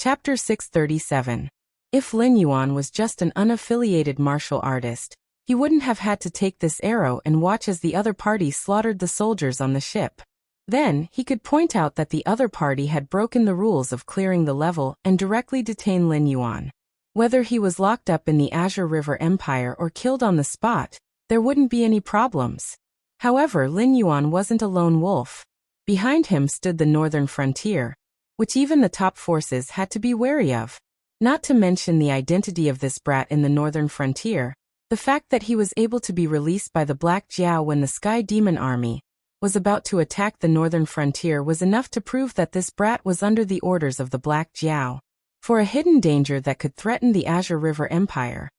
Chapter 637. If Lin Yuan was just an unaffiliated martial artist, he wouldn't have had to take this arrow and watch as the other party slaughtered the soldiers on the ship. Then, he could point out that the other party had broken the rules of clearing the level and directly detain Lin Yuan. Whether he was locked up in the Azure River Empire or killed on the spot, there wouldn't be any problems. However, Lin Yuan wasn't a lone wolf. Behind him stood the northern frontier, which even the top forces had to be wary of. Not to mention the identity of this brat in the northern frontier, the fact that he was able to be released by the Black Jiao when the Sky Demon Army was about to attack the northern frontier was enough to prove that this brat was under the orders of the Black Jiao. For a hidden danger that could threaten the Azure River Empire,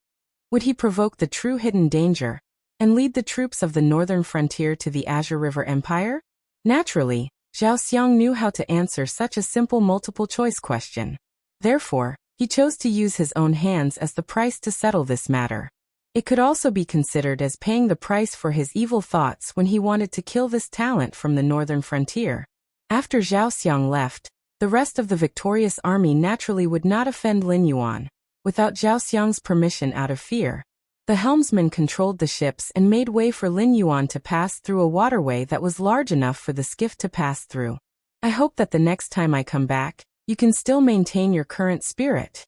would he provoke the true hidden danger and lead the troops of the northern frontier to the Azure River Empire? Naturally, Zhao Xiang knew how to answer such a simple multiple-choice question. Therefore, he chose to use his own hands as the price to settle this matter. It could also be considered as paying the price for his evil thoughts when he wanted to kill this talent from the northern frontier. After Zhao Xiang left, the rest of the victorious army naturally would not offend Lin Yuan, without Zhao Xiang's permission out of fear. The helmsman controlled the ships and made way for Lin Yuan to pass through a waterway that was large enough for the skiff to pass through. I hope that the next time I come back, you can still maintain your current spirit.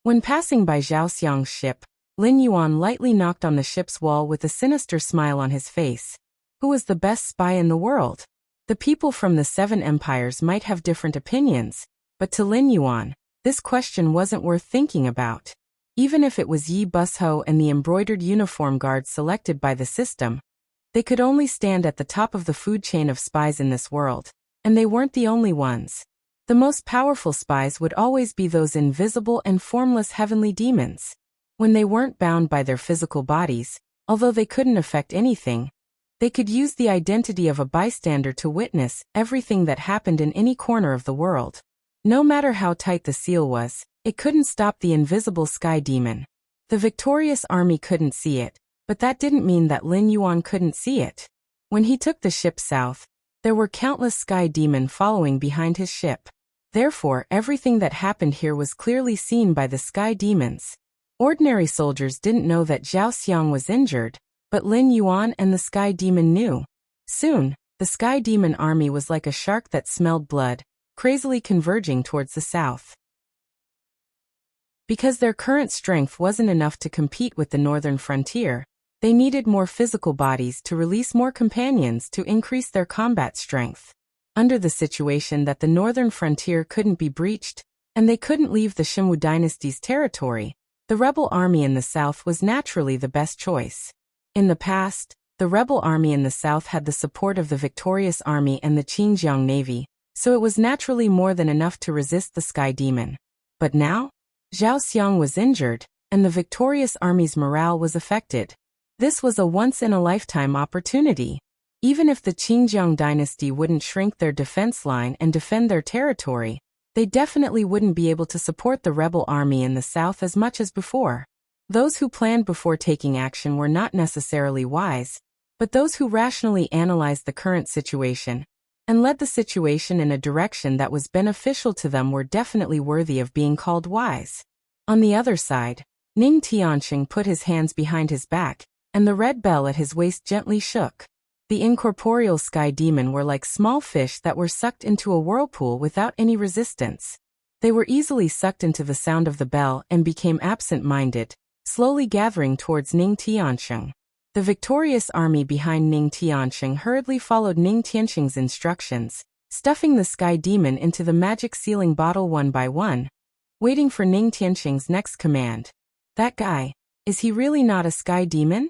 When passing by Zhao Xiang's ship, Lin Yuan lightly knocked on the ship's wall with a sinister smile on his face. Who was the best spy in the world? The people from the 7 empires might have different opinions, but to Lin Yuan, this question wasn't worth thinking about. Even if it was Yi Busho and the embroidered uniform guards selected by the system, they could only stand at the top of the food chain of spies in this world, and they weren't the only ones. The most powerful spies would always be those invisible and formless heavenly demons. When they weren't bound by their physical bodies, although they couldn't affect anything, they could use the identity of a bystander to witness everything that happened in any corner of the world. No matter how tight the seal was, it couldn't stop the invisible sky demon. The victorious army couldn't see it, but that didn't mean that Lin Yuan couldn't see it. When he took the ship south, there were countless sky demon following behind his ship. Therefore, everything that happened here was clearly seen by the sky demons. Ordinary soldiers didn't know that Zhao Xiang was injured, but Lin Yuan and the sky demon knew. Soon, the sky demon army was like a shark that smelled blood, crazily converging towards the south. Because their current strength wasn't enough to compete with the northern frontier, they needed more physical bodies to release more companions to increase their combat strength. Under the situation that the northern frontier couldn't be breached, and they couldn't leave the Shimwu dynasty's territory, the rebel army in the south was naturally the best choice. In the past, the rebel army in the south had the support of the victorious army and the Qingjiang navy, so it was naturally more than enough to resist the sky demon. But now, Zhao Xiang was injured, and the victorious army's morale was affected. This was a once-in-a-lifetime opportunity. Even if the Qingjiang dynasty wouldn't shrink their defense line and defend their territory, they definitely wouldn't be able to support the rebel army in the south as much as before. Those who planned before taking action were not necessarily wise, but those who rationally analyzed the current situation and led the situation in a direction that was beneficial to them were definitely worthy of being called wise. On the other side, Ning Tianqing put his hands behind his back, and the red bell at his waist gently shook. The incorporeal sky demon were like small fish that were sucked into a whirlpool without any resistance. They were easily sucked into the sound of the bell and became absent-minded, slowly gathering towards Ning Tianqing. The victorious army behind Ning Tianqing hurriedly followed Ning Tianqing's instructions, stuffing the sky demon into the magic sealing bottle one by one, waiting for Ning Tianqing's next command. That guy, is he really not a sky demon?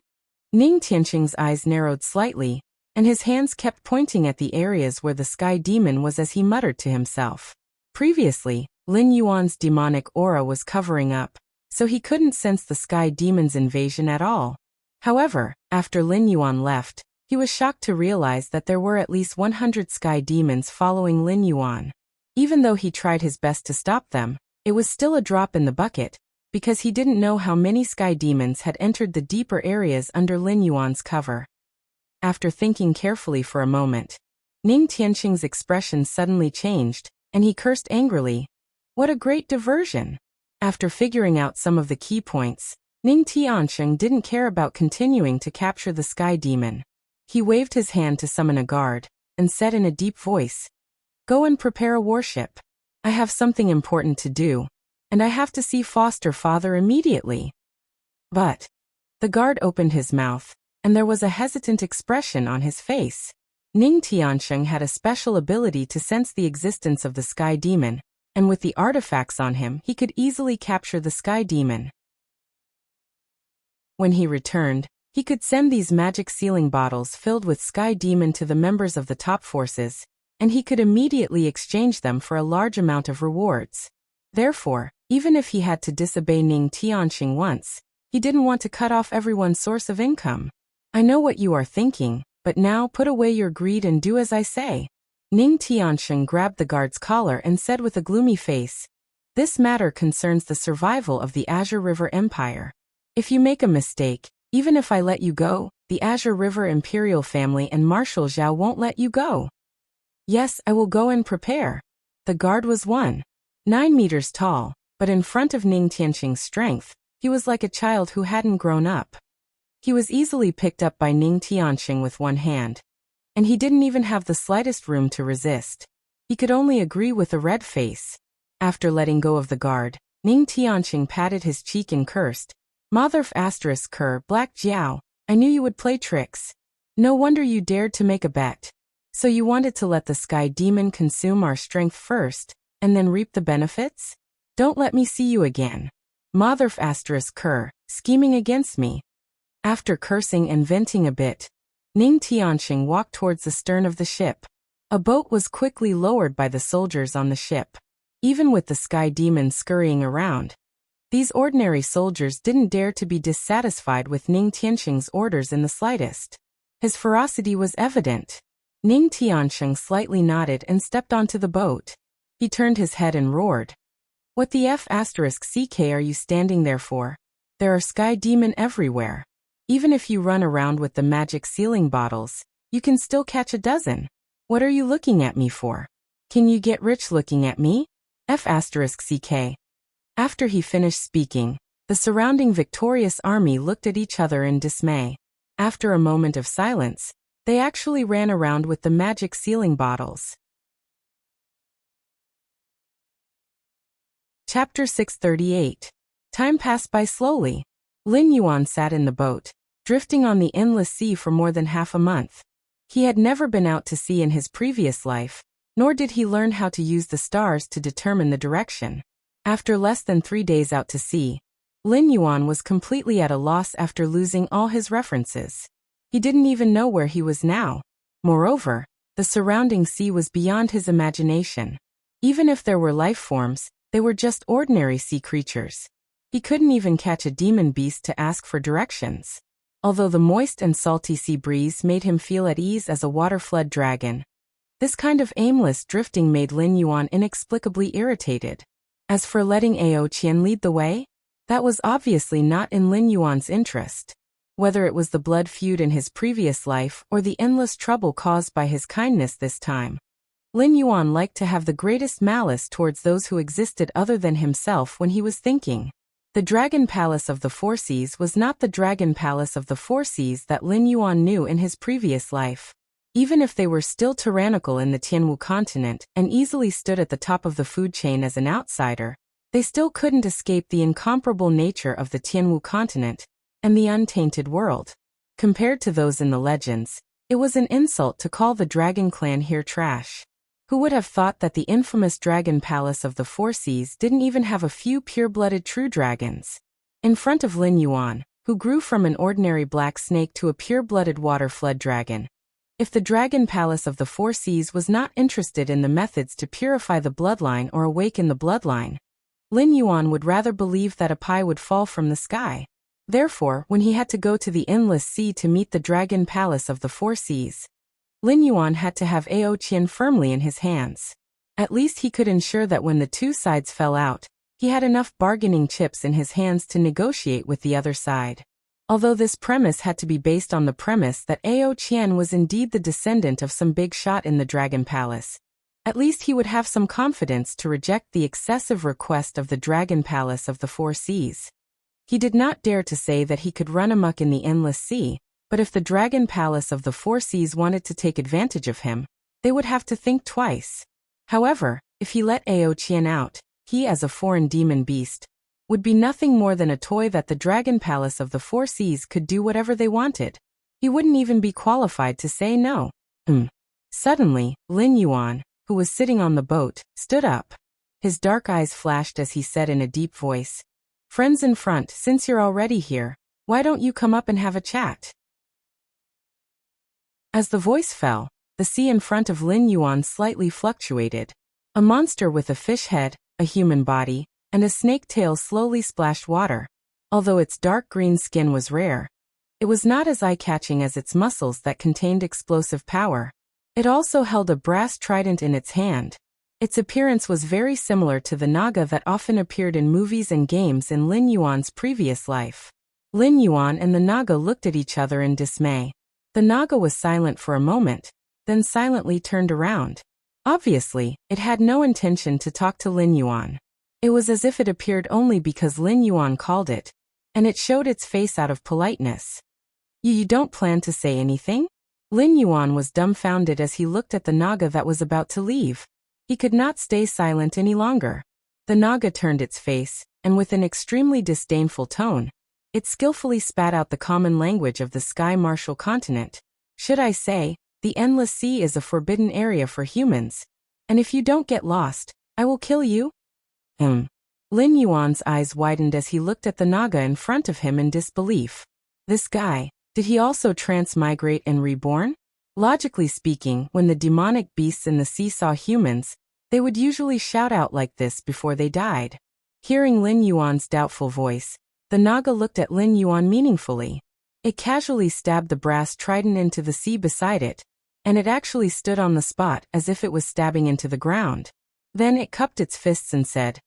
Ning Tianqing's eyes narrowed slightly, and his hands kept pointing at the areas where the sky demon was as he muttered to himself. Previously, Lin Yuan's demonic aura was covering up, so he couldn't sense the sky demon's invasion at all. However, after Lin Yuan left, he was shocked to realize that there were at least 100 sky demons following Lin Yuan. Even though he tried his best to stop them, it was still a drop in the bucket, because he didn't know how many sky demons had entered the deeper areas under Lin Yuan's cover. After thinking carefully for a moment, Ning Tianqing's expression suddenly changed, and he cursed angrily. What a great diversion! After figuring out some of the key points, Ning Tiansheng didn't care about continuing to capture the sky demon. He waved his hand to summon a guard, and said in a deep voice, "Go and prepare a warship. I have something important to do, and I have to see foster father immediately." But the guard opened his mouth, and there was a hesitant expression on his face. Ning Tiansheng had a special ability to sense the existence of the sky demon, and with the artifacts on him he could easily capture the sky demon. When he returned, he could send these magic sealing bottles filled with sky demon to the members of the top forces, and he could immediately exchange them for a large amount of rewards. Therefore, even if he had to disobey Ning Tianxing once, he didn't want to cut off everyone's source of income. "I know what you are thinking, but now put away your greed and do as I say." Ning Tianxing grabbed the guard's collar and said with a gloomy face, "This matter concerns the survival of the Azure River Empire. If you make a mistake, even if I let you go, the Azure River Imperial family and Marshal Zhao won't let you go." "Yes, I will go and prepare." The guard was 1.9 meters tall, but in front of Ning Tianxing's strength, he was like a child who hadn't grown up. He was easily picked up by Ning Tianxing with one hand, and he didn't even have the slightest room to resist. He could only agree with a red face. After letting go of the guard, Ning Tianxing patted his cheek and cursed, "Motherf asterisk cur Black Jiao, I knew you would play tricks. No wonder you dared to make a bet. So you wanted to let the sky demon consume our strength first, and then reap the benefits? Don't let me see you again. Motherf asterisk cur, scheming against me." After cursing and venting a bit, Ning Tianxing walked towards the stern of the ship. A boat was quickly lowered by the soldiers on the ship. Even with the sky demon scurrying around, these ordinary soldiers didn't dare to be dissatisfied with Ning Tianxing's orders in the slightest. His ferocity was evident. Ning Tianxing slightly nodded and stepped onto the boat. He turned his head and roared, "What the F***ck are you standing there for? There are sky demon everywhere. Even if you run around with the magic sealing bottles, you can still catch a dozen. What are you looking at me for? Can you get rich looking at me? F***ck." After he finished speaking, the surrounding victorious army looked at each other in dismay. After a moment of silence, they actually ran around with the magic sealing bottles. Chapter 638. Time passed by slowly. Lin Yuan sat in the boat, drifting on the endless sea for more than half a month. He had never been out to sea in his previous life, nor did he learn how to use the stars to determine the direction. After less than 3 days out to sea, Lin Yuan was completely at a loss after losing all his references. He didn't even know where he was now. Moreover, the surrounding sea was beyond his imagination. Even if there were life forms, they were just ordinary sea creatures. He couldn't even catch a demon beast to ask for directions. Although the moist and salty sea breeze made him feel at ease as a water-flood dragon, this kind of aimless drifting made Lin Yuan inexplicably irritated. As for letting Ao Qian lead the way, that was obviously not in Lin Yuan's interest. Whether it was the blood feud in his previous life or the endless trouble caused by his kindness this time, Lin Yuan liked to have the greatest malice towards those who existed other than himself when he was thinking. The Dragon Palace of the Four Seas was not the Dragon Palace of the Four Seas that Lin Yuan knew in his previous life. Even if they were still tyrannical in the Tianwu continent and easily stood at the top of the food chain as an outsider, they still couldn't escape the incomparable nature of the Tianwu continent and the untainted world. Compared to those in the legends, it was an insult to call the Dragon Clan here trash. Who would have thought that the infamous Dragon Palace of the Four Seas didn't even have a few pure-blooded true dragons? In front of Lin Yuan, who grew from an ordinary black snake to a pure-blooded water flood dragon, if the Dragon Palace of the Four Seas was not interested in the methods to purify the bloodline or awaken the bloodline, Lin Yuan would rather believe that a pie would fall from the sky. Therefore, when he had to go to the endless sea to meet the Dragon Palace of the Four Seas, Lin Yuan had to have Ao Qian firmly in his hands. At least he could ensure that when the two sides fell out, he had enough bargaining chips in his hands to negotiate with the other side. Although this premise had to be based on the premise that Ao Qian was indeed the descendant of some big shot in the Dragon Palace. At least he would have some confidence to reject the excessive request of the Dragon Palace of the Four Seas. He did not dare to say that he could run amok in the endless sea, but if the Dragon Palace of the Four Seas wanted to take advantage of him, they would have to think twice. However, if he let Ao Qian out, he as a foreign demon beast would be nothing more than a toy that the Dragon Palace of the Four Seas could do whatever they wanted. He wouldn't even be qualified to say no. Suddenly, Lin Yuan, who was sitting on the boat, stood up. His dark eyes flashed as he said in a deep voice, "Friends in front, since you're already here, why don't you come up and have a chat?" As the voice fell, the sea in front of Lin Yuan slightly fluctuated. A monster with a fish head, a human body, and a snake tail slowly splashed water. Although its dark green skin was rare, it was not as eye-catching as its muscles that contained explosive power. It also held a brass trident in its hand. Its appearance was very similar to the Naga that often appeared in movies and games in Lin Yuan's previous life. Lin Yuan and the Naga looked at each other in dismay. The Naga was silent for a moment, then silently turned around. Obviously, it had no intention to talk to Lin Yuan. It was as if it appeared only because Lin Yuan called it, and it showed its face out of politeness. You don't plan to say anything?" Lin Yuan was dumbfounded as he looked at the Naga that was about to leave. He could not stay silent any longer. The Naga turned its face, and with an extremely disdainful tone, it skillfully spat out the common language of the Sky Martial Continent. "Should I say, the Endless Sea is a forbidden area for humans, and if you don't get lost, I will kill you?" Lin Yuan's eyes widened as he looked at the Naga in front of him in disbelief. This guy, did he also transmigrate and reborn? Logically speaking, when the demonic beasts in the sea saw humans, they would usually shout out like this before they died. Hearing Lin Yuan's doubtful voice, the Naga looked at Lin Yuan meaningfully. It casually stabbed the brass trident into the sea beside it, and it actually stood on the spot as if it was stabbing into the ground. Then it cupped its fists and said,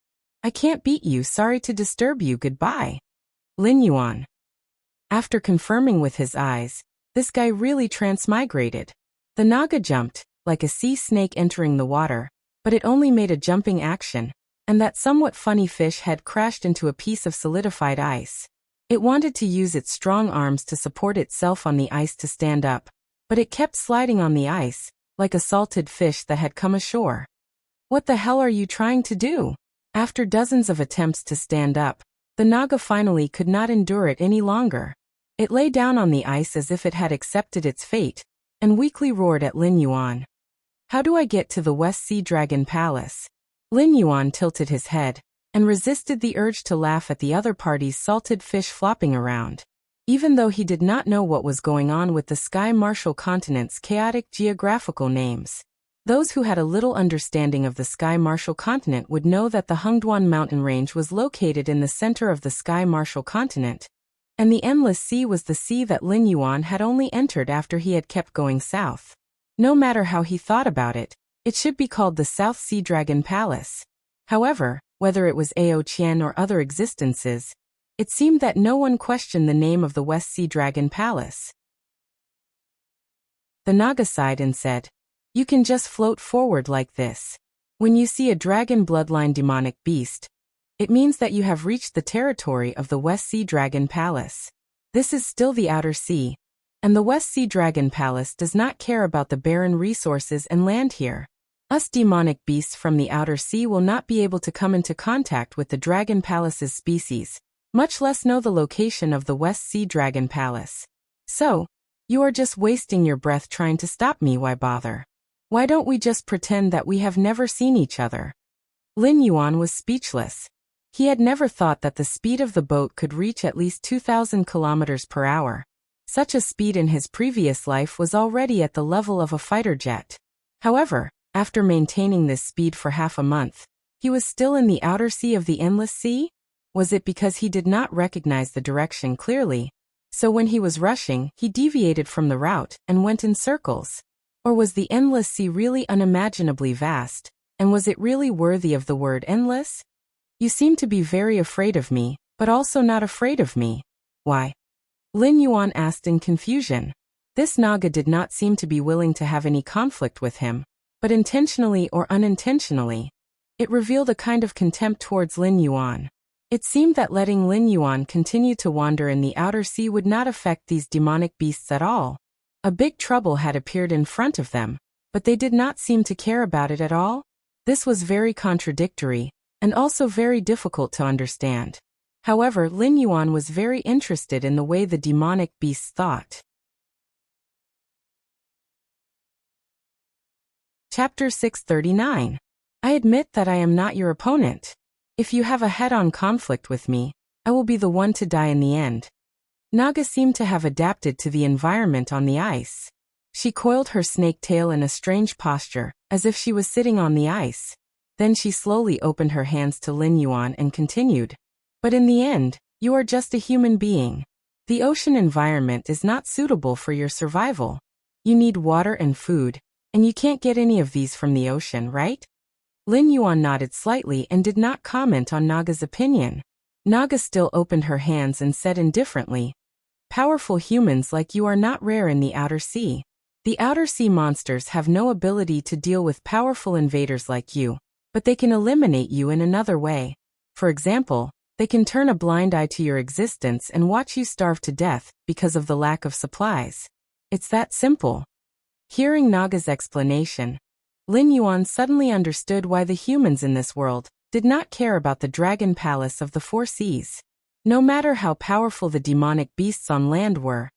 "I can't beat you, sorry to disturb you, goodbye." Lin Yuan. After confirming with his eyes, this guy really transmigrated. The Naga jumped, like a sea snake entering the water, but it only made a jumping action, and that somewhat funny fish head crashed into a piece of solidified ice. It wanted to use its strong arms to support itself on the ice to stand up, but it kept sliding on the ice, like a salted fish that had come ashore. "What the hell are you trying to do?" After dozens of attempts to stand up, the Naga finally could not endure it any longer. It lay down on the ice as if it had accepted its fate, and weakly roared at Lin Yuan. "How do I get to the West Sea Dragon Palace?" Lin Yuan tilted his head, and resisted the urge to laugh at the other party's salted fish flopping around. Even though he did not know what was going on with the Sky Martial Continent's chaotic geographical names. Those who had a little understanding of the Sky Martial Continent would know that the Hengduan mountain range was located in the center of the Sky Martial Continent, and the Endless Sea was the sea that Lin Yuan had only entered after he had kept going south. No matter how he thought about it, it should be called the South Sea Dragon Palace. However, whether it was Ao Qian or other existences, it seemed that no one questioned the name of the West Sea Dragon Palace. The Naga sighed and said, "You can just float forward like this. When you see a dragon bloodline demonic beast, it means that you have reached the territory of the West Sea Dragon Palace. This is still the Outer Sea, and the West Sea Dragon Palace does not care about the barren resources and land here. Us demonic beasts from the Outer Sea will not be able to come into contact with the Dragon Palace's species, much less know the location of the West Sea Dragon Palace. So, you are just wasting your breath trying to stop me, why bother? Why don't we just pretend that we have never seen each other?" Lin Yuan was speechless. He had never thought that the speed of the boat could reach at least 2,000 kilometers per hour. Such a speed in his previous life was already at the level of a fighter jet. However, after maintaining this speed for half a month, he was still in the outer sea of the Endless Sea? Was it because he did not recognize the direction clearly? So when he was rushing, he deviated from the route and went in circles? Or was the Endless Sea really unimaginably vast, and was it really worthy of the word endless? "You seem to be very afraid of me, but also not afraid of me. Why?" Lin Yuan asked in confusion. This Naga did not seem to be willing to have any conflict with him. but intentionally or unintentionally, it revealed a kind of contempt towards Lin Yuan. It seemed that letting Lin Yuan continue to wander in the outer sea would not affect these demonic beasts at all. A big trouble had appeared in front of them, but they did not seem to care about it at all. This was very contradictory, and also very difficult to understand. However, Lin Yuan was very interested in the way the demonic beasts thought. Chapter 639. I admit that I am not your opponent. If you have a head-on conflict with me, I will be the one to die in the end. Naga seemed to have adapted to the environment on the ice. She coiled her snake tail in a strange posture, as if she was sitting on the ice. Then she slowly opened her hands to Lin Yuan and continued. But in the end, you are just a human being. The ocean environment is not suitable for your survival. You need water and food, and you can't get any of these from the ocean, right? Lin Yuan nodded slightly and did not comment on Naga's opinion. Naga still opened her hands and said indifferently, "Powerful humans like you are not rare in the outer sea. The outer sea monsters have no ability to deal with powerful invaders like you, but they can eliminate you in another way. For example, they can turn a blind eye to your existence and watch you starve to death because of the lack of supplies. It's that simple." Hearing Naga's explanation, Lin Yuan suddenly understood why the humans in this world did not care about the dragon palace of the four seas. No matter how powerful the demonic beasts on land were,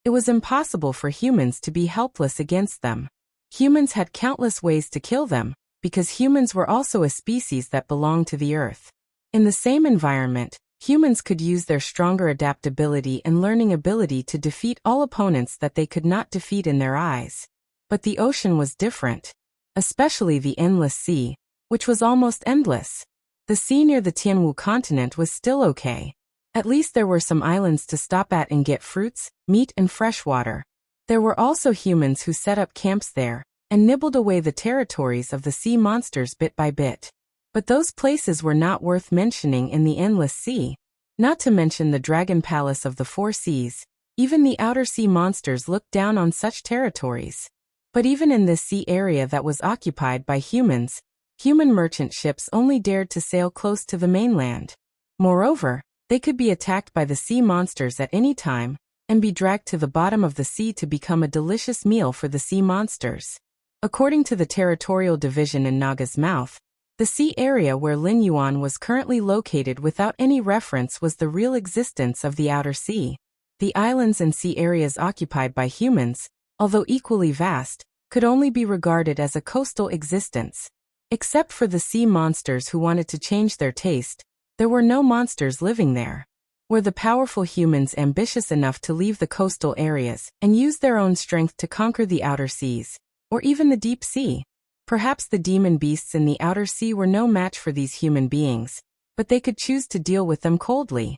it was impossible for humans to be helpless against them. Humans had countless ways to kill them, because humans were also a species that belonged to the earth. In the same environment, humans could use their stronger adaptability and learning ability to defeat all opponents that they could not defeat in their eyes. But the ocean was different, especially the endless sea, which was almost endless. The sea near the Tianwu continent was still okay. At least there were some islands to stop at and get fruits, meat and fresh water. There were also humans who set up camps there and nibbled away the territories of the sea monsters bit by bit. But those places were not worth mentioning in the endless sea. Not to mention the dragon palace of the four seas, even the outer sea monsters looked down on such territories. But even in this sea area that was occupied by humans, human merchant ships only dared to sail close to the mainland. Moreover, they could be attacked by the sea monsters at any time, and be dragged to the bottom of the sea to become a delicious meal for the sea monsters. According to the territorial division in Naga's mouth, the sea area where Lin Yuan was currently located without any reference was the real existence of the outer sea. The islands and sea areas occupied by humans, although equally vast, could only be regarded as a coastal existence. Except for the sea monsters who wanted to change their taste, there were no monsters living there. Were the powerful humans ambitious enough to leave the coastal areas and use their own strength to conquer the outer seas, or even the deep sea? Perhaps the demon beasts in the outer sea were no match for these human beings, but they could choose to deal with them coldly.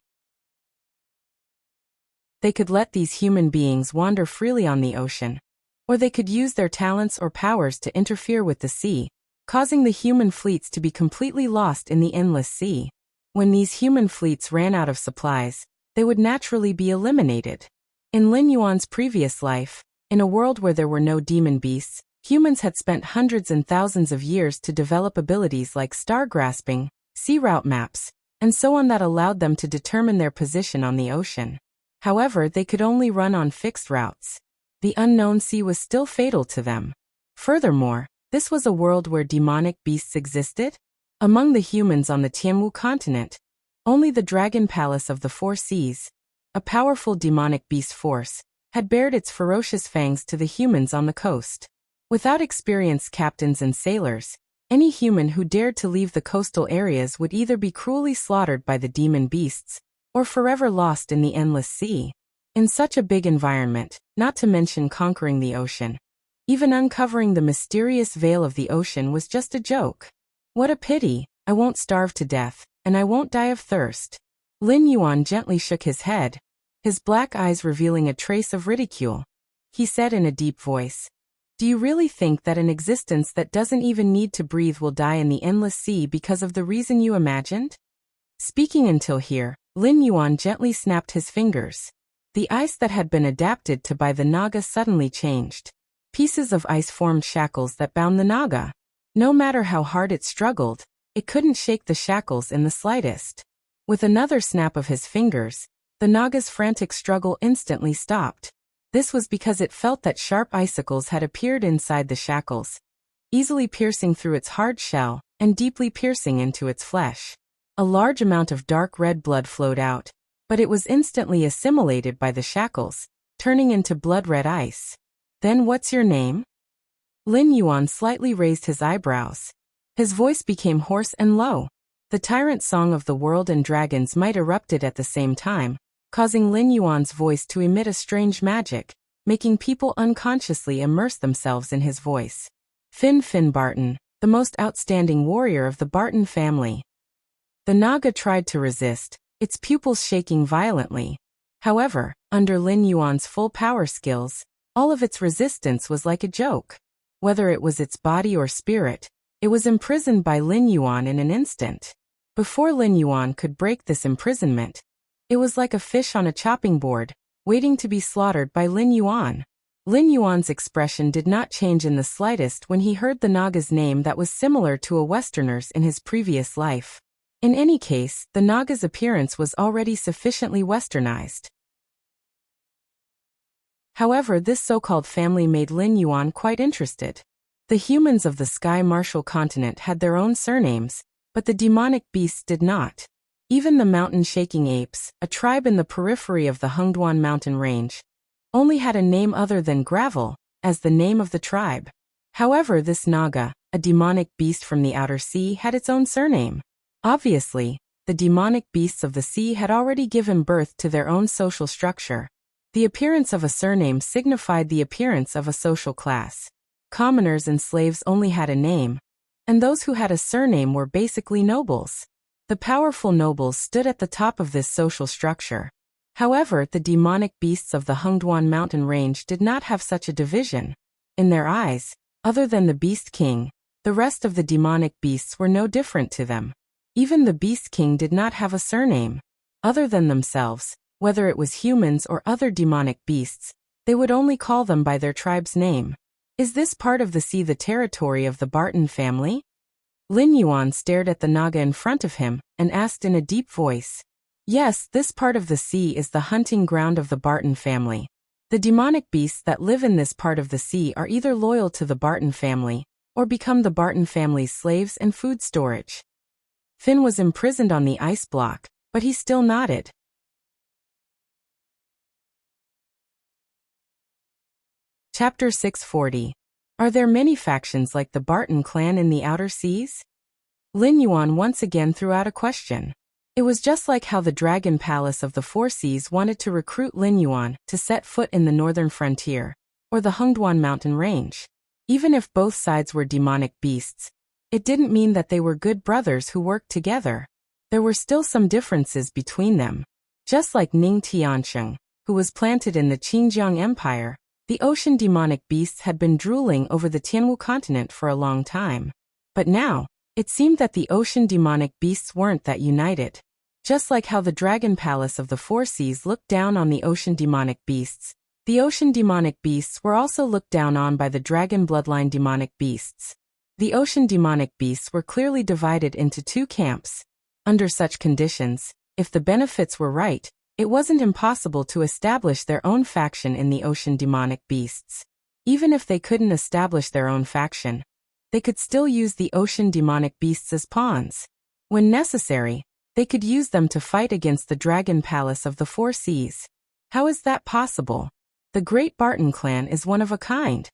They could let these human beings wander freely on the ocean, or they could use their talents or powers to interfere with the sea, causing the human fleets to be completely lost in the endless sea. When these human fleets ran out of supplies, they would naturally be eliminated. In Lin Yuan's previous life, in a world where there were no demon beasts, humans had spent hundreds and thousands of years to develop abilities like star grasping, sea route maps, and so on that allowed them to determine their position on the ocean. However, they could only run on fixed routes. The unknown sea was still fatal to them. Furthermore, this was a world where demonic beasts existed. Among the humans on the Tianwu continent, only the dragon palace of the four seas, a powerful demonic beast force, had bared its ferocious fangs to the humans on the coast. Without experienced captains and sailors, any human who dared to leave the coastal areas would either be cruelly slaughtered by the demon beasts, or forever lost in the endless sea. In such a big environment, not to mention conquering the ocean, even uncovering the mysterious veil of the ocean was just a joke. What a pity, I won't starve to death, and I won't die of thirst. Lin Yuan gently shook his head, his black eyes revealing a trace of ridicule. He said in a deep voice, "Do you really think that an existence that doesn't even need to breathe will die in the endless sea because of the reason you imagined?" Speaking until here, Lin Yuan gently snapped his fingers. The ice that had been adapted to by the Naga suddenly changed. Pieces of ice formed shackles that bound the Naga. No matter how hard it struggled, it couldn't shake the shackles in the slightest. With another snap of his fingers, the Naga's frantic struggle instantly stopped. This was because it felt that sharp icicles had appeared inside the shackles, easily piercing through its hard shell and deeply piercing into its flesh. A large amount of dark red blood flowed out, but it was instantly assimilated by the shackles, turning into blood-red ice. Then what's your name? Lin Yuan slightly raised his eyebrows. His voice became hoarse and low. The tyrant song of the world and dragons might erupted at the same time, causing Lin Yuan's voice to emit a strange magic, making people unconsciously immerse themselves in his voice. Fin Barton, the most outstanding warrior of the Barton family. The Naga tried to resist, its pupils shaking violently. However, under Lin Yuan's full power skills, all of its resistance was like a joke. Whether it was its body or spirit, it was imprisoned by Lin Yuan in an instant. Before Lin Yuan could break this imprisonment, it was like a fish on a chopping board, waiting to be slaughtered by Lin Yuan. Lin Yuan's expression did not change in the slightest when he heard the Naga's name that was similar to a Westerner's in his previous life. In any case, the Naga's appearance was already sufficiently westernized. However, this so-called family made Lin Yuan quite interested. The humans of the Sky Martial continent had their own surnames, but the demonic beasts did not. Even the mountain-shaking apes, a tribe in the periphery of the Hengduan mountain range, only had a name other than Gravel, as the name of the tribe. However, this Naga, a demonic beast from the outer sea, had its own surname. Obviously, the demonic beasts of the sea had already given birth to their own social structure. The appearance of a surname signified the appearance of a social class. Commoners and slaves only had a name, and those who had a surname were basically nobles. The powerful nobles stood at the top of this social structure. However, the demonic beasts of the Hengduan mountain range did not have such a division. In their eyes, other than the Beast King, the rest of the demonic beasts were no different to them. Even the Beast King did not have a surname. Other than themselves, whether it was humans or other demonic beasts, they would only call them by their tribe's name. Is this part of the sea the territory of the Barton family? Lin Yuan stared at the Naga in front of him and asked in a deep voice. Yes, this part of the sea is the hunting ground of the Barton family. The demonic beasts that live in this part of the sea are either loyal to the Barton family, or become the Barton family's slaves and food storage. Finn was imprisoned on the ice block, but he still nodded. Chapter 640. Are there many factions like the Barton clan in the outer seas? Lin Yuan once again threw out a question. It was just like how the Dragon Palace of the Four Seas wanted to recruit Lin Yuan to set foot in the northern frontier, or the Hengduan mountain range. Even if both sides were demonic beasts, it didn't mean that they were good brothers who worked together. There were still some differences between them. Just like Ning Tiansheng, who was planted in the Qinjiang Empire, the ocean demonic beasts had been drooling over the Tianwu continent for a long time. But now, it seemed that the ocean demonic beasts weren't that united. Just like how the Dragon Palace of the Four Seas looked down on the ocean demonic beasts, the ocean demonic beasts were also looked down on by the dragon bloodline demonic beasts. The ocean demonic beasts were clearly divided into two camps. Under such conditions, if the benefits were right, it wasn't impossible to establish their own faction in the ocean demonic beasts. Even if they couldn't establish their own faction, they could still use the ocean demonic beasts as pawns. When necessary, they could use them to fight against the Dragon Palace of the Four Seas. How is that possible? The Great Barton clan is one of a kind.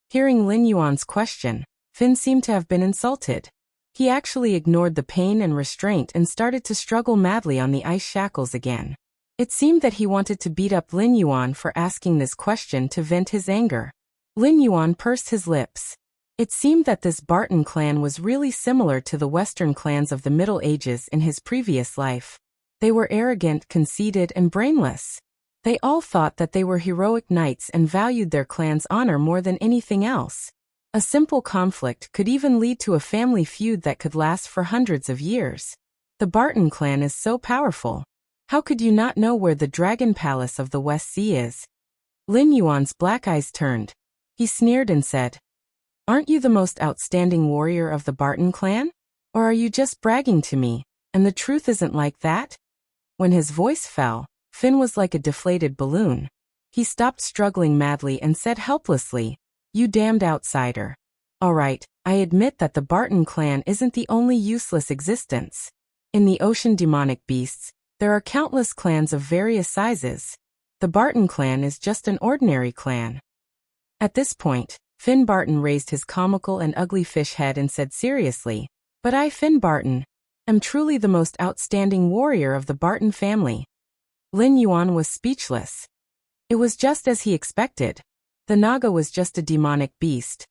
Hearing Lin Yuan's question, Finn seemed to have been insulted. He actually ignored the pain and restraint and started to struggle madly on the ice shackles again. It seemed that he wanted to beat up Lin Yuan for asking this question to vent his anger. Lin Yuan pursed his lips. It seemed that this Barton clan was really similar to the Western clans of the Middle Ages in his previous life. They were arrogant, conceited, and brainless. They all thought that they were heroic knights and valued their clan's honor more than anything else. A simple conflict could even lead to a family feud that could last for hundreds of years. The Barton clan is so powerful. How could you not know where the Dragon Palace of the West Sea is? Lin Yuan's black eyes turned. He sneered and said, "Aren't you the most outstanding warrior of the Barton clan? Or are you just bragging to me, and the truth isn't like that?" When his voice fell, Finn was like a deflated balloon. He stopped struggling madly and said helplessly, "You damned outsider. All right, I admit that the Barton clan isn't the only useless existence. In the ocean demonic beasts, there are countless clans of various sizes. The Barton clan is just an ordinary clan." At this point, Finn Barton raised his comical and ugly fish head and said seriously, "But I, Finn Barton, am truly the most outstanding warrior of the Barton family." Lin Yuan was speechless. It was just as he expected. The Naga was just a demonic beast.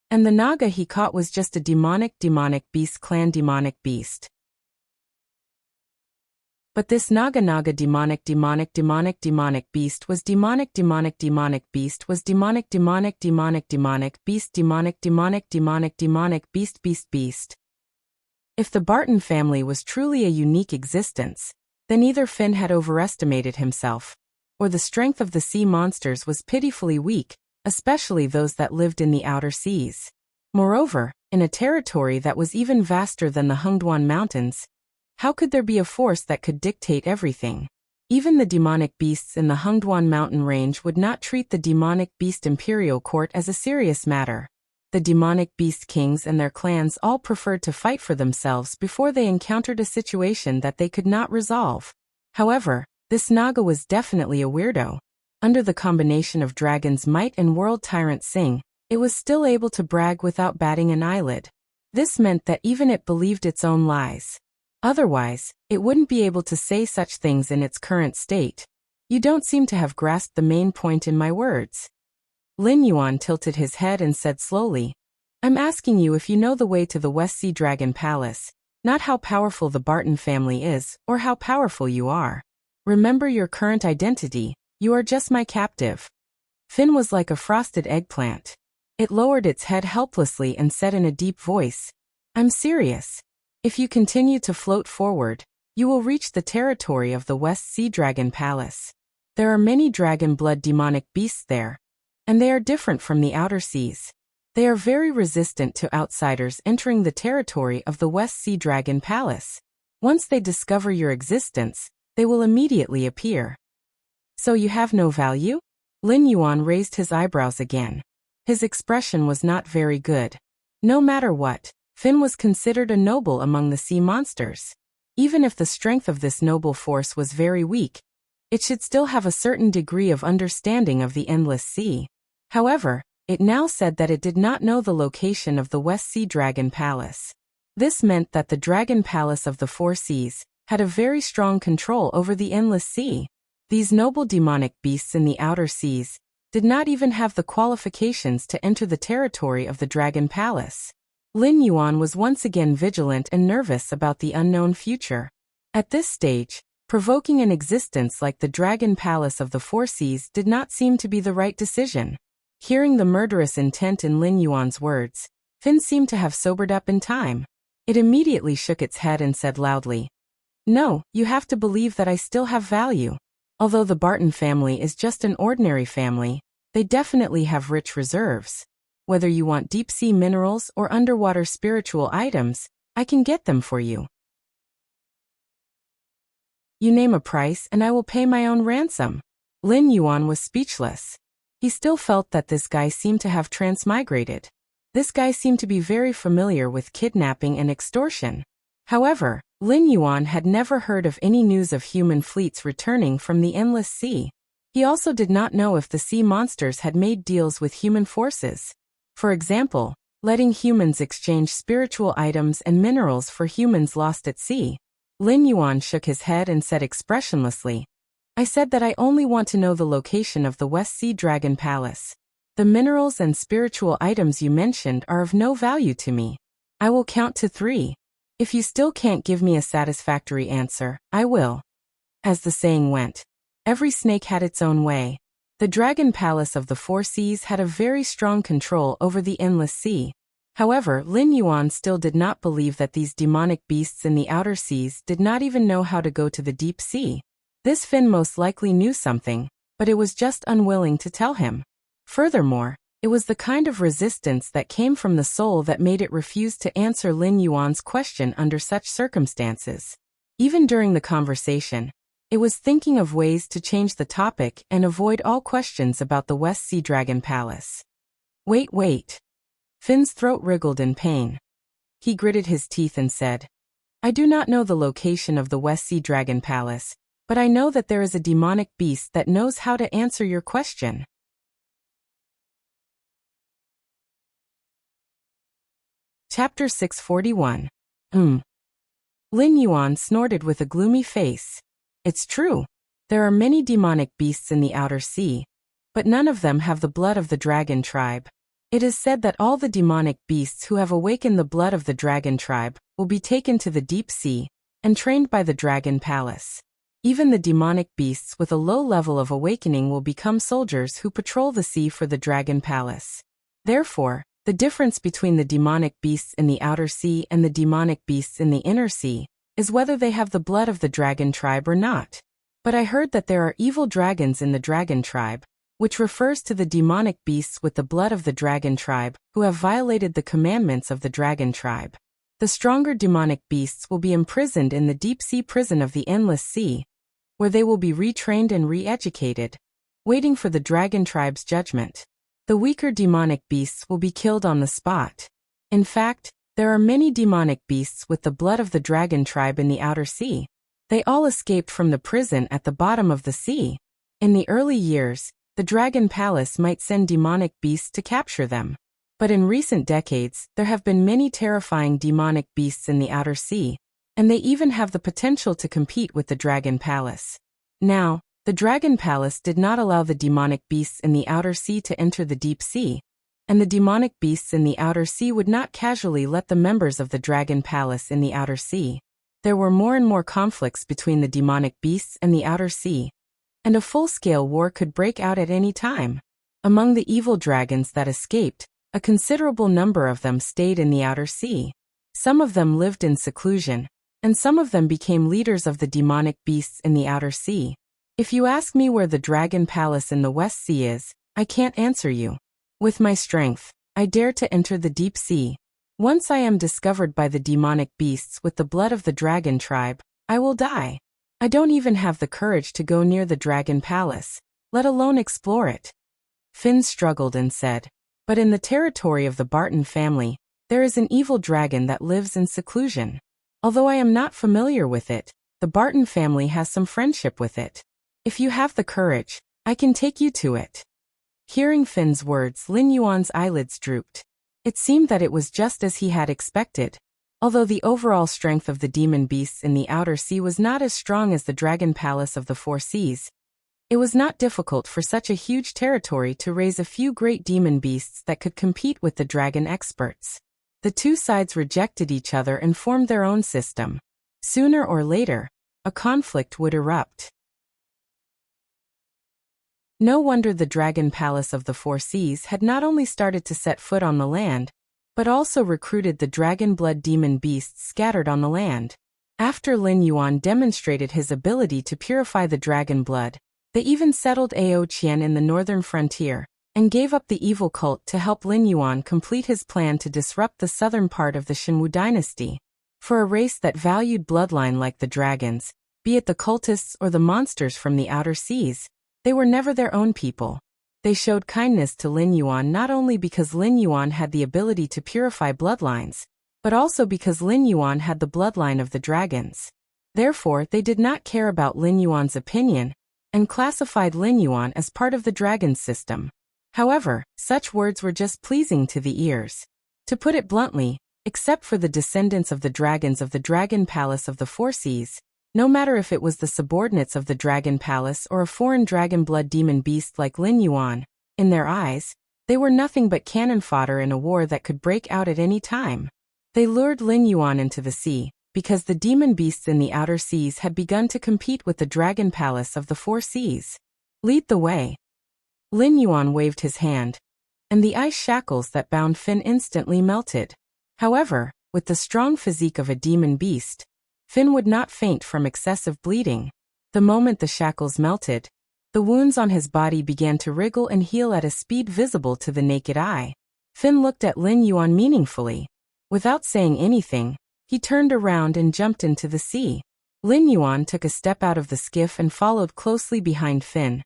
And the Naga he caught was just a demonic beast clan demonic beast. But this Naga demonic beast was demonic beast was demonic beast. If the Barton family was truly a unique existence, then either Finn had overestimated himself, or the strength of the sea monsters was pitifully weak, especially those that lived in the outer seas. Moreover, in a territory that was even vaster than the Hungduan Mountains, how could there be a force that could dictate everything? Even the demonic beasts in the Hungduan mountain range would not treat the demonic beast imperial court as a serious matter. The demonic beast kings and their clans all preferred to fight for themselves before they encountered a situation that they could not resolve. However, this Naga was definitely a weirdo. Under the combination of Dragon's Might and World Tyrant Sing, it was still able to brag without batting an eyelid. This meant that even it believed its own lies. Otherwise, it wouldn't be able to say such things in its current state. "You don't seem to have grasped the main point in my words." Lin Yuan tilted his head and said slowly, "I'm asking you if you know the way to the West Sea Dragon Palace, not how powerful the Barton family is, or how powerful you are. Remember your current identity, you are just my captive." Finn was like a frosted eggplant. It lowered its head helplessly and said in a deep voice, "I'm serious. If you continue to float forward, you will reach the territory of the West Sea Dragon Palace. There are many dragon blood demonic beasts there, and they are different from the outer seas. They are very resistant to outsiders entering the territory of the West Sea Dragon Palace. Once they discover your existence, they will immediately appear." "So you have no value?" Lin Yuan raised his eyebrows again. His expression was not very good. No matter what, Finn was considered a noble among the sea monsters. Even if the strength of this noble force was very weak, it should still have a certain degree of understanding of the endless sea. However, it now said that it did not know the location of the West Sea Dragon Palace. This meant that the Dragon Palace of the Four Seas had a very strong control over the endless sea. These noble demonic beasts in the outer seas did not even have the qualifications to enter the territory of the Dragon Palace. Lin Yuan was once again vigilant and nervous about the unknown future. At this stage, provoking an existence like the Dragon Palace of the Four Seas did not seem to be the right decision. Hearing the murderous intent in Lin Yuan's words, Finn seemed to have sobered up in time. It immediately shook its head and said loudly, "No, you have to believe that I still have value. Although the Barton family is just an ordinary family, they definitely have rich reserves. Whether you want deep-sea minerals or underwater spiritual items, I can get them for you. You name a price and I will pay my own ransom." Lin Yuan was speechless. He still felt that this guy seemed to have transmigrated. This guy seemed to be very familiar with kidnapping and extortion. However, Lin Yuan had never heard of any news of human fleets returning from the endless sea. He also did not know if the sea monsters had made deals with human forces. For example, letting humans exchange spiritual items and minerals for humans lost at sea. Lin Yuan shook his head and said expressionlessly, "I said that I only want to know the location of the West Sea Dragon Palace. The minerals and spiritual items you mentioned are of no value to me. I will count to 3. If you still can't give me a satisfactory answer, I will." As the saying went, every snake had its own way. The Dragon Palace of the Four Seas had a very strong control over the endless sea. However, Lin Yuan still did not believe that these demonic beasts in the outer seas did not even know how to go to the deep sea. This Finn most likely knew something, but it was just unwilling to tell him. Furthermore, It was the kind of resistance that came from the soul that made it refuse to answer Lin Yuan's question under such circumstances. Even during the conversation, it was thinking of ways to change the topic and avoid all questions about the West Sea Dragon Palace. Wait. Finn's throat wriggled in pain. He gritted his teeth and said, I do not know the location of the West Sea Dragon Palace, but I know that there is a demonic beast that knows how to answer your question. Chapter 641. Lin Yuan snorted with a gloomy face. It's true. There are many demonic beasts in the outer sea, but none of them have the blood of the dragon tribe. It is said that all the demonic beasts who have awakened the blood of the dragon tribe will be taken to the deep sea and trained by the dragon palace. Even the demonic beasts with a low level of awakening will become soldiers who patrol the sea for the dragon palace. Therefore, the difference between the demonic beasts in the outer sea and the demonic beasts in the inner sea is whether they have the blood of the dragon tribe or not. But I heard that there are evil dragons in the dragon tribe, which refers to the demonic beasts with the blood of the dragon tribe who have violated the commandments of the dragon tribe. The stronger demonic beasts will be imprisoned in the deep-sea prison of the endless sea, where they will be retrained and re-educated, waiting for the dragon tribe's judgment. The weaker demonic beasts will be killed on the spot. In fact, there are many demonic beasts with the blood of the dragon tribe in the outer sea. They all escaped from the prison at the bottom of the sea. In the early years, the dragon palace might send demonic beasts to capture them. But in recent decades, there have been many terrifying demonic beasts in the outer sea, and they even have the potential to compete with the dragon palace. Now, the dragon palace did not allow the demonic beasts in the outer sea to enter the deep sea, and the demonic beasts in the outer sea would not casually let the members of the dragon palace in the outer sea. There were more and more conflicts between the demonic beasts and the outer sea, and a full-scale war could break out at any time. Among the evil dragons that escaped, a considerable number of them stayed in the outer sea. Some of them lived in seclusion, and some of them became leaders of the demonic beasts in the outer sea. If you ask me where the dragon palace in the West Sea is, I can't answer you. With my strength, I dare to enter the deep sea. Once I am discovered by the demonic beasts with the blood of the dragon tribe, I will die. I don't even have the courage to go near the dragon palace, let alone explore it. Finn struggled and said, but in the territory of the Barton family, there is an evil dragon that lives in seclusion. Although I am not familiar with it, the Barton family has some friendship with it. If you have the courage, I can take you to it. Hearing Finn's words, Lin Yuan's eyelids drooped. It seemed that it was just as he had expected. Although the overall strength of the demon beasts in the outer sea was not as strong as the dragon palace of the four seas, it was not difficult for such a huge territory to raise a few great demon beasts that could compete with the dragon experts. The two sides rejected each other and formed their own system. Sooner or later, a conflict would erupt. No wonder the dragon palace of the four seas had not only started to set foot on the land, but also recruited the dragon blood demon beasts scattered on the land. After Lin Yuan demonstrated his ability to purify the dragon blood, they even settled Ao Qian in the northern frontier, and gave up the evil cult to help Lin Yuan complete his plan to disrupt the southern part of the Xinwu dynasty. For a race that valued bloodline like the dragons, be it the cultists or the monsters from the outer seas, they were never their own people. They showed kindness to Lin Yuan not only because Lin Yuan had the ability to purify bloodlines, but also because Lin Yuan had the bloodline of the dragons. Therefore, they did not care about Lin Yuan's opinion, and classified Lin Yuan as part of the dragon system. However, such words were just pleasing to the ears. To put it bluntly, except for the descendants of the dragons of the dragon palace of the four seas, no matter if it was the subordinates of the dragon palace or a foreign dragon blood demon beast like Lin Yuan, in their eyes, they were nothing but cannon fodder in a war that could break out at any time. They lured Lin Yuan into the sea, because the demon beasts in the outer seas had begun to compete with the dragon palace of the four seas. Lead the way. Lin Yuan waved his hand, and the ice shackles that bound Finn instantly melted. However, with the strong physique of a demon beast, Finn would not faint from excessive bleeding. The moment the shackles melted, The wounds on his body began to wriggle and heal at a speed visible to the naked eye. Finn looked at Lin Yuan meaningfully. Without saying anything, he turned around and jumped into the sea. Lin Yuan took a step out of the skiff and followed closely behind Finn,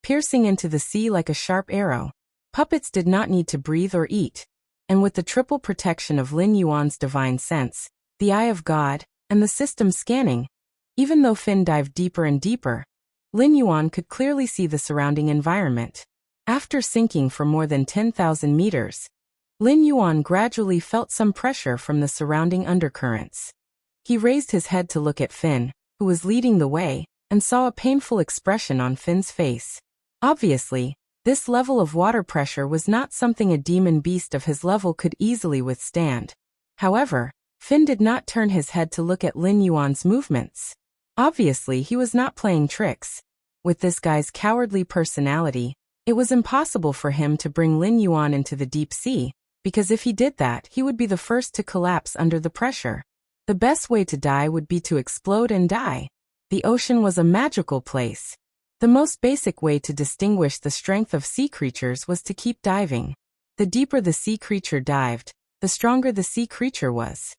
piercing into the sea like a sharp arrow. Puppets did not need to breathe or eat, and with the triple protection of Lin Yuan's divine sense, the eye of God, and the system scanning, even though Finn dived deeper and deeper, Lin Yuan could clearly see the surrounding environment. After sinking for more than 10,000 meters, Lin Yuan gradually felt some pressure from the surrounding undercurrents. He raised his head to look at Finn, who was leading the way, and saw a painful expression on Finn's face. Obviously, this level of water pressure was not something a demon beast of his level could easily withstand. However, Finn did not turn his head to look at Lin Yuan's movements. Obviously, he was not playing tricks. With this guy's cowardly personality, it was impossible for him to bring Lin Yuan into the deep sea, because if he did that, he would be the first to collapse under the pressure. The best way to die would be to explode and die. The ocean was a magical place. The most basic way to distinguish the strength of sea creatures was to keep diving. The deeper the sea creature dived, the stronger the sea creature was.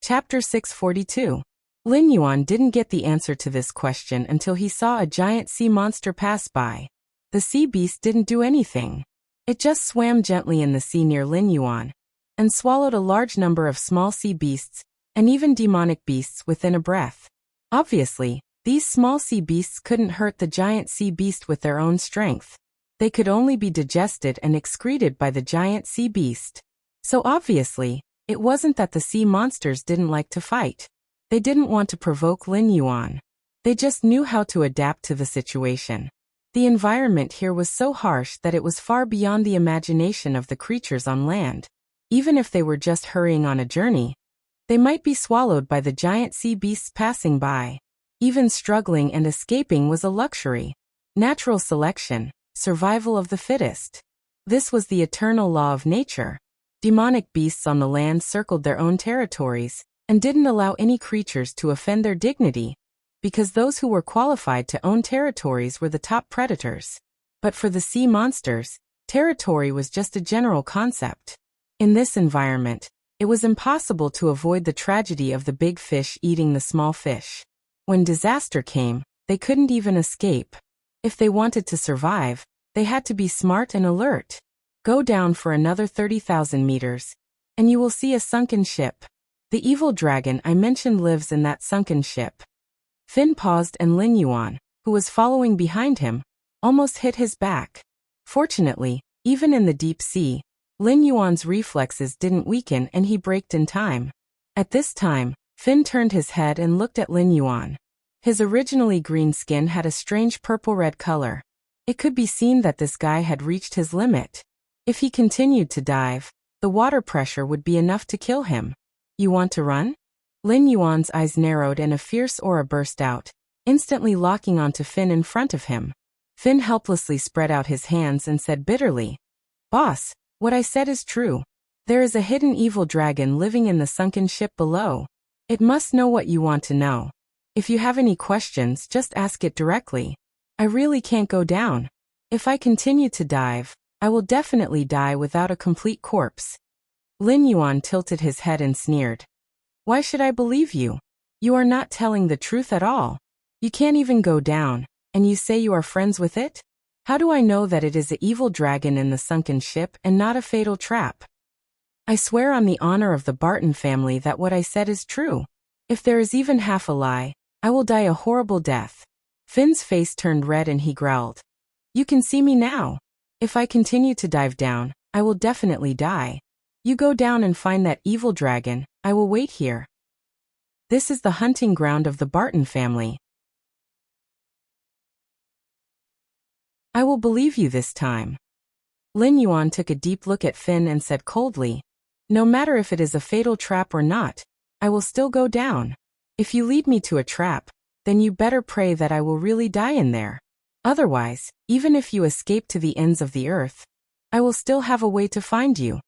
Chapter 642. Lin Yuan didn't get the answer to this question until he saw a giant sea monster pass by. The sea beast didn't do anything. It just swam gently in the sea near Lin Yuan, and swallowed a large number of small sea beasts, and even demonic beasts within a breath. Obviously, these small sea beasts couldn't hurt the giant sea beast with their own strength. They could only be digested and excreted by the giant sea beast. So obviously, it wasn't that the sea monsters didn't like to fight. They didn't want to provoke Lin Yuan. They just knew how to adapt to the situation. The environment here was so harsh that it was far beyond the imagination of the creatures on land. Even if they were just hurrying on a journey, they might be swallowed by the giant sea beasts passing by. Even struggling and escaping was a luxury. Natural selection, survival of the fittest. This was the eternal law of nature. Demonic beasts on the land circled their own territories, and didn't allow any creatures to offend their dignity, because those who were qualified to own territories were the top predators. But for the sea monsters, territory was just a general concept. In this environment, it was impossible to avoid the tragedy of the big fish eating the small fish. When disaster came, they couldn't even escape. If they wanted to survive, they had to be smart and alert. Go down for another 30,000 meters, and you will see a sunken ship. The evil dragon I mentioned lives in that sunken ship. Finn paused and Lin Yuan, who was following behind him, almost hit his back. Fortunately, even in the deep sea, Lin Yuan's reflexes didn't weaken and he braked in time. At this time, Finn turned his head and looked at Lin Yuan. His originally green skin had a strange purple-red color. It could be seen that this guy had reached his limit. If he continued to dive, the water pressure would be enough to kill him. You want to run? Lin Yuan's eyes narrowed and a fierce aura burst out, instantly locking onto Finn in front of him. Finn helplessly spread out his hands and said bitterly, "Boss, what I said is true. There is a hidden evil dragon living in the sunken ship below. It must know what you want to know. If you have any questions, just ask it directly. I really can't go down. If I continue to dive, I will definitely die without a complete corpse." Lin Yuan tilted his head and sneered. "Why should I believe you? You are not telling the truth at all. You can't even go down, and you say you are friends with it? How do I know that it is an evil dragon in the sunken ship and not a fatal trap? I swear on the honor of the Barton family that what I said is true. If there is even half a lie, I will die a horrible death." Finn's face turned red and he growled. "You can see me now. If I continue to dive down, I will definitely die. You go down and find that evil dragon, I will wait here. This is the hunting ground of the Barton family. I will believe you this time." Lin Yuan took a deep look at Finn and said coldly, "No matter if it is a fatal trap or not, I will still go down. If you lead me to a trap, then you better pray that I will really die in there. Otherwise, even if you escape to the ends of the earth, I will still have a way to find you."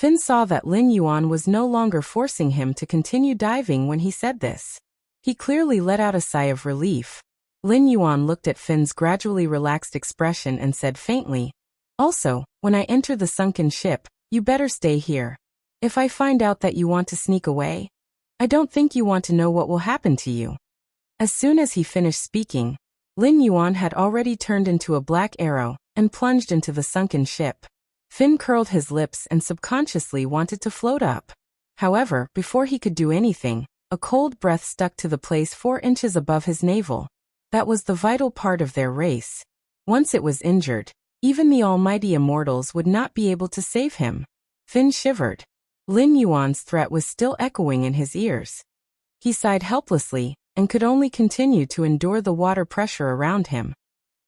Finn saw that Lin Yuan was no longer forcing him to continue diving when he said this. He clearly let out a sigh of relief. Lin Yuan looked at Finn's gradually relaxed expression and said faintly, "Also, when I enter the sunken ship, you better stay here. If I find out that you want to sneak away, I don't think you want to know what will happen to you." As soon as he finished speaking, Lin Yuan had already turned into a black arrow and plunged into the sunken ship. Finn curled his lips and subconsciously wanted to float up. However, before he could do anything, a cold breath stuck to the place 4 inches above his navel. That was the vital part of their race. Once it was injured, even the almighty immortals would not be able to save him. Finn shivered. Lin Yuan's threat was still echoing in his ears. He sighed helplessly and could only continue to endure the water pressure around him.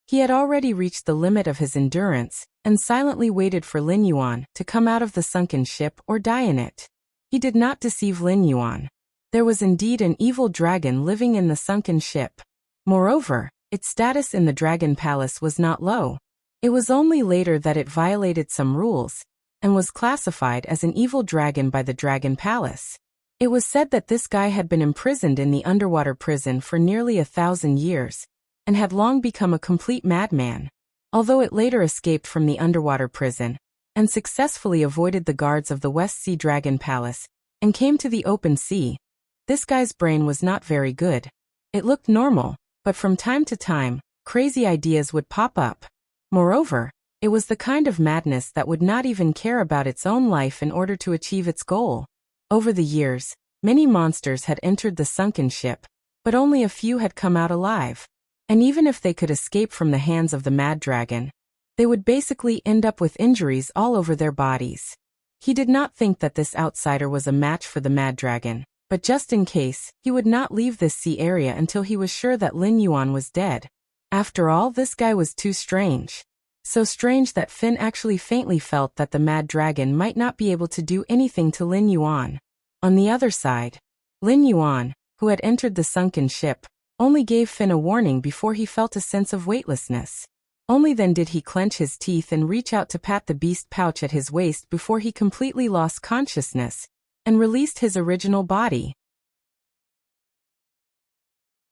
He had already reached the limit of his endurance and silently waited for Lin Yuan to come out of the sunken ship or die in it. He did not deceive Lin Yuan. There was indeed an evil dragon living in the sunken ship. Moreover, its status in the Dragon Palace was not low. It was only later that it violated some rules and was classified as an evil dragon by the Dragon Palace. It was said that this guy had been imprisoned in the underwater prison for nearly 1,000 years and had long become a complete madman. Although it later escaped from the underwater prison and successfully avoided the guards of the West Sea Dragon Palace and came to the open sea, this guy's brain was not very good. It looked normal, but from time to time, crazy ideas would pop up. Moreover, it was the kind of madness that would not even care about its own life in order to achieve its goal. Over the years, many monsters had entered the sunken ship, but only a few had come out alive. And even if they could escape from the hands of the mad dragon, they would basically end up with injuries all over their bodies. He did not think that this outsider was a match for the mad dragon, but just in case, he would not leave this sea area until he was sure that Lin Yuan was dead. After all, this guy was too strange. So strange that Finn actually faintly felt that the mad dragon might not be able to do anything to Lin Yuan. On the other side, Lin Yuan, who had entered the sunken ship, only gave Finn a warning before he felt a sense of weightlessness. Only then did he clench his teeth and reach out to pat the beast pouch at his waist before he completely lost consciousness and released his original body.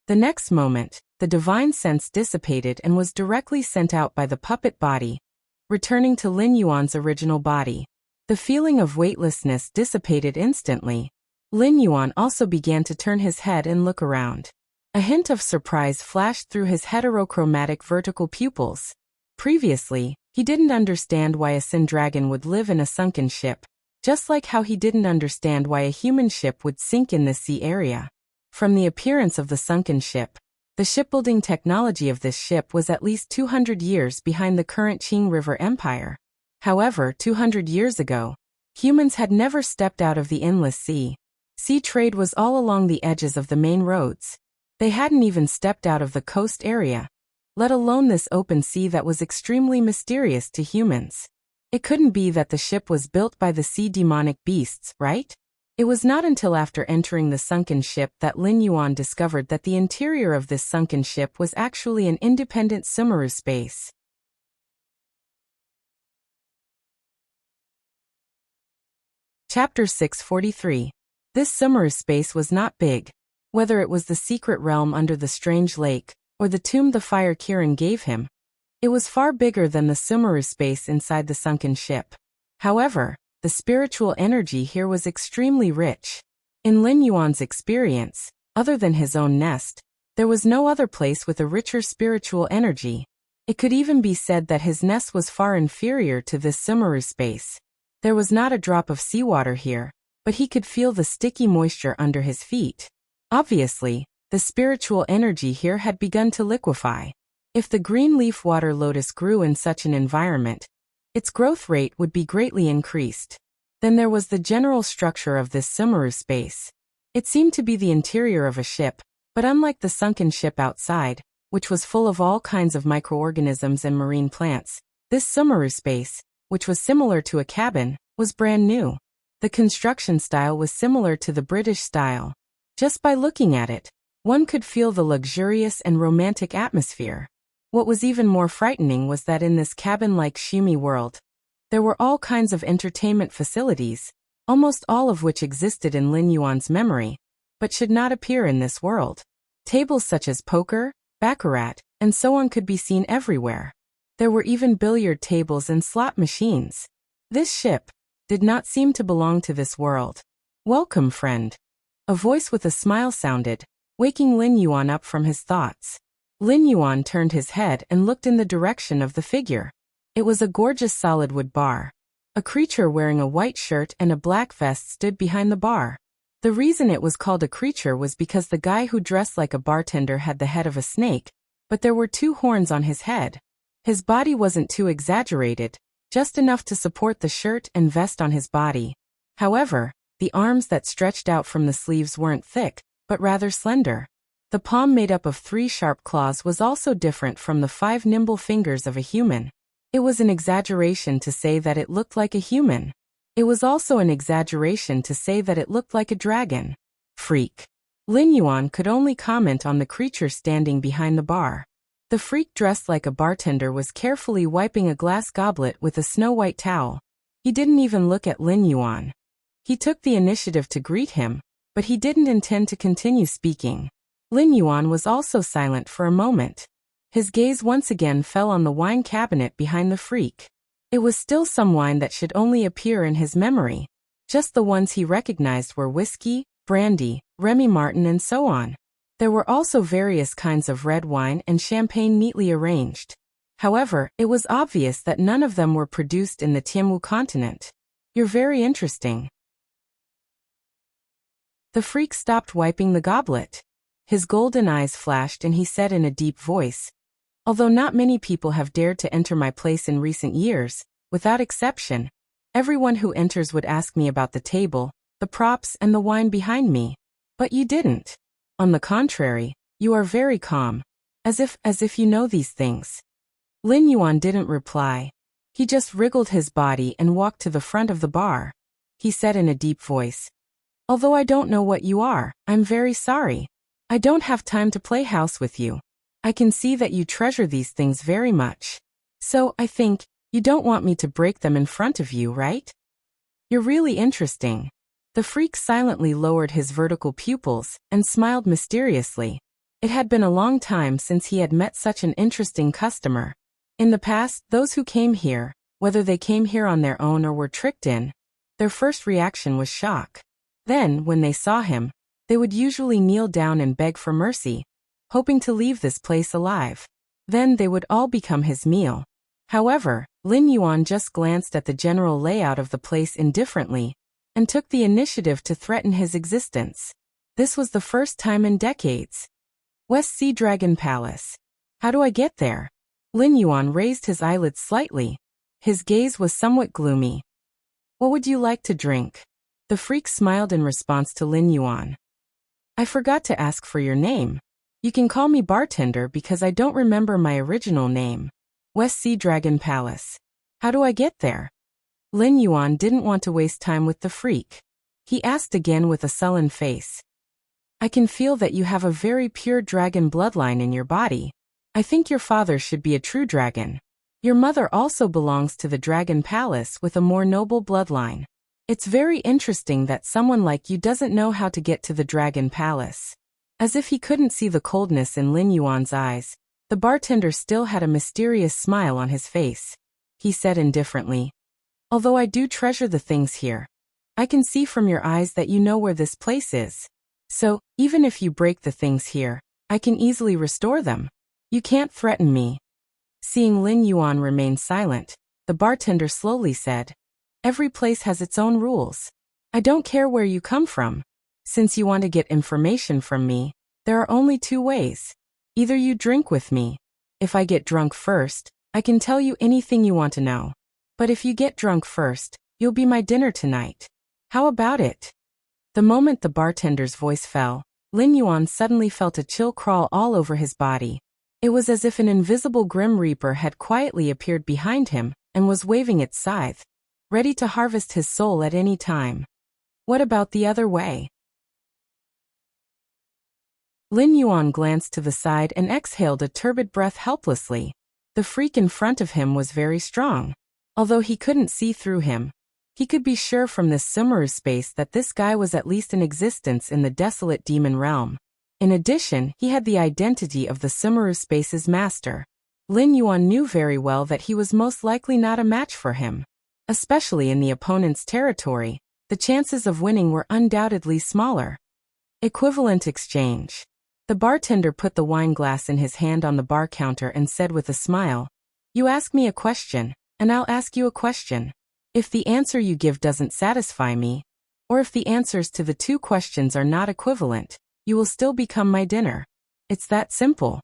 The next moment, the divine sense dissipated and was directly sent out by the puppet body, returning to Lin Yuan's original body. The feeling of weightlessness dissipated instantly. Lin Yuan also began to turn his head and look around. A hint of surprise flashed through his heterochromatic vertical pupils. Previously, he didn't understand why a Sin dragon would live in a sunken ship, just like how he didn't understand why a human ship would sink in this sea area. From the appearance of the sunken ship, the shipbuilding technology of this ship was at least 200 years behind the current Qing River Empire. However, 200 years ago, humans had never stepped out of the endless sea. Sea trade was all along the edges of the main roads. They hadn't even stepped out of the coast area, let alone this open sea that was extremely mysterious to humans. It couldn't be that the ship was built by the sea demonic beasts, right? It was not until after entering the sunken ship that Lin Yuan discovered that the interior of this sunken ship was actually an independent Sumeru space. Chapter 643. This Sumeru space was not big. Whether it was the secret realm under the strange lake, or the tomb the fire Kirin gave him, it was far bigger than the Sumeru space inside the sunken ship. However, the spiritual energy here was extremely rich. In Lin Yuan's experience, other than his own nest, there was no other place with a richer spiritual energy. It could even be said that his nest was far inferior to this Sumeru space. There was not a drop of seawater here, but he could feel the sticky moisture under his feet. Obviously, the spiritual energy here had begun to liquefy. If the green leaf water lotus grew in such an environment, its growth rate would be greatly increased. Then there was the general structure of this Sumeru space. It seemed to be the interior of a ship, but unlike the sunken ship outside, which was full of all kinds of microorganisms and marine plants, this Sumeru space, which was similar to a cabin, was brand new. The construction style was similar to the British style. Just by looking at it, one could feel the luxurious and romantic atmosphere. What was even more frightening was that in this cabin-like shumi world, There were all kinds of entertainment facilities, almost all of which existed in Lin Yuan's memory, but should not appear in this world. Tables such as poker, baccarat, and so on could be seen everywhere. There were even billiard tables and slot machines. This ship did not seem to belong to this world. "Welcome, friend." A voice with a smile sounded, waking Lin Yuan up from his thoughts. Lin Yuan turned his head and looked in the direction of the figure. It was a gorgeous solid wood bar. A creature wearing a white shirt and a black vest stood behind the bar. The reason it was called a creature was because the guy who dressed like a bartender had the head of a snake, but there were 2 horns on his head. His body wasn't too exaggerated, just enough to support the shirt and vest on his body. However, the arms that stretched out from the sleeves weren't thick, but rather slender. The palm made up of 3 sharp claws was also different from the 5 nimble fingers of a human. It was an exaggeration to say that it looked like a human. It was also an exaggeration to say that it looked like a dragon. Freak. Lin Yuan could only comment on the creature standing behind the bar. The freak dressed like a bartender was carefully wiping a glass goblet with a snow-white towel. He didn't even look at Lin Yuan. He took the initiative to greet him, but he didn't intend to continue speaking. Lin Yuan was also silent for a moment. His gaze once again fell on the wine cabinet behind the freak. It was still some wine that should only appear in his memory. Just the ones he recognized were whiskey, brandy, Remy Martin and so on. There were also various kinds of red wine and champagne neatly arranged. However, it was obvious that none of them were produced in the Tianmu continent. "You're very interesting." The freak stopped wiping the goblet. His golden eyes flashed and he said in a deep voice, "Although not many people have dared to enter my place in recent years, without exception, everyone who enters would ask me about the table, the props and the wine behind me. But you didn't. On the contrary, you are very calm, as if you know these things." Lin Yuan didn't reply. He just wriggled his body and walked to the front of the bar. He said in a deep voice, "Although I don't know what you are, I'm very sorry. I don't have time to play house with you. I can see that you treasure these things very much. So, I think, you don't want me to break them in front of you, right? You're really interesting." The freak silently lowered his vertical pupils and smiled mysteriously. It had been a long time since he had met such an interesting customer. In the past, those who came here, whether they came here on their own or were tricked in, their first reaction was shock. Then, when they saw him, they would usually kneel down and beg for mercy, hoping to leave this place alive. Then they would all become his meal. However, Lin Yuan just glanced at the general layout of the place indifferently, and took the initiative to threaten his existence. This was the first time in decades. "West Sea Dragon Palace. How do I get there?" Lin Yuan raised his eyelids slightly. His gaze was somewhat gloomy. "What would you like to drink?" The freak smiled in response to Lin Yuan. "I forgot to ask for your name. You can call me bartender because I don't remember my original name. West Sea Dragon Palace. How do I get there?" Lin Yuan didn't want to waste time with the freak. He asked again with a sullen face. "I can feel that you have a very pure dragon bloodline in your body. I think your father should be a true dragon. Your mother also belongs to the Dragon Palace with a more noble bloodline. It's very interesting that someone like you doesn't know how to get to the Dragon Palace." As if he couldn't see the coldness in Lin Yuan's eyes, the bartender still had a mysterious smile on his face. He said indifferently, "Although I do treasure the things here, I can see from your eyes that you know where this place is. So, even if you break the things here, I can easily restore them. You can't threaten me." Seeing Lin Yuan remain silent, the bartender slowly said, "Every place has its own rules. I don't care where you come from. Since you want to get information from me, there are only 2 ways. Either you drink with me. If I get drunk first, I can tell you anything you want to know. But if you get drunk first, you'll be my dinner tonight. How about it?" The moment the bartender's voice fell, Lin Yuan suddenly felt a chill crawl all over his body. It was as if an invisible Grim Reaper had quietly appeared behind him and was waving its scythe, ready to harvest his soul at any time. What about the other way? Lin Yuan glanced to the side and exhaled a turbid breath helplessly. The freak in front of him was very strong. Although he couldn't see through him, he could be sure from this Sumeru space that this guy was at least in existence in the desolate demon realm. In addition, he had the identity of the Sumeru space's master. Lin Yuan knew very well that he was most likely not a match for him. Especially in the opponent's territory, the chances of winning were undoubtedly smaller. Equivalent exchange. The bartender put the wine glass in his hand on the bar counter and said with a smile, "You ask me a question, and I'll ask you a question. If the answer you give doesn't satisfy me, or if the answers to the two questions are not equivalent, you will still become my dinner. It's that simple."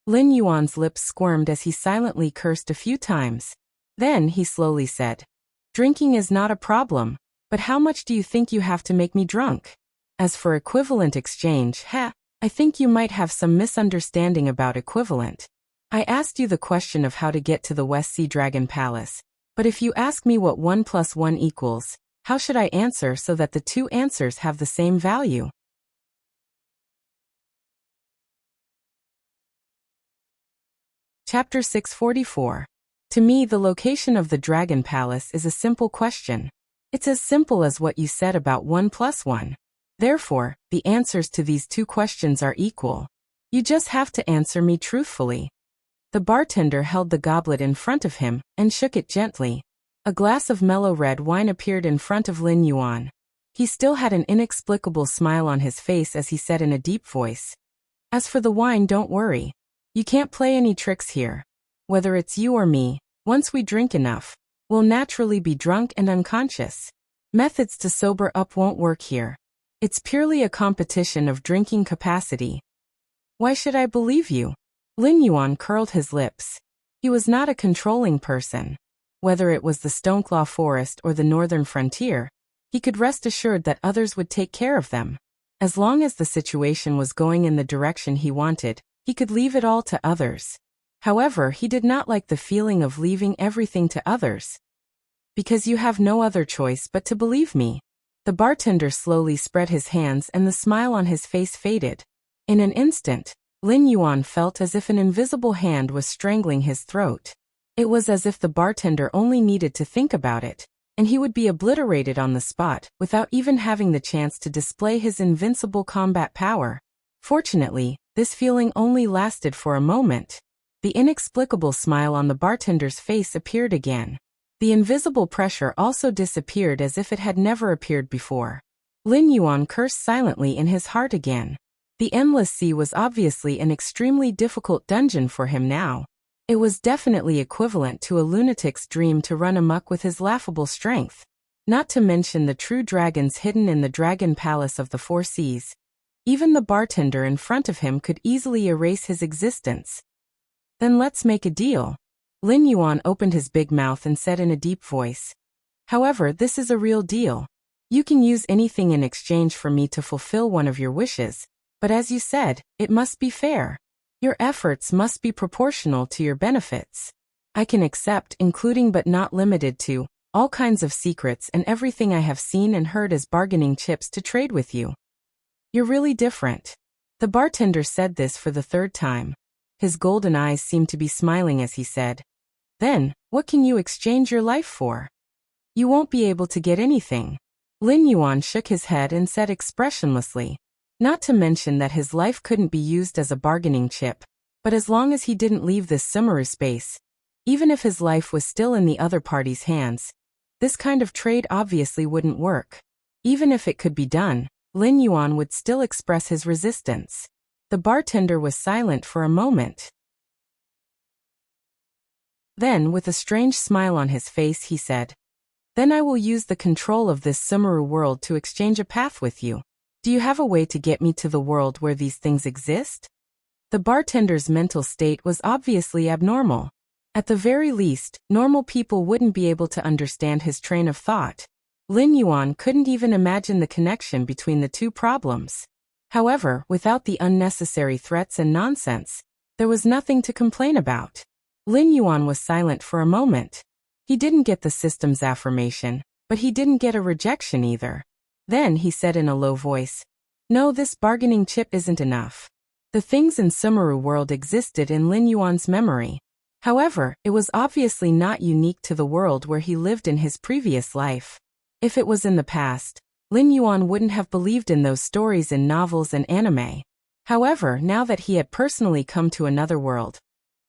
Lin Yuan's lips squirmed as he silently cursed a few times. Then he slowly said, "Drinking is not a problem, but how much do you think you have to make me drunk? As for equivalent exchange, I think you might have some misunderstanding about equivalent. I asked you the question of how to get to the West Sea Dragon Palace, but if you ask me what 1 + 1 equals, how should I answer so that the two answers have the same value?" Chapter 644. To me, the location of the Dragon Palace is a simple question. It's as simple as what you said about 1 + 1. Therefore, the answers to these two questions are equal. You just have to answer me truthfully. The bartender held the goblet in front of him and shook it gently. A glass of mellow red wine appeared in front of Lin Yuan. He still had an inexplicable smile on his face as he said in a deep voice, "As for the wine, don't worry. You can't play any tricks here. Whether it's you or me, once we drink enough, we'll naturally be drunk and unconscious. Methods to sober up won't work here. It's purely a competition of drinking capacity." "Why should I believe you?" Lin Yuan curled his lips. He was not a controlling person. Whether it was the Stoneclaw Forest or the northern frontier, he could rest assured that others would take care of them. As long as the situation was going in the direction he wanted, he could leave it all to others. However, he did not like the feeling of leaving everything to others. "Because you have no other choice but to believe me." The bartender slowly spread his hands and the smile on his face faded. In an instant, Lin Yuan felt as if an invisible hand was strangling his throat. It was as if the bartender only needed to think about it, and he would be obliterated on the spot without even having the chance to display his invincible combat power. Fortunately, this feeling only lasted for a moment. The inexplicable smile on the bartender's face appeared again. The invisible pressure also disappeared as if it had never appeared before. Lin Yuan cursed silently in his heart again. The Endless Sea was obviously an extremely difficult dungeon for him now. It was definitely equivalent to a lunatic's dream to run amok with his laughable strength. Not to mention the true dragons hidden in the Dragon Palace of the Four Seas. Even the bartender in front of him could easily erase his existence. "Then let's make a deal." Lin Yuan opened his big mouth and said in a deep voice. "However, this is a real deal. You can use anything in exchange for me to fulfill one of your wishes. But as you said, it must be fair. Your efforts must be proportional to your benefits. I can accept, including but not limited to, all kinds of secrets and everything I have seen and heard as bargaining chips to trade with you." "You're really different." The bartender said this for the third time. His golden eyes seemed to be smiling as he said, "Then, what can you exchange your life for?" "You won't be able to get anything." Lin Yuan shook his head and said expressionlessly. Not to mention that his life couldn't be used as a bargaining chip, but as long as he didn't leave this Sumeru space, even if his life was still in the other party's hands, this kind of trade obviously wouldn't work. Even if it could be done, Lin Yuan would still express his resistance. The bartender was silent for a moment. Then, with a strange smile on his face, he said, "Then I will use the control of this Sumeru world to exchange a path with you. Do you have a way to get me to the world where these things exist?" The bartender's mental state was obviously abnormal. At the very least, normal people wouldn't be able to understand his train of thought. Lin Yuan couldn't even imagine the connection between the two problems. However, without the unnecessary threats and nonsense, there was nothing to complain about. Lin Yuan was silent for a moment. He didn't get the system's affirmation, but he didn't get a rejection either. Then he said in a low voice, "No, this bargaining chip isn't enough." The things in Sumeru world existed in Lin Yuan's memory. However, it was obviously not unique to the world where he lived in his previous life. If it was in the past, Lin Yuan wouldn't have believed in those stories in novels and anime. However, now that he had personally come to another world,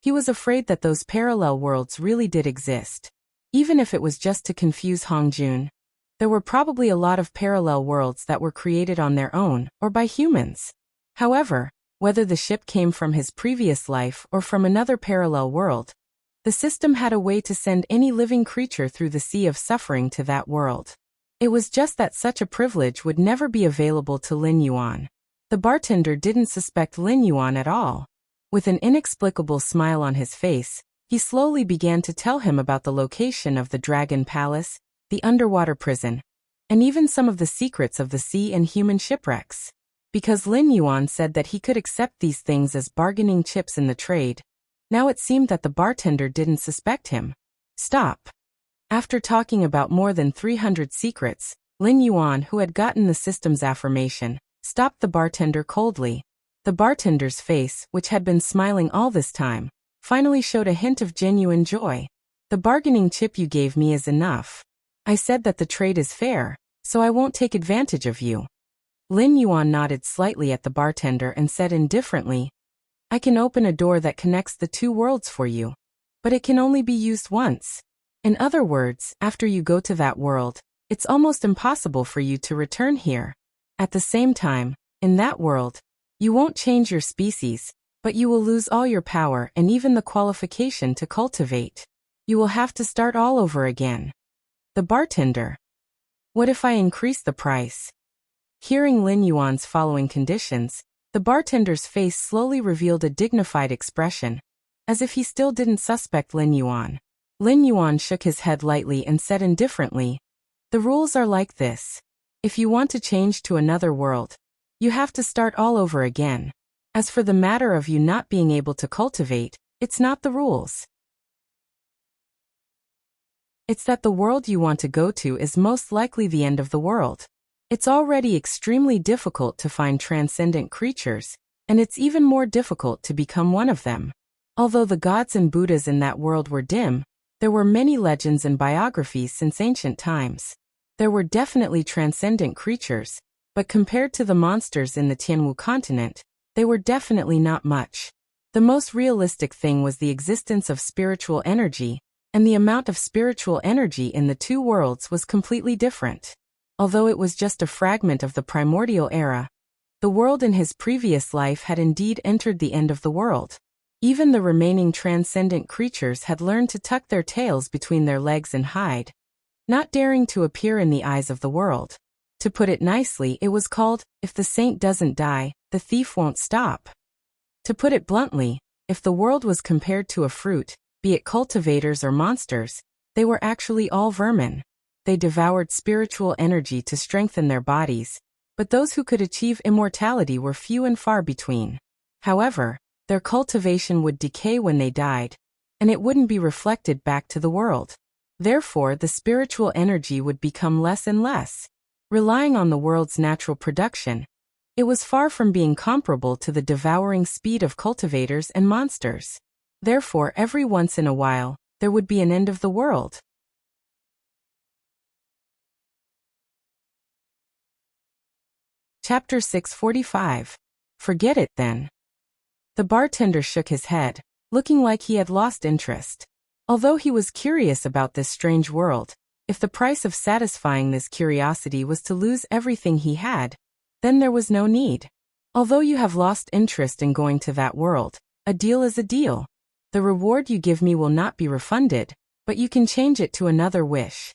he was afraid that those parallel worlds really did exist. Even if it was just to confuse Hongjun, there were probably a lot of parallel worlds that were created on their own, or by humans. However, whether the ship came from his previous life or from another parallel world, the system had a way to send any living creature through the sea of suffering to that world. It was just that such a privilege would never be available to Lin Yuan. The bartender didn't suspect Lin Yuan at all. With an inexplicable smile on his face, he slowly began to tell him about the location of the Dragon Palace, the underwater prison, and even some of the secrets of the sea and human shipwrecks. Because Lin Yuan said that he could accept these things as bargaining chips in the trade, now it seemed that the bartender didn't suspect him. Stop. After talking about more than 300 secrets, Lin Yuan, who had gotten the system's affirmation, stopped the bartender coldly. The bartender's face, which had been smiling all this time, finally showed a hint of genuine joy. The bargaining chip you gave me is enough. I said that the trade is fair, so I won't take advantage of you. Lin Yuan nodded slightly at the bartender and said indifferently, I can open a door that connects the two worlds for you, but it can only be used once. In other words, after you go to that world, it's almost impossible for you to return here. At the same time, in that world, you won't change your species, but you will lose all your power and even the qualification to cultivate. You will have to start all over again. The bartender. What if I increase the price? Hearing Lin Yuan's following conditions, the bartender's face slowly revealed a dignified expression, as if he still didn't suspect Lin Yuan. Lin Yuan shook his head lightly and said indifferently, the rules are like this. If you want to change to another world, you have to start all over again. As for the matter of you not being able to cultivate, it's not the rules. It's that the world you want to go to is most likely the end of the world. It's already extremely difficult to find transcendent creatures, and it's even more difficult to become one of them. Although the gods and Buddhas in that world were dim, there were many legends and biographies since ancient times. There were definitely transcendent creatures, but compared to the monsters in the Tianwu continent, they were definitely not much. The most realistic thing was the existence of spiritual energy, and the amount of spiritual energy in the two worlds was completely different. Although it was just a fragment of the primordial era, the world in his previous life had indeed entered the end of the world. Even the remaining transcendent creatures had learned to tuck their tails between their legs and hide, not daring to appear in the eyes of the world. To put it nicely, it was called, if the saint doesn't die, the thief won't stop. To put it bluntly, if the world was compared to a fruit, be it cultivators or monsters, they were actually all vermin. They devoured spiritual energy to strengthen their bodies, but those who could achieve immortality were few and far between. However, their cultivation would decay when they died, and it wouldn't be reflected back to the world. Therefore, the spiritual energy would become less and less. Relying on the world's natural production, it was far from being comparable to the devouring speed of cultivators and monsters. Therefore, every once in a while, there would be an end of the world. Chapter 645. Forget it then. The bartender shook his head, looking like he had lost interest. Although he was curious about this strange world, if the price of satisfying this curiosity was to lose everything he had, then there was no need. Although you have lost interest in going to that world, a deal is a deal. The reward you give me will not be refunded, but you can change it to another wish.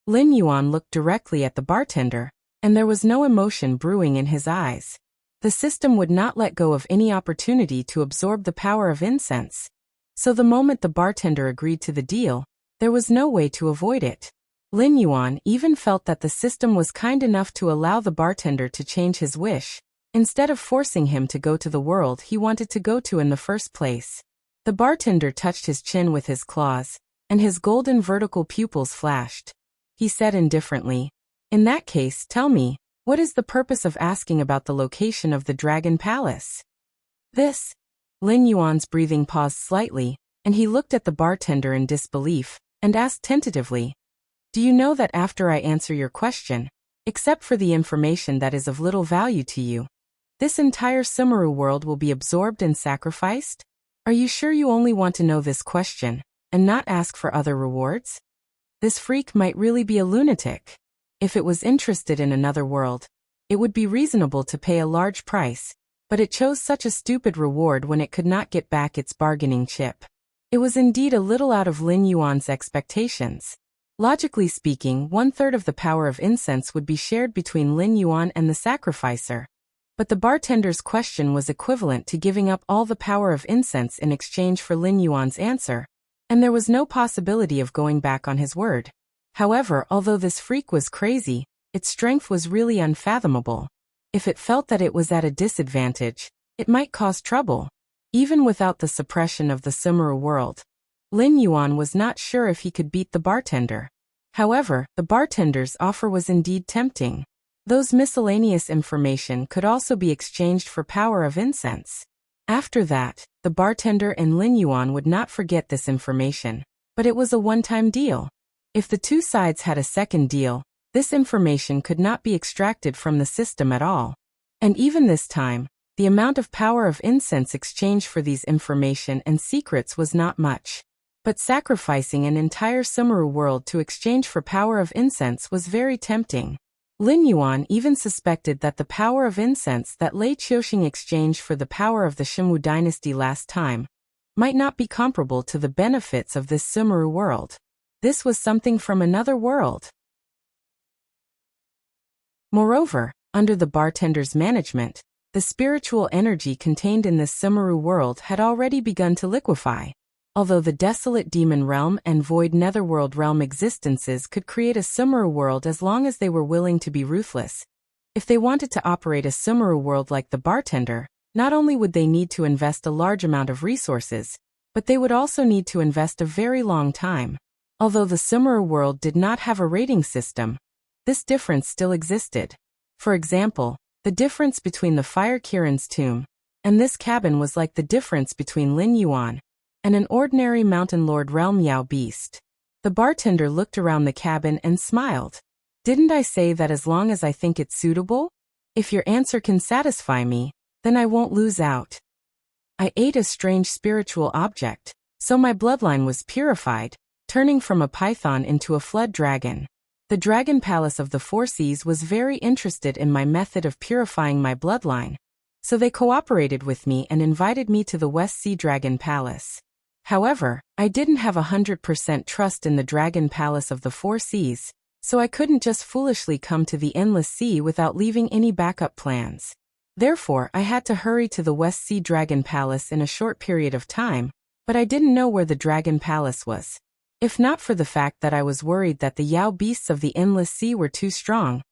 Lin Yuan looked directly at the bartender, and there was no emotion brewing in his eyes. The system would not let go of any opportunity to absorb the power of incense. So the moment the bartender agreed to the deal, there was no way to avoid it. Lin Yuan even felt that the system was kind enough to allow the bartender to change his wish, instead of forcing him to go to the world he wanted to go to in the first place. The bartender touched his chin with his claws, and his golden vertical pupils flashed. He said indifferently, in that case, tell me, what is the purpose of asking about the location of the Dragon Palace? Lin Yuan's breathing paused slightly, and he looked at the bartender in disbelief, and asked tentatively, "Do you know that after I answer your question, except for the information that is of little value to you, this entire Sumeru world will be absorbed and sacrificed? Are you sure you only want to know this question, and not ask for other rewards?" This freak might really be a lunatic. If it was interested in another world, it would be reasonable to pay a large price, but it chose such a stupid reward when it could not get back its bargaining chip. It was indeed a little out of Lin Yuan's expectations. Logically speaking, 1/3 of the power of incense would be shared between Lin Yuan and the sacrificer. But the bartender's question was equivalent to giving up all the power of incense in exchange for Lin Yuan's answer, and there was no possibility of going back on his word. However, although this freak was crazy, its strength was really unfathomable. If it felt that it was at a disadvantage, it might cause trouble. Even without the suppression of the Sumeru world, Lin Yuan was not sure if he could beat the bartender. However, the bartender's offer was indeed tempting. Those miscellaneous information could also be exchanged for power of incense. After that, the bartender and Lin Yuan would not forget this information, but it was a one-time deal. If the two sides had a second deal, this information could not be extracted from the system at all. And even this time, the amount of power of incense exchanged for these information and secrets was not much. But sacrificing an entire Sumeru world to exchange for power of incense was very tempting. Lin Yuan even suspected that the power of incense that Lei Qiuxing exchanged for the power of the Shimwu dynasty last time might not be comparable to the benefits of this Sumeru world. This was something from another world. Moreover, under the bartender's management, the spiritual energy contained in this Sumeru world had already begun to liquefy. Although the desolate demon realm and void netherworld realm existences could create a Sumeru world as long as they were willing to be ruthless, if they wanted to operate a Sumeru world like the bartender, not only would they need to invest a large amount of resources, but they would also need to invest a very long time. Although the Sumeru world did not have a rating system, this difference still existed. For example, the difference between the Fire Kirin's tomb and this cabin was like the difference between Lin Yuan and an ordinary Mountain Lord Realm Yao beast. The bartender looked around the cabin and smiled. "Didn't I say that as long as I think it's suitable? If your answer can satisfy me, then I won't lose out. I ate a strange spiritual object, so my bloodline was purified, turning from a python into a flood dragon. The Dragon Palace of the Four Seas was very interested in my method of purifying my bloodline, so they cooperated with me and invited me to the West Sea Dragon Palace. However, I didn't have 100% trust in the Dragon Palace of the Four Seas, so I couldn't just foolishly come to the Endless Sea without leaving any backup plans. Therefore, I had to hurry to the West Sea Dragon Palace in a short period of time, but I didn't know where the Dragon Palace was. If not for the fact that I was worried that the Yao beasts of the Endless Sea were too strong,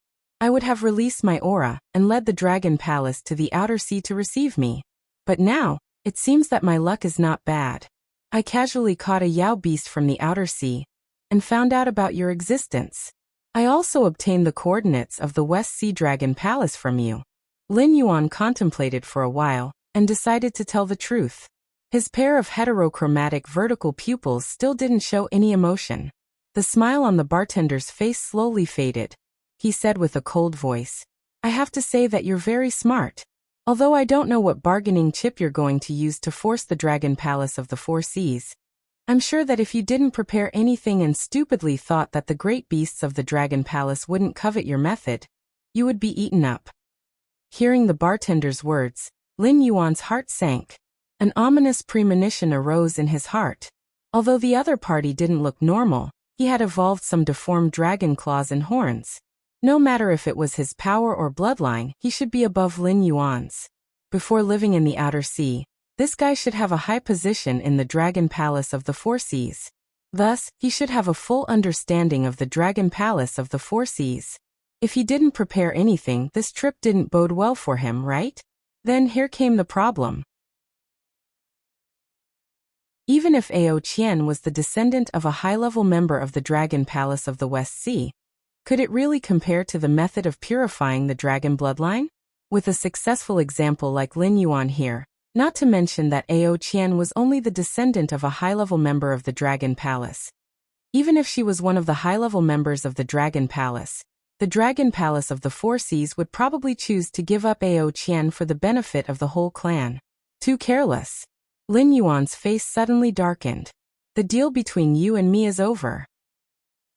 I would have released my aura and led the Dragon Palace to the outer sea to receive me. But now, it seems that my luck is not bad. I casually caught a Yao beast from the outer sea and found out about your existence. I also obtained the coordinates of the West Sea Dragon Palace from you." Lin Yuan contemplated for a while and decided to tell the truth. His pair of heterochromatic vertical pupils still didn't show any emotion. The smile on the bartender's face slowly faded. He said with a cold voice, "I have to say that you're very smart. Although I don't know what bargaining chip you're going to use to force the Dragon Palace of the Four Seas, I'm sure that if you didn't prepare anything and stupidly thought that the great beasts of the Dragon Palace wouldn't covet your method, you would be eaten up." Hearing the bartender's words, Lin Yuan's heart sank. An ominous premonition arose in his heart. Although the other party didn't look normal, he had evolved some deformed dragon claws and horns. No matter if it was his power or bloodline, he should be above Lin Yuan's. Before living in the outer sea, this guy should have a high position in the Dragon Palace of the Four Seas. Thus, he should have a full understanding of the Dragon Palace of the Four Seas. If he didn't prepare anything, this trip didn't bode well for him, right? Then here came the problem. Even if Ao Qian was the descendant of a high-level member of the Dragon Palace of the West Sea, could it really compare to the method of purifying the dragon bloodline? With a successful example like Lin Yuan here, Not to mention that Ao Qian was only the descendant of a high-level member of the Dragon Palace. Even if she was one of the high-level members of the Dragon Palace of the Four Seas would probably choose to give up Ao Qian for the benefit of the whole clan. Too careless. Lin Yuan's face suddenly darkened. The deal between you and me is over.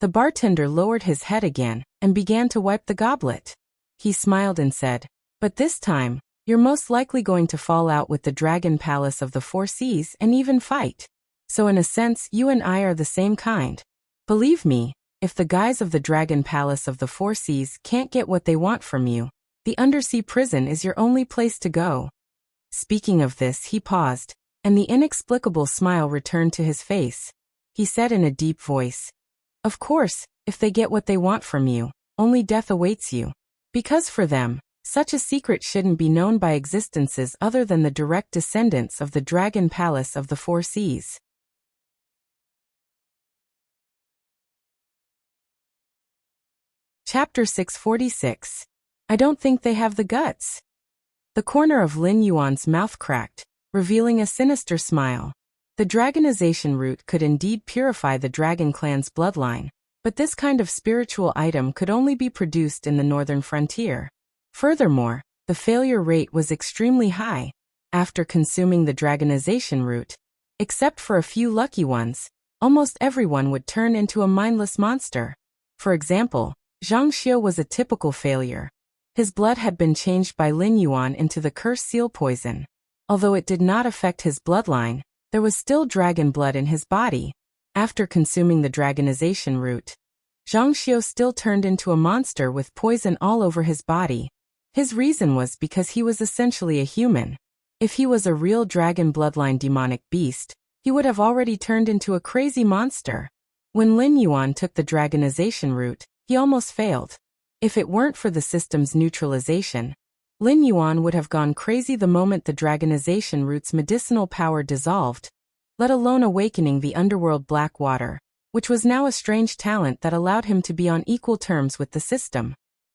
The bartender lowered his head again and began to wipe the goblet. He smiled and said, "But this time, you're most likely going to fall out with the Dragon Palace of the Four Seas and even fight. So in a sense, you and I are the same kind. Believe me, if the guys of the Dragon Palace of the Four Seas can't get what they want from you, the undersea prison is your only place to go." Speaking of this, he paused, and the inexplicable smile returned to his face. He said in a deep voice, "Of course, if they get what they want from you, only death awaits you. Because for them, such a secret shouldn't be known by existences other than the direct descendants of the Dragon Palace of the Four Seas." Chapter 646. I don't think they have the guts. The corner of Lin Yuan's mouth cracked, revealing a sinister smile. The dragonization root could indeed purify the dragon clan's bloodline, but this kind of spiritual item could only be produced in the northern frontier. Furthermore, the failure rate was extremely high. After consuming the dragonization root, except for a few lucky ones, almost everyone would turn into a mindless monster. For example, Zhang Xiu was a typical failure. His blood had been changed by Lin Yuan into the cursed seal poison. Although it did not affect his bloodline, there was still dragon blood in his body. After consuming the dragonization root, Zhang Xiu still turned into a monster with poison all over his body. His reason was because he was essentially a human. If he was a real dragon bloodline demonic beast, he would have already turned into a crazy monster. When Lin Yuan took the dragonization root, he almost failed. If it weren't for the system's neutralization, Lin Yuan would have gone crazy the moment the dragonization root's medicinal power dissolved, let alone awakening the underworld black water, which was now a strange talent that allowed him to be on equal terms with the system.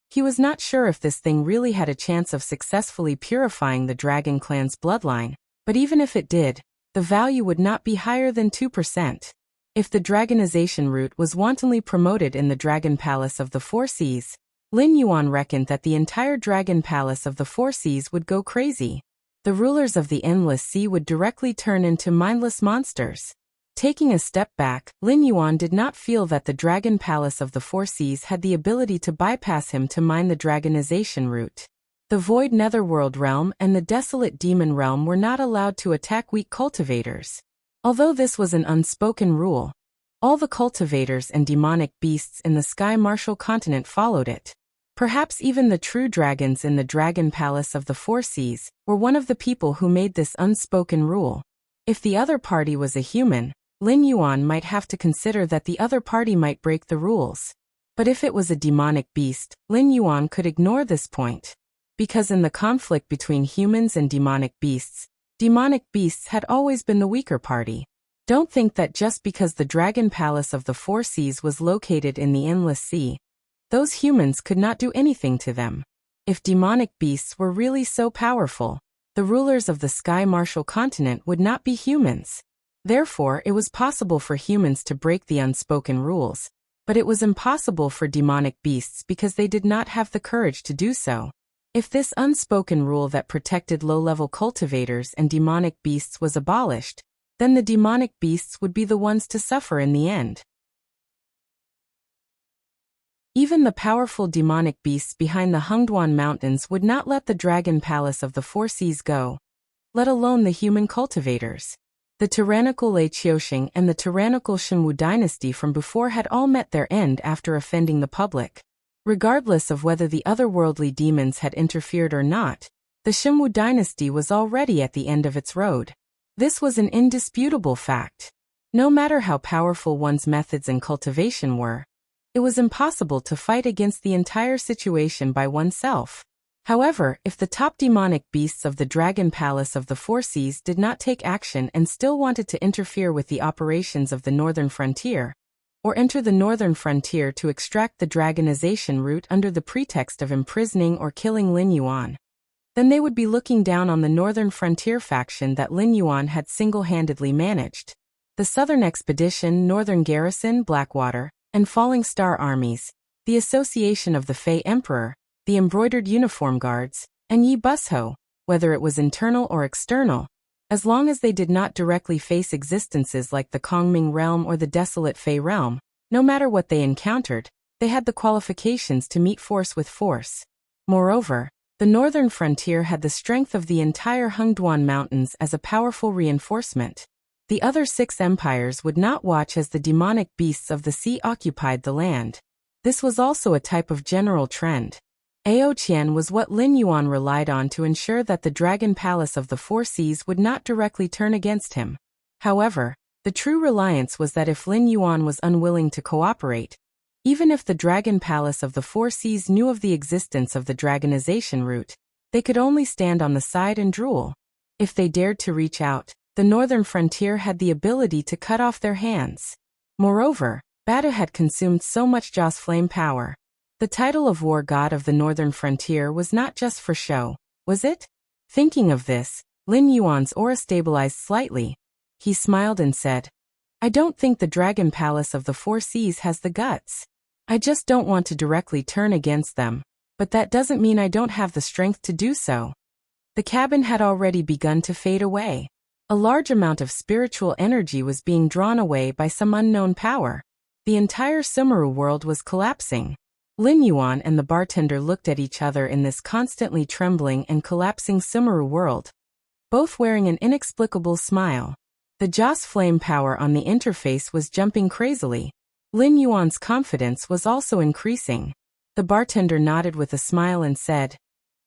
He was not sure if this thing really had a chance of successfully purifying the dragon clan's bloodline, but even if it did, the value would not be higher than 2%. If the dragonization root was wantonly promoted in the Dragon Palace of the Four Seas, Lin Yuan reckoned that the entire Dragon Palace of the Four Seas would go crazy. The rulers of the Endless Sea would directly turn into mindless monsters. Taking a step back, Lin Yuan did not feel that the Dragon Palace of the Four Seas had the ability to bypass him to mine the dragonization root. The Void Netherworld realm and the Desolate Demon realm were not allowed to attack weak cultivators. Although this was an unspoken rule, all the cultivators and demonic beasts in the Sky Martial continent followed it. Perhaps even the true dragons in the Dragon Palace of the Four Seas were one of the people who made this unspoken rule. If the other party was a human, Lin Yuan might have to consider that the other party might break the rules. But if it was a demonic beast, Lin Yuan could ignore this point. Because in the conflict between humans and demonic beasts had always been the weaker party. Don't think that just because the Dragon Palace of the Four Seas was located in the Endless Sea, those humans could not do anything to them. If demonic beasts were really so powerful, the rulers of the Sky Martial continent would not be humans. Therefore, it was possible for humans to break the unspoken rules, but it was impossible for demonic beasts because they did not have the courage to do so. If this unspoken rule that protected low-level cultivators and demonic beasts was abolished, then the demonic beasts would be the ones to suffer in the end. Even the powerful demonic beasts behind the Hengduan Mountains would not let the Dragon Palace of the Four Seas go, let alone the human cultivators. The tyrannical Lei Qiuxing and the tyrannical Shenwu dynasty from before had all met their end after offending the public. Regardless of whether the otherworldly demons had interfered or not, the Shenwu dynasty was already at the end of its road. This was an indisputable fact. No matter how powerful one's methods and cultivation were, it was impossible to fight against the entire situation by oneself. However, if the top demonic beasts of the Dragon Palace of the Four Seas did not take action and still wanted to interfere with the operations of the northern frontier, or enter the northern frontier to extract the dragonization root under the pretext of imprisoning or killing Lin Yuan, then they would be looking down on the northern frontier faction that Lin Yuan had single-handedly managed. The Southern Expedition, Northern Garrison, Blackwater, and Falling Star armies, the Association of the Fey Emperor, the Embroidered Uniform Guards, and Yi Busho, whether it was internal or external, as long as they did not directly face existences like the Kongming realm or the desolate Fey realm, no matter what they encountered, they had the qualifications to meet force with force. Moreover, the northern frontier had the strength of the entire Hengduan Mountains as a powerful reinforcement. The other 6 empires would not watch as the demonic beasts of the sea occupied the land. This was also a type of general trend. Ao Qian was what Lin Yuan relied on to ensure that the Dragon Palace of the Four Seas would not directly turn against him. However, the true reliance was that if Lin Yuan was unwilling to cooperate, even if the Dragon Palace of the Four Seas knew of the existence of the dragonization route, they could only stand on the side and drool. If they dared to reach out, the northern frontier had the ability to cut off their hands. Moreover, Batu had consumed so much Joss flame power. The title of war god of the northern frontier was not just for show, was it? Thinking of this, Lin Yuan's aura stabilized slightly. He smiled and said, I don't think the Dragon Palace of the Four Seas has the guts. I just don't want to directly turn against them, but that doesn't mean I don't have the strength to do so. The cabin had already begun to fade away. A large amount of spiritual energy was being drawn away by some unknown power. The entire Sumeru world was collapsing. Lin Yuan and the bartender looked at each other in this constantly trembling and collapsing Sumeru world, both wearing an inexplicable smile. The Joss flame power on the interface was jumping crazily. Lin Yuan's confidence was also increasing. The bartender nodded with a smile and said,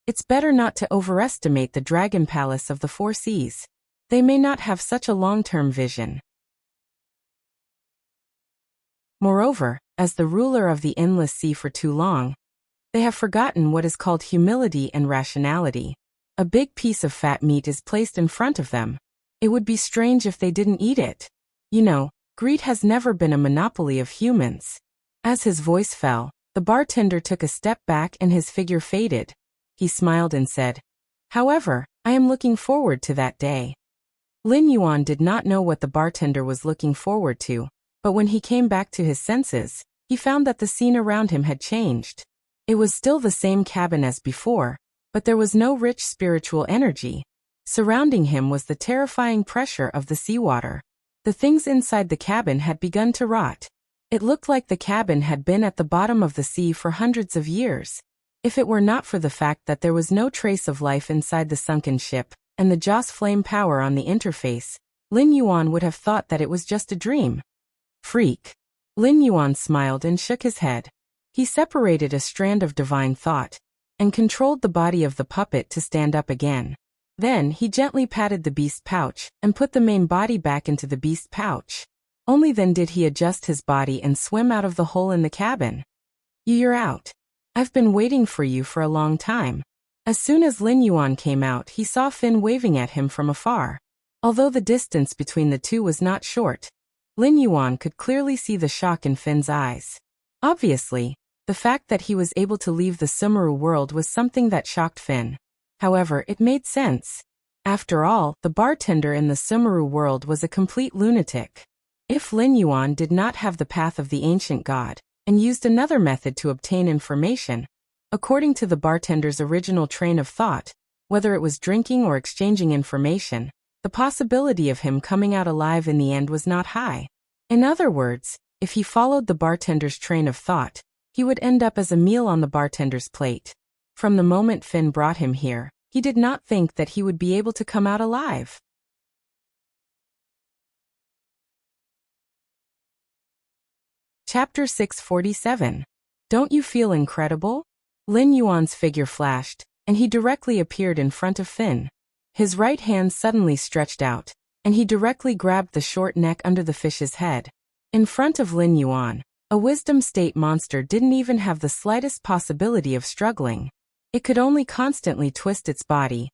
It's better not to overestimate the Dragon Palace of the Four Seas. They may not have such a long-term vision. Moreover, as the ruler of the endless sea for too long, they have forgotten what is called humility and rationality. A big piece of fat meat is placed in front of them. It would be strange if they didn't eat it. You know, greed has never been a monopoly of humans. As his voice fell, the bartender took a step back and his figure faded. He smiled and said, However, I am looking forward to that day. Lin Yuan did not know what the bartender was looking forward to, but when he came back to his senses, he found that the scene around him had changed. It was still the same cabin as before, but there was no rich spiritual energy. Surrounding him was the terrifying pressure of the seawater. The things inside the cabin had begun to rot. It looked like the cabin had been at the bottom of the sea for hundreds of years. If it were not for the fact that there was no trace of life inside the sunken ship, and the Joss flame power on the interface, Lin Yuan would have thought that it was just a dream. Freak. Lin Yuan smiled and shook his head. He separated a strand of divine thought, and controlled the body of the puppet to stand up again. Then he gently patted the beast pouch, and put the main body back into the beast pouch. Only then did he adjust his body and swim out of the hole in the cabin. You're out. I've been waiting for you for a long time. As soon as Lin Yuan came out, he saw Finn waving at him from afar. Although the distance between the two was not short, Lin Yuan could clearly see the shock in Finn's eyes. Obviously, the fact that he was able to leave the Sumeru world was something that shocked Finn. However, it made sense. After all, the bartender in the Sumeru world was a complete lunatic. If Lin Yuan did not have the path of the ancient god, and used another method to obtain information, according to the bartender's original train of thought, whether it was drinking or exchanging information, the possibility of him coming out alive in the end was not high. In other words, if he followed the bartender's train of thought, he would end up as a meal on the bartender's plate. From the moment Finn brought him here, he did not think that he would be able to come out alive. Chapter 647. Don't you feel incredible? Lin Yuan's figure flashed, and he directly appeared in front of Finn. His right hand suddenly stretched out, and he directly grabbed the short neck under the fish's head. In front of Lin Yuan, a wisdom state monster didn't even have the slightest possibility of struggling. It could only constantly twist its body,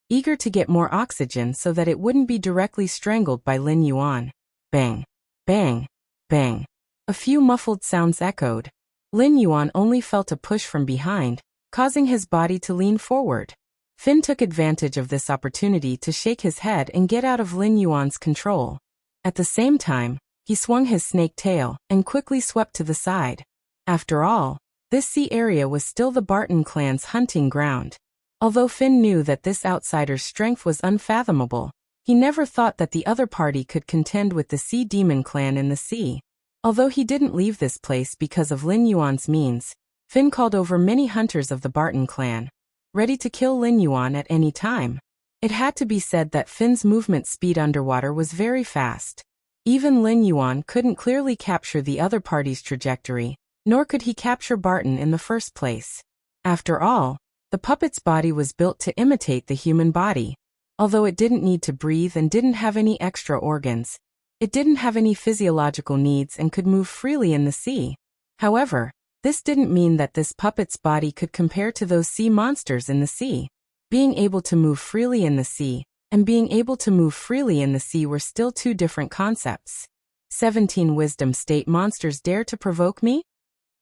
eager to get more oxygen so that it wouldn't be directly strangled by Lin Yuan. Bang! Bang! Bang! A few muffled sounds echoed. Lin Yuan only felt a push from behind, causing his body to lean forward. Finn took advantage of this opportunity to shake his head and get out of Lin Yuan's control. At the same time, he swung his snake tail and quickly swept to the side. After all, this sea area was still the Barton clan's hunting ground. Although Finn knew that this outsider's strength was unfathomable, he never thought that the other party could contend with the Sea Demon clan in the sea. Although he didn't leave this place because of Lin Yuan's means, Finn called over many hunters of the Barton clan, ready to kill Lin Yuan at any time. It had to be said that Finn's movement speed underwater was very fast. Even Lin Yuan couldn't clearly capture the other party's trajectory, nor could he capture Barton in the first place. After all, the puppet's body was built to imitate the human body. Although it didn't need to breathe and didn't have any extra organs, it didn't have any physiological needs and could move freely in the sea. However, this didn't mean that this puppet's body could compare to those sea monsters in the sea. Being able to move freely in the sea and being able to move freely in the sea were still two different concepts. 17 Wisdom State monsters dare to provoke me?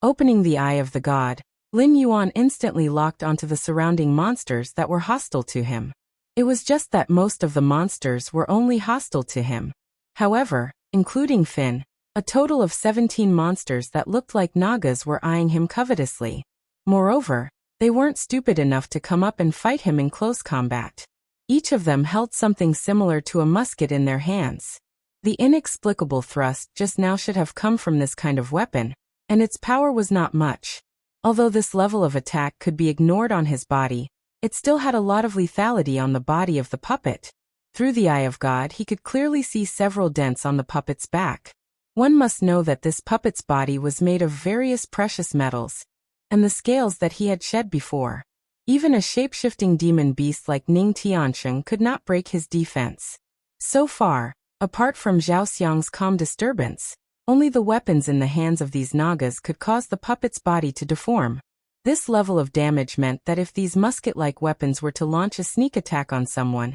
Opening the eye of the god, Lin Yuan instantly locked onto the surrounding monsters that were hostile to him. It was just that most of the monsters were only hostile to him. However, including Finn, a total of 17 monsters that looked like Nagas were eyeing him covetously. Moreover, they weren't stupid enough to come up and fight him in close combat. Each of them held something similar to a musket in their hands. The inexplicable thrust just now should have come from this kind of weapon, and its power was not much. Although this level of attack could be ignored on his body, it still had a lot of lethality on the body of the puppet. Through the eye of God, he could clearly see several dents on the puppet's back. One must know that this puppet's body was made of various precious metals, and the scales that he had shed before. Even a shape-shifting demon beast like Ning Tiansheng could not break his defense. So far, apart from Zhao Xiang's calm disturbance, only the weapons in the hands of these Nagas could cause the puppet's body to deform. This level of damage meant that if these musket-like weapons were to launch a sneak attack on someone,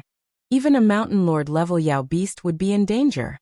even a Mountain Lord level Yao beast would be in danger.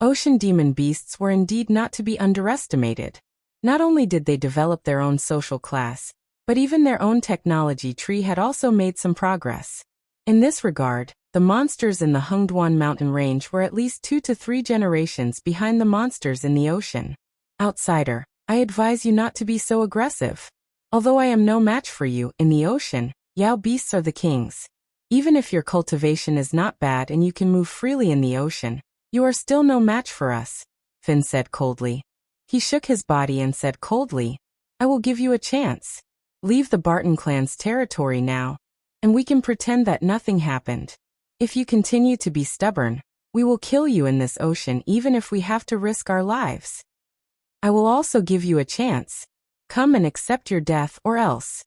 Ocean demon beasts were indeed not to be underestimated. Not only did they develop their own social class, but even their own technology tree had also made some progress. In this regard, the monsters in the Hengduan mountain range were at least 2 to 3 generations behind the monsters in the ocean. Outsider, I advise you not to be so aggressive. Although I am no match for you in the ocean, Yao beasts are the kings. Even if your cultivation is not bad and you can move freely in the ocean, you are still no match for us, Finn said coldly. He shook his body and said coldly, I will give you a chance. Leave the Barton clan's territory now, and we can pretend that nothing happened. If you continue to be stubborn, we will kill you in this ocean even if we have to risk our lives. I will also give you a chance. Come and accept your death or else.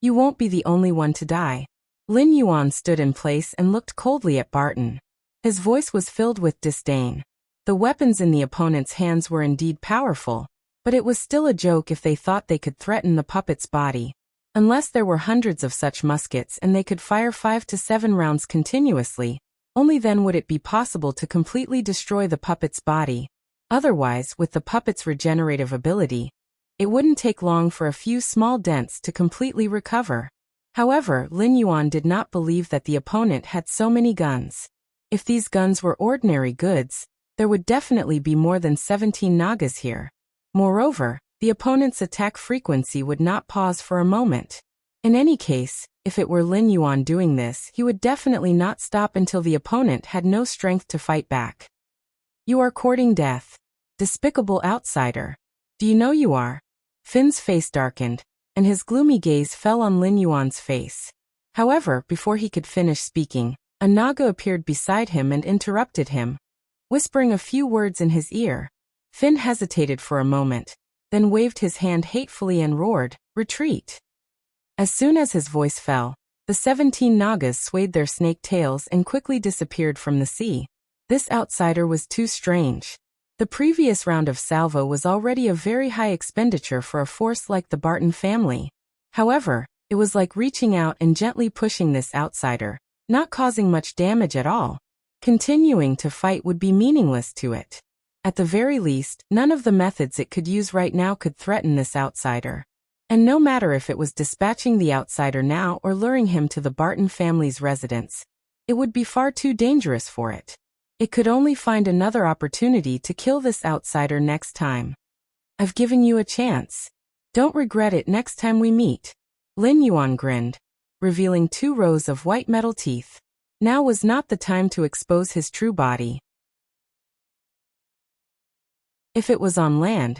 You won't be the only one to die. Lin Yuan stood in place and looked coldly at Barton. His voice was filled with disdain. The weapons in the opponent's hands were indeed powerful, but it was still a joke if they thought they could threaten the puppet's body. Unless there were hundreds of such muskets and they could fire 5 to 7 rounds continuously, only then would it be possible to completely destroy the puppet's body. Otherwise, with the puppet's regenerative ability, it wouldn't take long for a few small dents to completely recover. However, Lin Yuan did not believe that the opponent had so many guns. If these guns were ordinary goods, there would definitely be more than 17 Nagas here. Moreover, the opponent's attack frequency would not pause for a moment. In any case, if it were Lin Yuan doing this, he would definitely not stop until the opponent had no strength to fight back. You are courting death. Despicable outsider. Do you know you are? Finn's face darkened, and his gloomy gaze fell on Lin Yuan's face. However, before he could finish speaking, a Naga appeared beside him and interrupted him, whispering a few words in his ear. Finn hesitated for a moment, then waved his hand hatefully and roared, "Retreat!" As soon as his voice fell, the 17 Nagas swayed their snake tails and quickly disappeared from the sea. This outsider was too strange. The previous round of salvo was already a very high expenditure for a force like the Barton family. However, it was like reaching out and gently pushing this outsider, not causing much damage at all. Continuing to fight would be meaningless to it. At the very least, none of the methods it could use right now could threaten this outsider. And no matter if it was dispatching the outsider now or luring him to the Barton family's residence, it would be far too dangerous for it. It could only find another opportunity to kill this outsider next time. I've given you a chance. Don't regret it next time we meet. Lin Yuan grinned, revealing 2 rows of white metal teeth. Now was not the time to expose his true body. If it was on land,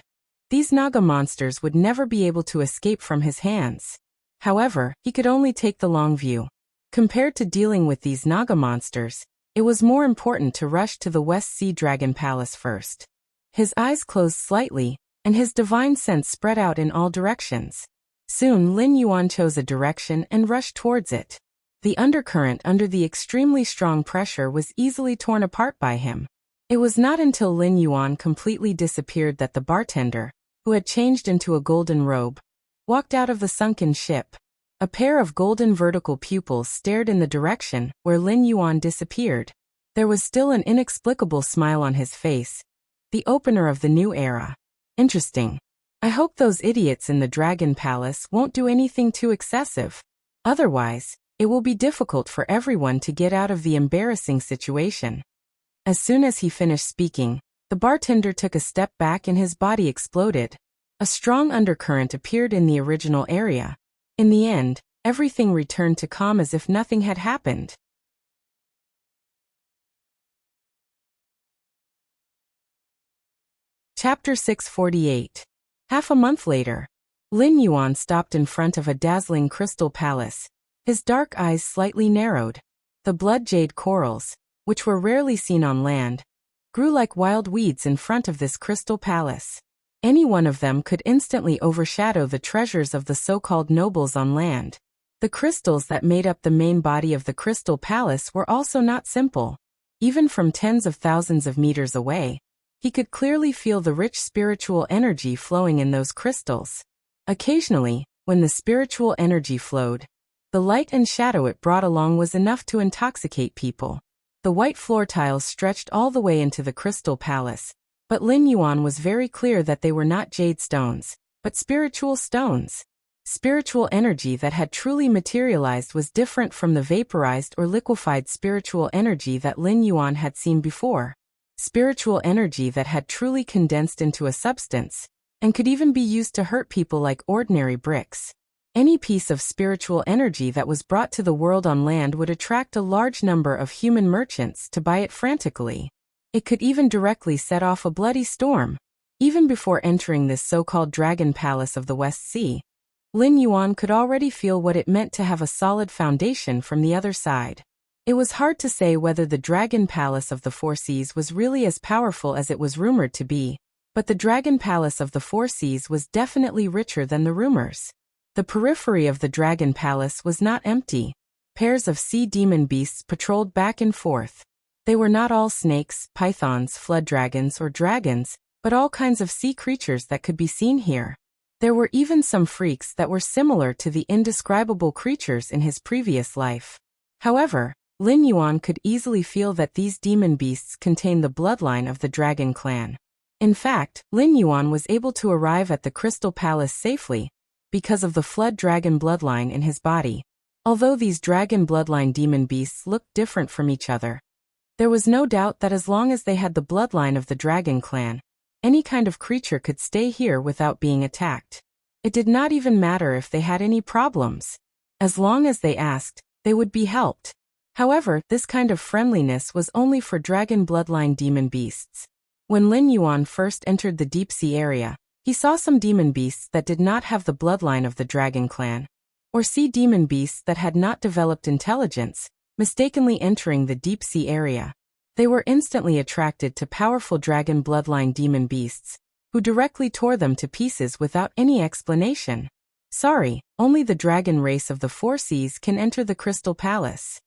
these Naga monsters would never be able to escape from his hands. However, he could only take the long view. Compared to dealing with these Naga monsters, it was more important to rush to the West Sea Dragon Palace first. His eyes closed slightly, and his divine sense spread out in all directions. Soon Lin Yuan chose a direction and rushed towards it. The undercurrent under the extremely strong pressure was easily torn apart by him. It was not until Lin Yuan completely disappeared that the bartender, who had changed into a golden robe, walked out of the sunken ship. A pair of golden vertical pupils stared in the direction where Lin Yuan disappeared. There was still an inexplicable smile on his face. The opener of the new era. Interesting. I hope those idiots in the Dragon Palace won't do anything too excessive. Otherwise, it will be difficult for everyone to get out of the embarrassing situation. As soon as he finished speaking, the bartender took a step back and his body exploded. A strong undercurrent appeared in the original area. In the end, everything returned to calm as if nothing had happened. Chapter 648. Half a month later, Lin Yuan stopped in front of a dazzling crystal palace. His dark eyes slightly narrowed. The blood jade corals, which were rarely seen on land, grew like wild weeds in front of this crystal palace. Any one of them could instantly overshadow the treasures of the so-called nobles on land. The crystals that made up the main body of the crystal palace were also not simple. Even from tens of thousands of meters away, he could clearly feel the rich spiritual energy flowing in those crystals. Occasionally, when the spiritual energy flowed, the light and shadow it brought along was enough to intoxicate people. The white floor tiles stretched all the way into the crystal palace, but Lin Yuan was very clear that they were not jade stones, but spiritual stones. Spiritual energy that had truly materialized was different from the vaporized or liquefied spiritual energy that Lin Yuan had seen before. Spiritual energy that had truly condensed into a substance, and could even be used to hurt people like ordinary bricks. Any piece of spiritual energy that was brought to the world on land would attract a large number of human merchants to buy it frantically. It could even directly set off a bloody storm. Even before entering this so-called Dragon Palace of the West Sea, Lin Yuan could already feel what it meant to have a solid foundation from the other side. It was hard to say whether the Dragon Palace of the Four Seas was really as powerful as it was rumored to be, but the Dragon Palace of the Four Seas was definitely richer than the rumors. The periphery of the Dragon Palace was not empty. Pairs of sea demon beasts patrolled back and forth. They were not all snakes, pythons, flood dragons, or dragons, but all kinds of sea creatures that could be seen here. There were even some freaks that were similar to the indescribable creatures in his previous life. However, Lin Yuan could easily feel that these demon beasts contained the bloodline of the Dragon Clan. In fact, Lin Yuan was able to arrive at the Crystal Palace safely, because of the flood dragon bloodline in his body. Although these dragon bloodline demon beasts looked different from each other, there was no doubt that as long as they had the bloodline of the Dragon Clan, any kind of creature could stay here without being attacked. It did not even matter if they had any problems. As long as they asked, they would be helped. However, this kind of friendliness was only for dragon bloodline demon beasts. When Lin Yuan first entered the deep sea area, he saw some demon beasts that did not have the bloodline of the Dragon Clan, or sea demon beasts that had not developed intelligence, mistakenly entering the deep sea area. They were instantly attracted to powerful dragon bloodline demon beasts, who directly tore them to pieces without any explanation. Sorry, only the dragon race of the Four Seas can enter the Crystal Palace.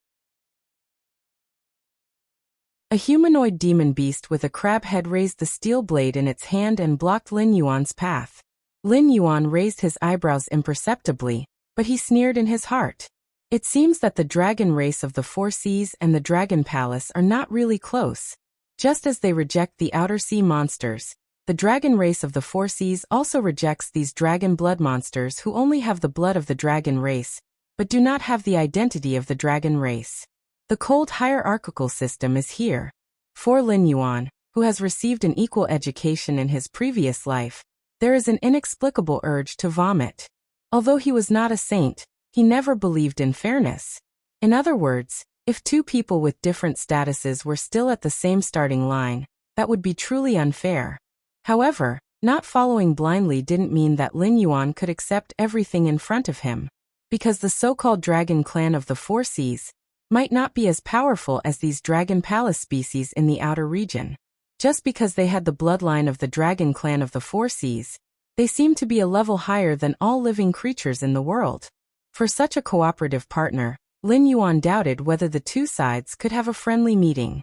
A humanoid demon beast with a crab head raised the steel blade in its hand and blocked Lin Yuan's path. Lin Yuan raised his eyebrows imperceptibly, but he sneered in his heart. It seems that the dragon race of the Four Seas and the Dragon Palace are not really close. Just as they reject the outer sea monsters, The dragon race of the Four Seas also rejects these dragon blood monsters who only have the blood of the dragon race, but do not have the identity of the dragon race. The cold hierarchical system is here. For Lin Yuan, who has received an equal education in his previous life, there is an inexplicable urge to vomit. Although he was not a saint, he never believed in fairness. In other words, if two people with different statuses were still at the same starting line, that would be truly unfair. However, not following blindly didn't mean that Lin Yuan could accept everything in front of him, because the so-called dragon clan of the Four Seas might not be as powerful as these dragon palace species in the outer region. Just because they had the bloodline of the dragon clan of the Four Seas, they seemed to be a level higher than all living creatures in the world. For such a cooperative partner, Lin Yuan doubted whether the two sides could have a friendly meeting.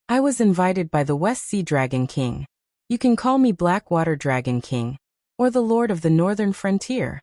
I was invited by the West Sea Dragon King. You can call me Blackwater Dragon King, or the Lord of the Northern Frontier.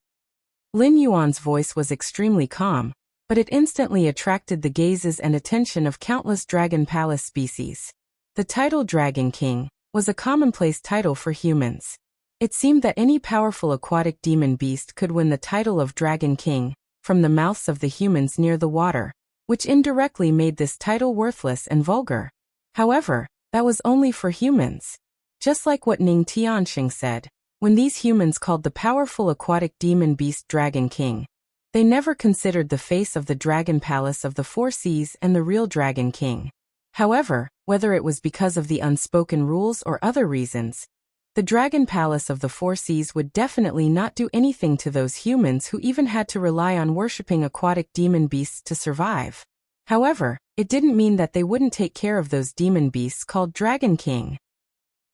Lin Yuan's voice was extremely calm, but it instantly attracted the gazes and attention of countless dragon palace species. The title Dragon King was a commonplace title for humans. It seemed that any powerful aquatic demon beast could win the title of Dragon King from the mouths of the humans near the water, which indirectly made this title worthless and vulgar. However, that was only for humans. Just like what Ning Tianxing said, when these humans called the powerful aquatic demon beast Dragon King, they never considered the face of the dragon palace of the Four Seas and the real Dragon King. However, whether it was because of the unspoken rules or other reasons, the dragon palace of the Four Seas would definitely not do anything to those humans who even had to rely on worshipping aquatic demon beasts to survive. However, it didn't mean that they wouldn't take care of those demon beasts called Dragon King.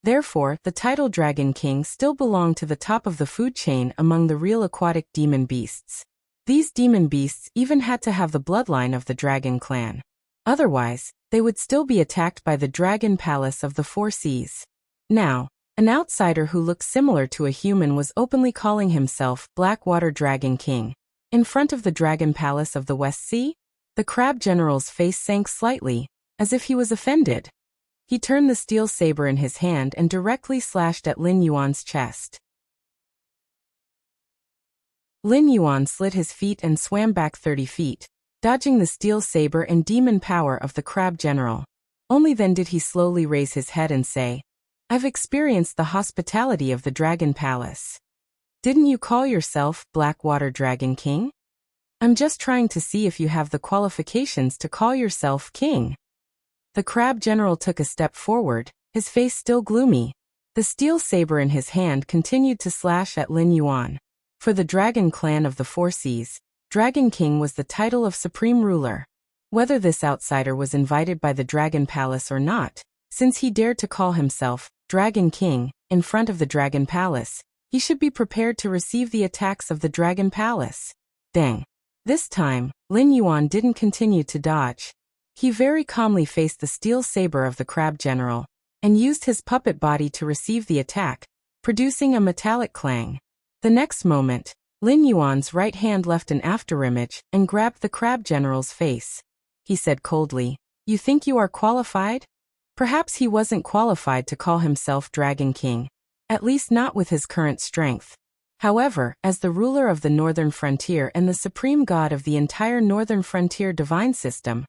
Therefore, the title Dragon King still belonged to the top of the food chain among the real aquatic demon beasts. These demon beasts even had to have the bloodline of the dragon clan. Otherwise, they would still be attacked by the dragon palace of the Four Seas. Now, an outsider who looked similar to a human was openly calling himself Blackwater Dragon King in front of the dragon palace of the West Sea. The crab general's face sank slightly, as if he was offended. He turned the steel saber in his hand and directly slashed at Lin Yuan's chest. Lin Yuan slid his feet and swam back 30 feet, dodging the steel saber and demon power of the crab general. Only then did he slowly raise his head and say, "I've experienced the hospitality of the Dragon Palace. Didn't you call yourself Blackwater Dragon King? I'm just trying to see if you have the qualifications to call yourself king." The crab general took a step forward, his face still gloomy. The steel saber in his hand continued to slash at Lin Yuan. For the dragon clan of the Four Seas, Dragon King was the title of supreme ruler. Whether this outsider was invited by the Dragon Palace or not, since he dared to call himself Dragon King in front of the Dragon Palace, he should be prepared to receive the attacks of the Dragon Palace. Dang. This time, Lin Yuan didn't continue to dodge. He very calmly faced the steel saber of the crab general, and used his puppet body to receive the attack, producing a metallic clang. The next moment, Lin Yuan's right hand left an afterimage and grabbed the crab general's face. He said coldly, "You think you are qualified?" Perhaps he wasn't qualified to call himself Dragon King, at least not with his current strength. However, as the ruler of the Northern Frontier and the supreme god of the entire Northern Frontier divine system,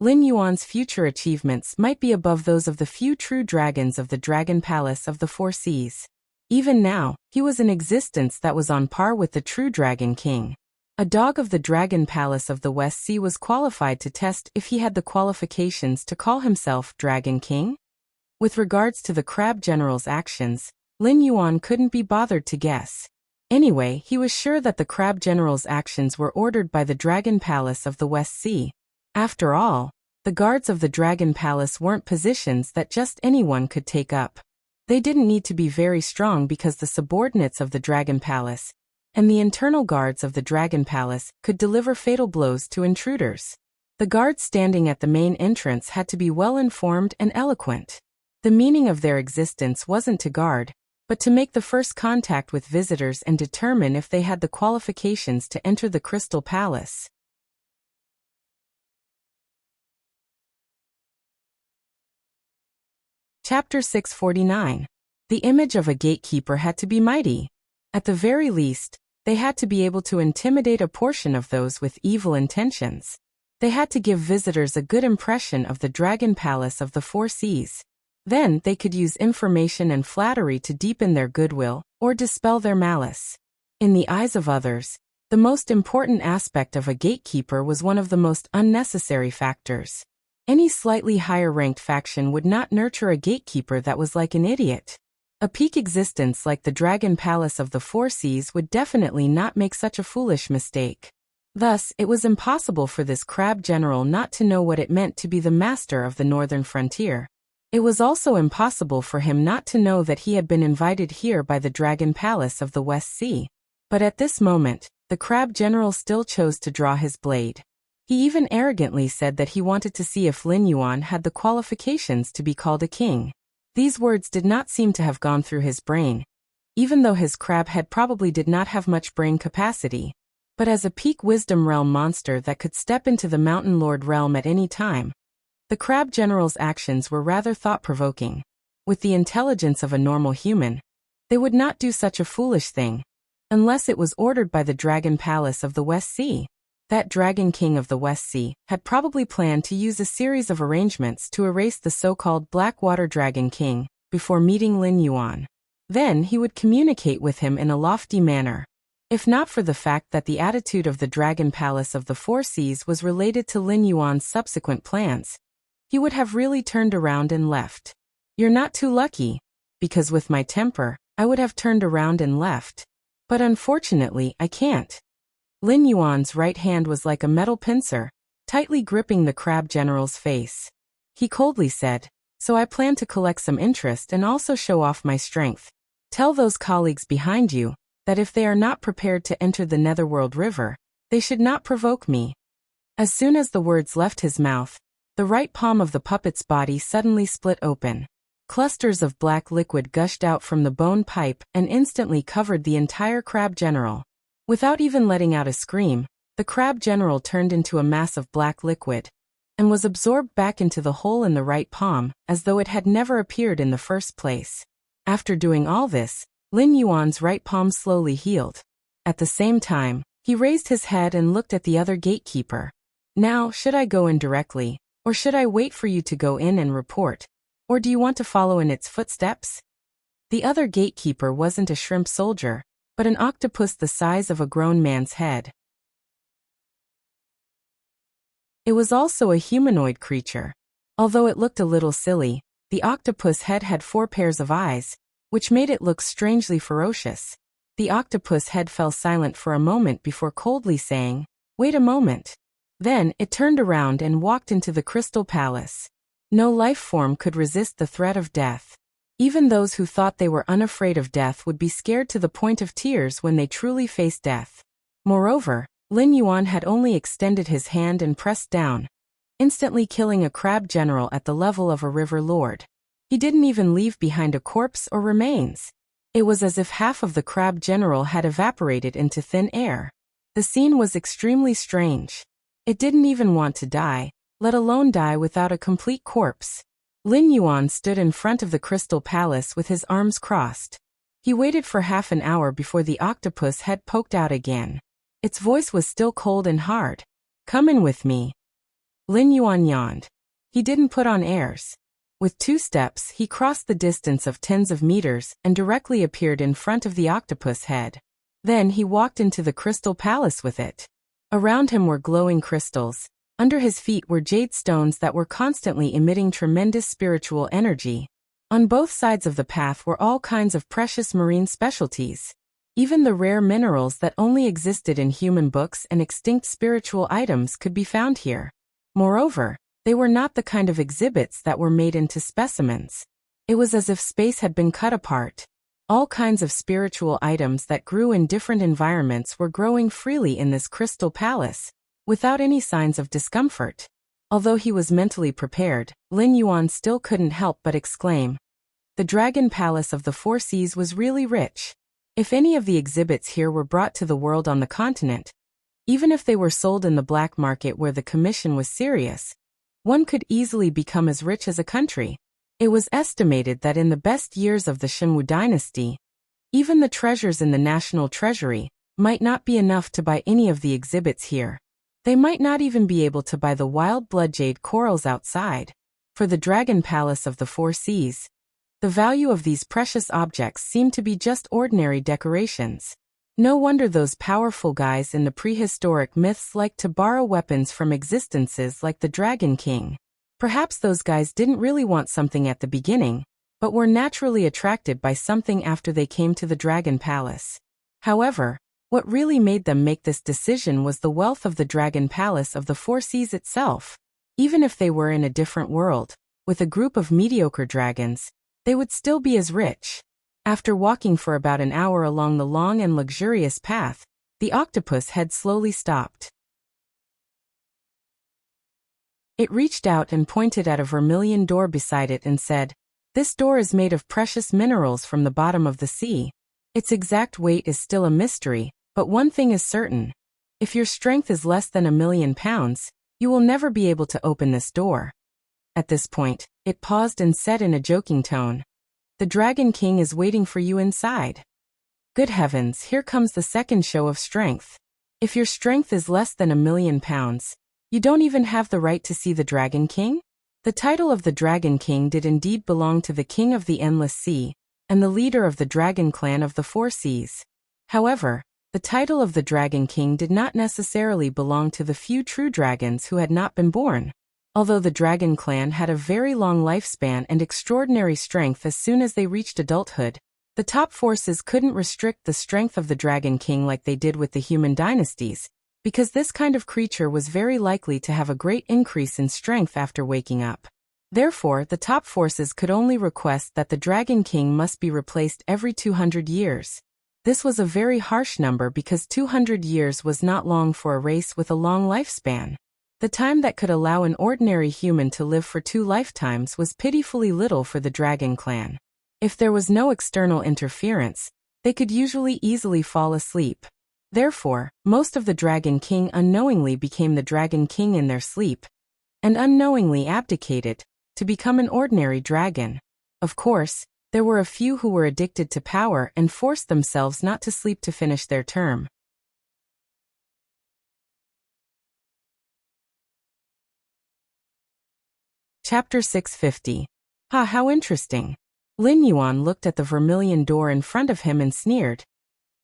Lin Yuan's future achievements might be above those of the few true dragons of the Dragon Palace of the Four Seas. Even now, he was an existence that was on par with the true Dragon King. A dog of the Dragon Palace of the West Sea was qualified to test if he had the qualifications to call himself Dragon King? With regards to the crab general's actions, Lin Yuan couldn't be bothered to guess. Anyway, he was sure that the crab general's actions were ordered by the Dragon Palace of the West Sea. After all, the guards of the Dragon Palace weren't positions that just anyone could take up. They didn't need to be very strong because the subordinates of the Dragon Palace and the internal guards of the Dragon Palace could deliver fatal blows to intruders. The guards standing at the main entrance had to be well-informed and eloquent. The meaning of their existence wasn't to guard, but to make the first contact with visitors and determine if they had the qualifications to enter the Crystal Palace. Chapter 649. The image of a gatekeeper had to be mighty. At the very least, they had to be able to intimidate a portion of those with evil intentions. They had to give visitors a good impression of the Dragon Palace of the Four Seas. Then they could use information and flattery to deepen their goodwill or dispel their malice. In the eyes of others, the most important aspect of a gatekeeper was one of the most unnecessary factors. Any slightly higher-ranked faction would not nurture a gatekeeper that was like an idiot. A peak existence like the Dragon Palace of the Four Seas would definitely not make such a foolish mistake. Thus, it was impossible for this crab general not to know what it meant to be the master of the northern frontier. It was also impossible for him not to know that he had been invited here by the Dragon Palace of the West Sea. But at this moment, the crab general still chose to draw his blade. He even arrogantly said that he wanted to see if Lin Yuan had the qualifications to be called a king. These words did not seem to have gone through his brain, even though his crab head probably did not have much brain capacity. But as a peak wisdom realm monster that could step into the Mountain Lord realm at any time, the crab general's actions were rather thought-provoking. With the intelligence of a normal human, they would not do such a foolish thing, unless it was ordered by the Dragon Palace of the West Sea. That Dragon King of the West Sea had probably planned to use a series of arrangements to erase the so-called Blackwater Dragon King before meeting Lin Yuan. Then he would communicate with him in a lofty manner. If not for the fact that the attitude of the Dragon Palace of the Four Seas was related to Lin Yuan's subsequent plans, he would have really turned around and left. You're not too lucky, because with my temper, I would have turned around and left. But unfortunately, I can't. Lin Yuan's right hand was like a metal pincer, tightly gripping the crab general's face. He coldly said, "So I plan to collect some interest and also show off my strength. Tell those colleagues behind you that if they are not prepared to enter the Netherworld River, they should not provoke me." As soon as the words left his mouth, the right palm of the puppet's body suddenly split open. Clusters of black liquid gushed out from the bone pipe and instantly covered the entire crab general. Without even letting out a scream, the crab general turned into a mass of black liquid and was absorbed back into the hole in the right palm as though it had never appeared in the first place. After doing all this, Lin Yuan's right palm slowly healed. At the same time, he raised his head and looked at the other gatekeeper. "Now, should I go in directly, or should I wait for you to go in and report? Or do you want to follow in its footsteps?" The other gatekeeper wasn't a shrimp soldier, but an octopus the size of a grown man's head. It was also a humanoid creature. Although it looked a little silly, the octopus head had 4 pairs of eyes, which made it look strangely ferocious. The octopus head fell silent for a moment before coldly saying, "Wait a moment." Then it turned around and walked into the Crystal Palace. No life form could resist the threat of death. Even those who thought they were unafraid of death would be scared to the point of tears when they truly faced death. Moreover, Lin Yuan had only extended his hand and pressed down, instantly killing a crab general at the level of a river lord. He didn't even leave behind a corpse or remains. It was as if half of the crab general had evaporated into thin air. The scene was extremely strange. It didn't even want to die, let alone die without a complete corpse. Lin Yuan stood in front of the Crystal Palace with his arms crossed. He waited for half an hour before the octopus head poked out again. Its voice was still cold and hard. "Come in with me." Lin Yuan yawned. He didn't put on airs. With 2 steps, he crossed the distance of tens of meters and directly appeared in front of the octopus head. Then he walked into the Crystal Palace with it. Around him were glowing crystals. Under his feet were jade stones that were constantly emitting tremendous spiritual energy. On both sides of the path were all kinds of precious marine specialties. Even the rare minerals that only existed in human books and extinct spiritual items could be found here. Moreover, they were not the kind of exhibits that were made into specimens. It was as if space had been cut apart. All kinds of spiritual items that grew in different environments were growing freely in this Crystal Palace, without any signs of discomfort. Although he was mentally prepared, Lin Yuan still couldn't help but exclaim, "The Dragon Palace of the Four Seas was really rich." If any of the exhibits here were brought to the world on the continent, even if they were sold in the black market where the commission was serious, one could easily become as rich as a country. It was estimated that in the best years of the Shunwu dynasty, even the treasures in the national treasury might not be enough to buy any of the exhibits here. They might not even be able to buy the wild bloodjade corals outside. For the Dragon Palace of the Four Seas, the value of these precious objects seemed to be just ordinary decorations. No wonder those powerful guys in the prehistoric myths liked to borrow weapons from existences like the Dragon King. Perhaps those guys didn't really want something at the beginning, but were naturally attracted by something after they came to the Dragon Palace. However, what really made them make this decision was the wealth of the Dragon Palace of the Four Seas itself. Even if they were in a different world, with a group of mediocre dragons, they would still be as rich. After walking for about an hour along the long and luxurious path, the octopus head slowly stopped. It reached out and pointed at a vermilion door beside it and said, "This door is made of precious minerals from the bottom of the sea. Its exact weight is still a mystery, but one thing is certain. If your strength is less than 1,000,000 pounds, you will never be able to open this door." At this point, it paused and said in a joking tone, "The Dragon King is waiting for you inside." Good heavens, here comes the second show of strength. If your strength is less than 1,000,000 pounds, you don't even have the right to see the Dragon King? The title of the Dragon King did indeed belong to the King of the Endless Sea, and the leader of the Dragon Clan of the Four Seas. However, the title of the Dragon King did not necessarily belong to the few true dragons who had not been born. Although the Dragon Clan had a very long lifespan and extraordinary strength as soon as they reached adulthood, the top forces couldn't restrict the strength of the Dragon King like they did with the human dynasties, because this kind of creature was very likely to have a great increase in strength after waking up. Therefore, the top forces could only request that the Dragon King must be replaced every 200 years. This was a very harsh number because 200 years was not long for a race with a long lifespan. The time that could allow an ordinary human to live for 2 lifetimes was pitifully little for the Dragon Clan. If there was no external interference, they could usually easily fall asleep. Therefore, most of the Dragon King unknowingly became the Dragon King in their sleep, and unknowingly abdicated to become an ordinary dragon. Of course, there were a few who were addicted to power and forced themselves not to sleep to finish their term. Chapter 650. How interesting. Lin Yuan looked at the vermilion door in front of him and sneered.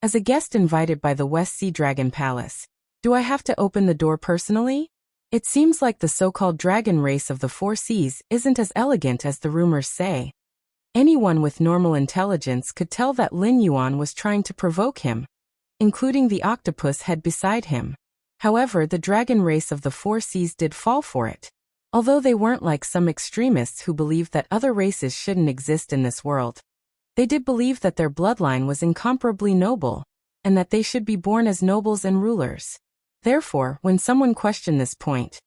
As a guest invited by the West Sea Dragon Palace, do I have to open the door personally? It seems like the so-called dragon race of the Four Seas isn't as elegant as the rumors say. Anyone with normal intelligence could tell that Lin Yuan was trying to provoke him, including the octopus head beside him. However, the dragon race of the Four Seas did fall for it. Although they weren't like some extremists who believed that other races shouldn't exist in this world. They did believe that their bloodline was incomparably noble, and that they should be born as nobles and rulers. Therefore, when someone questioned this point,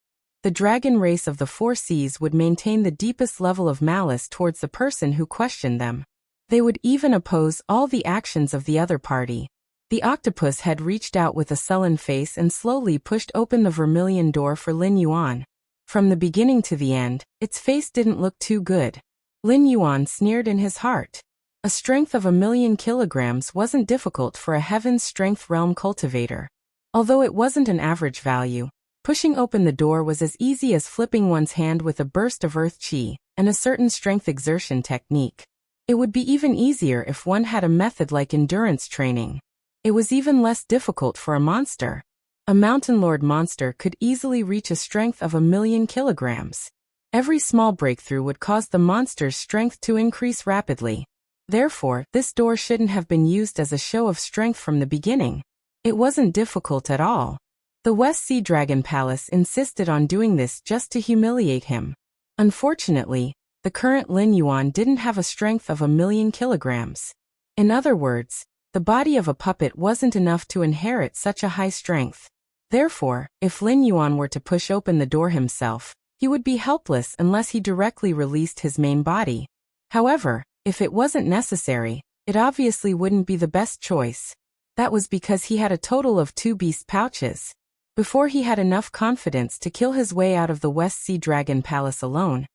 the dragon race of the Four Seas would maintain the deepest level of malice towards the person who questioned them. They would even oppose all the actions of the other party. The octopus had reached out with a sullen face and slowly pushed open the vermilion door for Lin Yuan. From the beginning to the end, its face didn't look too good. Lin Yuan sneered in his heart. A strength of 1,000,000 kilograms wasn't difficult for a heaven's strength realm cultivator. Although it wasn't an average value, pushing open the door was as easy as flipping one's hand with a burst of earth chi and a certain strength exertion technique. It would be even easier if one had a method like endurance training. It was even less difficult for a monster. A mountain lord monster could easily reach a strength of 1,000,000 kilograms. Every small breakthrough would cause the monster's strength to increase rapidly. Therefore, this door shouldn't have been used as a show of strength from the beginning. It wasn't difficult at all. The West Sea Dragon Palace insisted on doing this just to humiliate him. Unfortunately, the current Lin Yuan didn't have a strength of 1,000,000 kilograms. In other words, the body of a puppet wasn't enough to inherit such a high strength. Therefore, if Lin Yuan were to push open the door himself, he would be helpless unless he directly released his main body. However, if it wasn't necessary, it obviously wouldn't be the best choice. That was because he had a total of 2 beast pouches. Before he had enough confidence to kill his way out of the West Sea Dragon Palace alone,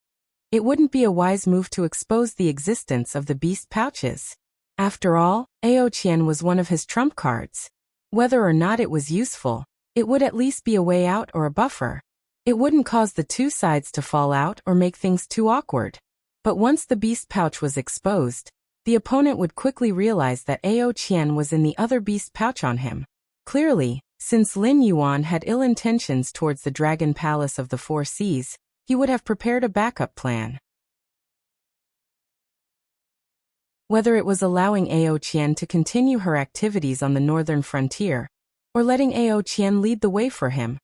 It wouldn't be a wise move to expose the existence of the beast pouches. After all, Ao Qian was one of his trump cards. Whether or not it was useful, it would at least be a way out or a buffer. It wouldn't cause the two sides to fall out or make things too awkward. But once the beast pouch was exposed, the opponent would quickly realize that Ao Qian was in the other beast pouch on him. Clearly, since Lin Yuan had ill intentions towards the Dragon Palace of the Four Seas, he would have prepared a backup plan. Whether it was allowing Ao Qian to continue her activities on the northern frontier, or letting Ao Qian lead the way for him,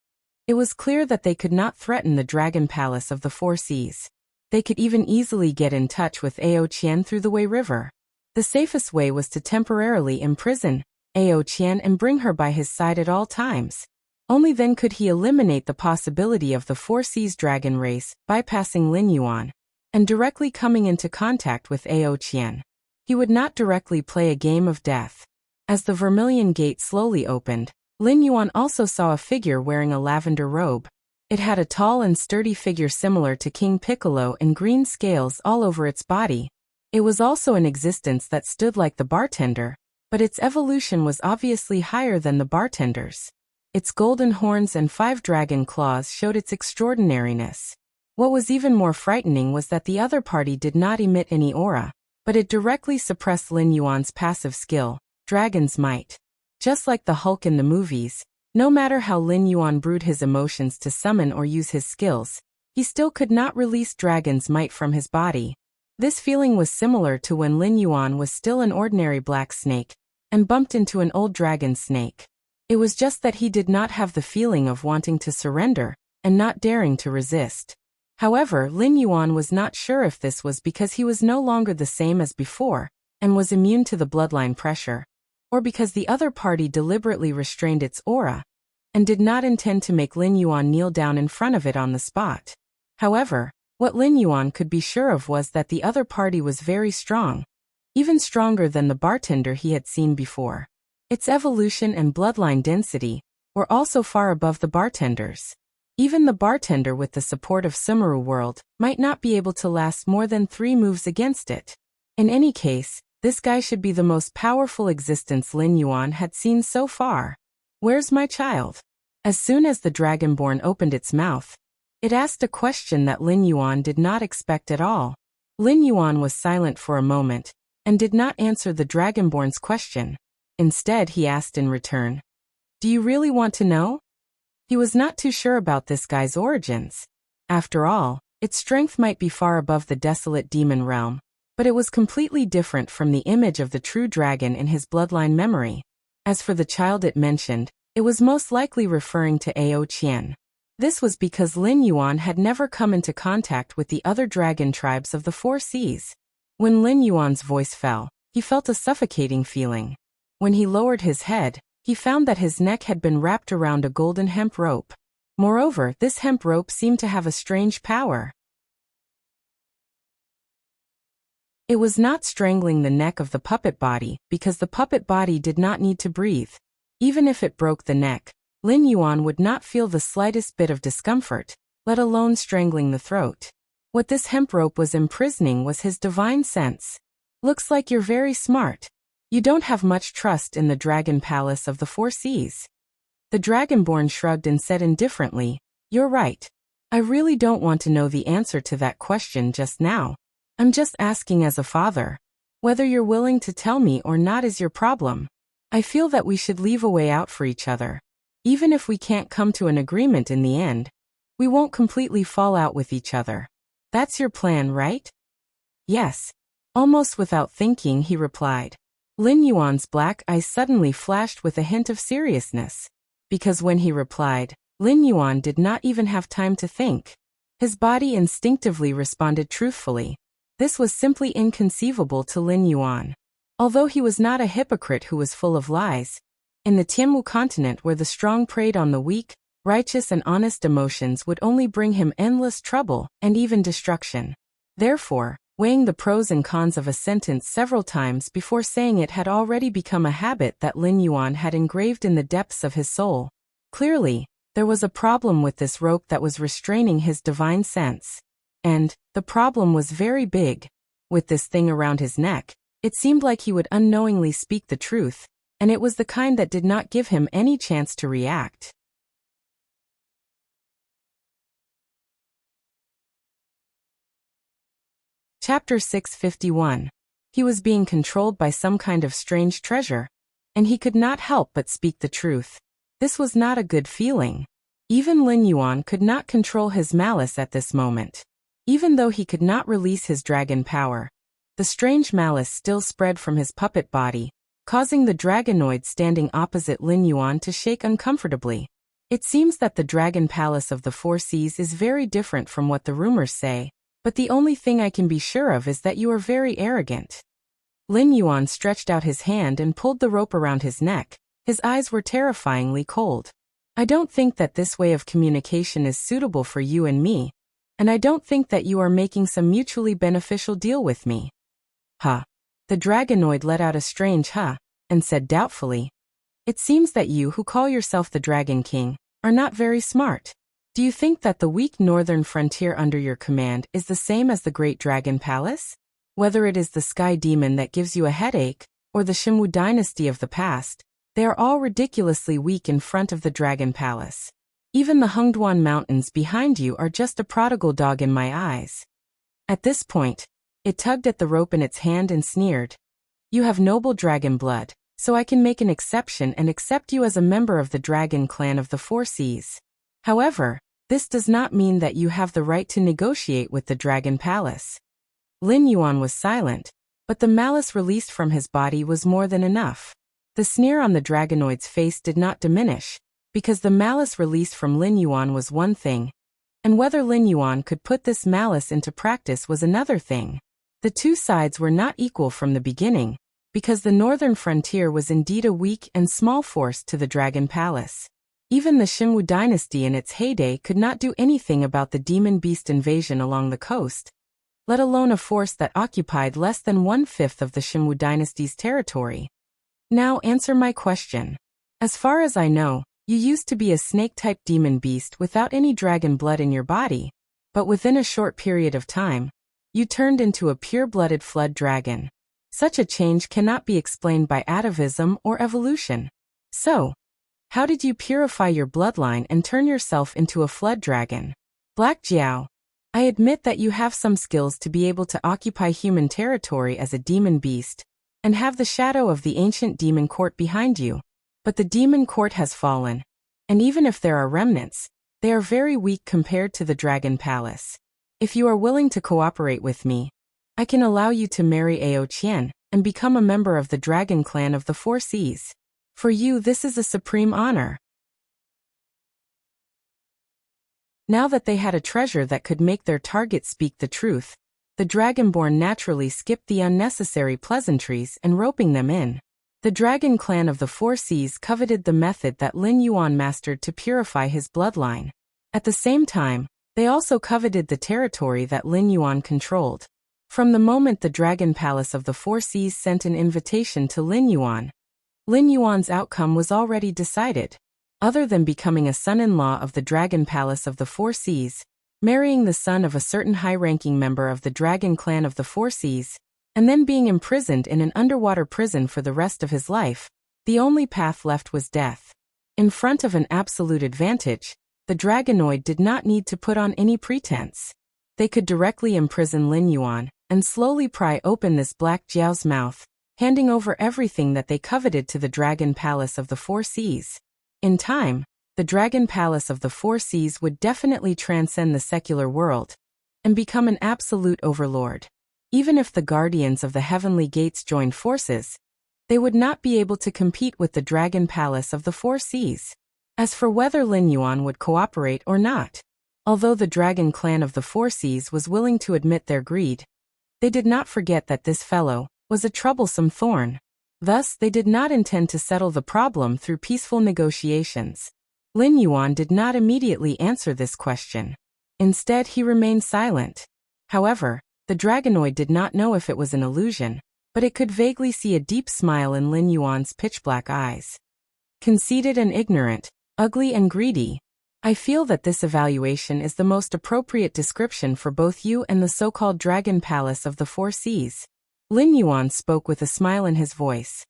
it was clear that they could not threaten the Dragon Palace of the Four Seas. They could even easily get in touch with Ao Qian through the Wei River. The safest way was to temporarily imprison Ao Qian and bring her by his side at all times. Only then could he eliminate the possibility of the Four Seas dragon race bypassing Lin Yuan and directly coming into contact with Ao Qian. He would not directly play a game of death. As the Vermilion Gate slowly opened, Lin Yuan also saw a figure wearing a lavender robe. It had a tall and sturdy figure similar to King Piccolo and green scales all over its body. It was also an existence that stood like the bartender, but its evolution was obviously higher than the bartender's. Its golden horns and 5 dragon claws showed its extraordinariness. What was even more frightening was that the other party did not emit any aura, but it directly suppressed Lin Yuan's passive skill, Dragon's Might. Just like the Hulk in the movies, no matter how Lin Yuan brewed his emotions to summon or use his skills, he still could not release Dragon's Might from his body. This feeling was similar to when Lin Yuan was still an ordinary black snake and bumped into an old dragon snake. It was just that he did not have the feeling of wanting to surrender and not daring to resist. However, Lin Yuan was not sure if this was because he was no longer the same as before and was immune to the bloodline pressure, or because the other party deliberately restrained its aura and did not intend to make Lin Yuan kneel down in front of it on the spot. However, what Lin Yuan could be sure of was that the other party was very strong, even stronger than the bartender he had seen before. Its evolution and bloodline density were also far above the bartender's. Even the bartender with the support of Sumeru World might not be able to last more than 3 moves against it. In any case, this guy should be the most powerful existence Lin Yuan had seen so far. Where's my child? As soon as the Dragonborn opened its mouth, it asked a question that Lin Yuan did not expect at all. Lin Yuan was silent for a moment and did not answer the Dragonborn's question. Instead, he asked in return, "Do you really want to know?" He was not too sure about this guy's origins. After all, its strength might be far above the desolate demon realm, but it was completely different from the image of the true dragon in his bloodline memory. As for the child it mentioned, it was most likely referring to Ao Qian. This was because Lin Yuan had never come into contact with the other dragon tribes of the Four Seas. When Lin Yuan's voice fell, he felt a suffocating feeling. When he lowered his head, he found that his neck had been wrapped around a golden hemp rope. Moreover, this hemp rope seemed to have a strange power. It was not strangling the neck of the puppet body, because the puppet body did not need to breathe. Even if it broke the neck, Lin Yuan would not feel the slightest bit of discomfort, let alone strangling the throat. What this hemp rope was imprisoning was his divine sense. "Looks like you're very smart. You don't have much trust in the Dragon Palace of the Four Seas." The Dragonborn shrugged and said indifferently, "You're right. I really don't want to know the answer to that question just now. I'm just asking as a father. Whether you're willing to tell me or not is your problem. I feel that we should leave a way out for each other. Even if we can't come to an agreement in the end, we won't completely fall out with each other. That's your plan, right?" "Yes." Almost without thinking, he replied. Lin Yuan's black eyes suddenly flashed with a hint of seriousness. Because when he replied, Lin Yuan did not even have time to think. His body instinctively responded truthfully. This was simply inconceivable to Lin Yuan. Although he was not a hypocrite who was full of lies, in the Tianwu continent where the strong preyed on the weak, righteous and honest emotions would only bring him endless trouble and even destruction. Therefore, weighing the pros and cons of a sentence several times before saying it had already become a habit that Lin Yuan had engraved in the depths of his soul. Clearly, there was a problem with this rope that was restraining his divine sense. And the problem was very big. With this thing around his neck, it seemed like he would unknowingly speak the truth, and it was the kind that did not give him any chance to react. Chapter 651. He was being controlled by some kind of strange treasure, and he could not help but speak the truth. This was not a good feeling. Even Lin Yuan could not control his malice at this moment. Even though he could not release his dragon power, the strange malice still spread from his puppet body, causing the dragonoid standing opposite Lin Yuan to shake uncomfortably. It seems that the Dragon Palace of the Four Seas is very different from what the rumors say, but the only thing I can be sure of is that you are very arrogant. Lin Yuan stretched out his hand and pulled the rope around his neck. His eyes were terrifyingly cold. I don't think that this way of communication is suitable for you and me, and I don't think that you are making some mutually beneficial deal with me. Huh. The dragonoid let out a strange huh, and said doubtfully, "It seems that you who call yourself the Dragon King are not very smart. Do you think that the weak northern frontier under your command is the same as the Great Dragon Palace? Whether it is the Sky Demon that gives you a headache, or the Shimwu dynasty of the past, they are all ridiculously weak in front of the Dragon Palace. Even the Hungduan Mountains behind you are just a prodigal dog in my eyes." At this point, it tugged at the rope in its hand and sneered, "You have noble dragon blood, so I can make an exception and accept you as a member of the Dragon Clan of the Four Seas. However, this does not mean that you have the right to negotiate with the Dragon Palace." Lin Yuan was silent, but the malice released from his body was more than enough. The sneer on the dragonoid's face did not diminish, because the malice released from Lin Yuan was one thing, and whether Lin Yuan could put this malice into practice was another thing. The two sides were not equal from the beginning, because the northern frontier was indeed a weak and small force to the Dragon Palace. Even the Shimwu dynasty in its heyday could not do anything about the demon beast invasion along the coast, let alone a force that occupied less than 1/5 of the Shimwu dynasty's territory. Now answer my question. As far as I know, you used to be a snake-type demon beast without any dragon blood in your body, but within a short period of time, you turned into a pure-blooded flood dragon. Such a change cannot be explained by atavism or evolution. So, how did you purify your bloodline and turn yourself into a flood dragon? Black Jiao, I admit that you have some skills to be able to occupy human territory as a demon beast, and have the shadow of the ancient demon court behind you. But the demon court has fallen, and even if there are remnants, they are very weak compared to the Dragon Palace. If you are willing to cooperate with me, I can allow you to marry Ao Qian and become a member of the Dragon Clan of the Four Seas. For you, this is a supreme honor. Now that they had a treasure that could make their target speak the truth, the Dragonborn naturally skipped the unnecessary pleasantries and roping them in. The Dragon Clan of the Four Seas coveted the method that Lin Yuan mastered to purify his bloodline. At the same time, they also coveted the territory that Lin Yuan controlled. From the moment the Dragon Palace of the Four Seas sent an invitation to Lin Yuan's outcome was already decided. Other than becoming a son-in-law of the Dragon Palace of the Four Seas, marrying the son of a certain high-ranking member of the Dragon Clan of the Four Seas, and then being imprisoned in an underwater prison for the rest of his life, the only path left was death. In front of an absolute advantage, the dragonoid did not need to put on any pretense. They could directly imprison Lin Yuan and slowly pry open this Black Jiao's mouth, handing over everything that they coveted to the Dragon Palace of the Four Seas. In time, the Dragon Palace of the Four Seas would definitely transcend the secular world and become an absolute overlord. Even if the Guardians of the Heavenly Gates joined forces, they would not be able to compete with the Dragon Palace of the Four Seas. As for whether Lin Yuan would cooperate or not, although the Dragon Clan of the Four Seas was willing to admit their greed, they did not forget that this fellow was a troublesome thorn. Thus, they did not intend to settle the problem through peaceful negotiations. Lin Yuan did not immediately answer this question. Instead, he remained silent. However, the dragonoid did not know if it was an illusion, but it could vaguely see a deep smile in Lin Yuan's pitch-black eyes. Conceited and ignorant, ugly and greedy, I feel that this evaluation is the most appropriate description for both you and the so-called Dragon Palace of the Four Seas. Lin Yuan spoke with a smile in his voice.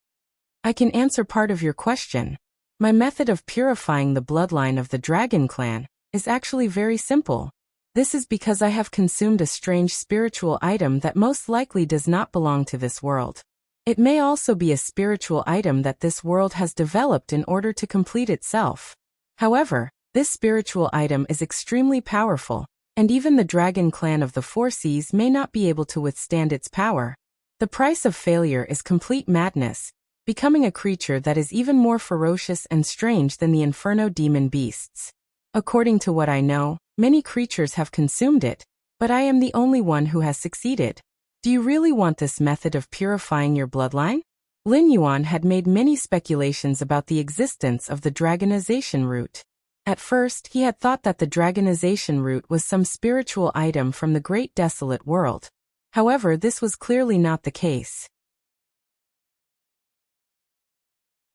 I can answer part of your question. My method of purifying the bloodline of the Dragon Clan is actually very simple. This is because I have consumed a strange spiritual item that most likely does not belong to this world. It may also be a spiritual item that this world has developed in order to complete itself. However, this spiritual item is extremely powerful, and even the Dragon Clan of the Four Seas may not be able to withstand its power. The price of failure is complete madness, becoming a creature that is even more ferocious and strange than the Inferno demon beasts. According to what I know, many creatures have consumed it, but I am the only one who has succeeded. Do you really want this method of purifying your bloodline? Lin Yuan had made many speculations about the existence of the dragonization root. At first, he had thought that the dragonization root was some spiritual item from the great desolate world. However, this was clearly not the case.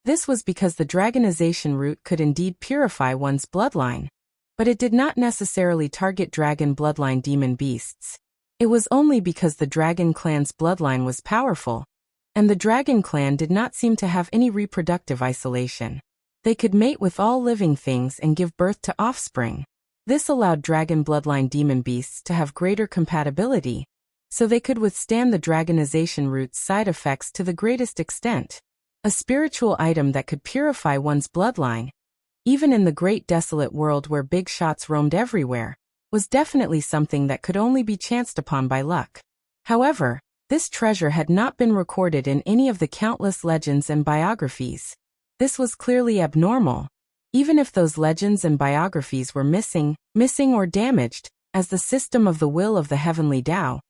This was because the dragonization root could indeed purify one's bloodline, but it did not necessarily target dragon bloodline demon beasts. It was only because the Dragon Clan's bloodline was powerful, and the Dragon Clan did not seem to have any reproductive isolation. They could mate with all living things and give birth to offspring. This allowed dragon bloodline demon beasts to have greater compatibility, so they could withstand the dragonization root's side effects to the greatest extent. A spiritual item that could purify one's bloodline, even in the great desolate world where big shots roamed everywhere, was definitely something that could only be chanced upon by luck. However, this treasure had not been recorded in any of the countless legends and biographies. This was clearly abnormal. Even if those legends and biographies were missing or damaged, as the system of the will of the heavenly Tao,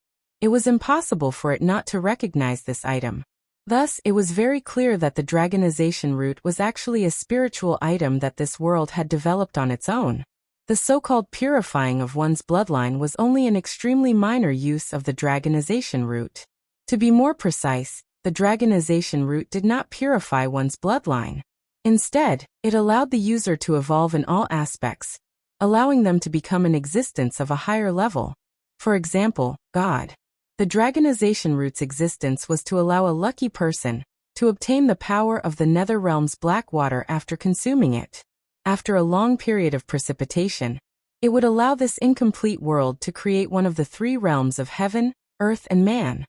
it was impossible for it not to recognize this item. Thus, it was very clear that the dragonization root was actually a spiritual item that this world had developed on its own. The so-called purifying of one's bloodline was only an extremely minor use of the dragonization root. To be more precise, the dragonization root did not purify one's bloodline. Instead, it allowed the user to evolve in all aspects, allowing them to become an existence of a higher level. For example, God. The dragonization root's existence was to allow a lucky person to obtain the power of the nether realm's black water after consuming it. After a long period of precipitation, it would allow this incomplete world to create one of the three realms of heaven, earth, and man.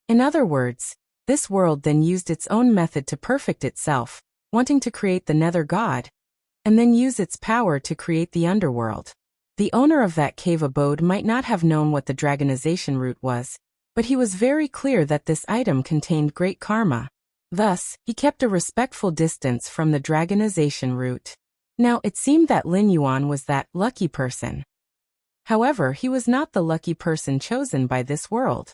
In other words, this world then used its own method to perfect itself, wanting to create the nether god, and then use its power to create the underworld. The owner of that cave abode might not have known what the dragonization root was, but he was very clear that this item contained great karma. Thus, he kept a respectful distance from the dragonization root. Now, it seemed that Lin Yuan was that lucky person. However, he was not the lucky person chosen by this world.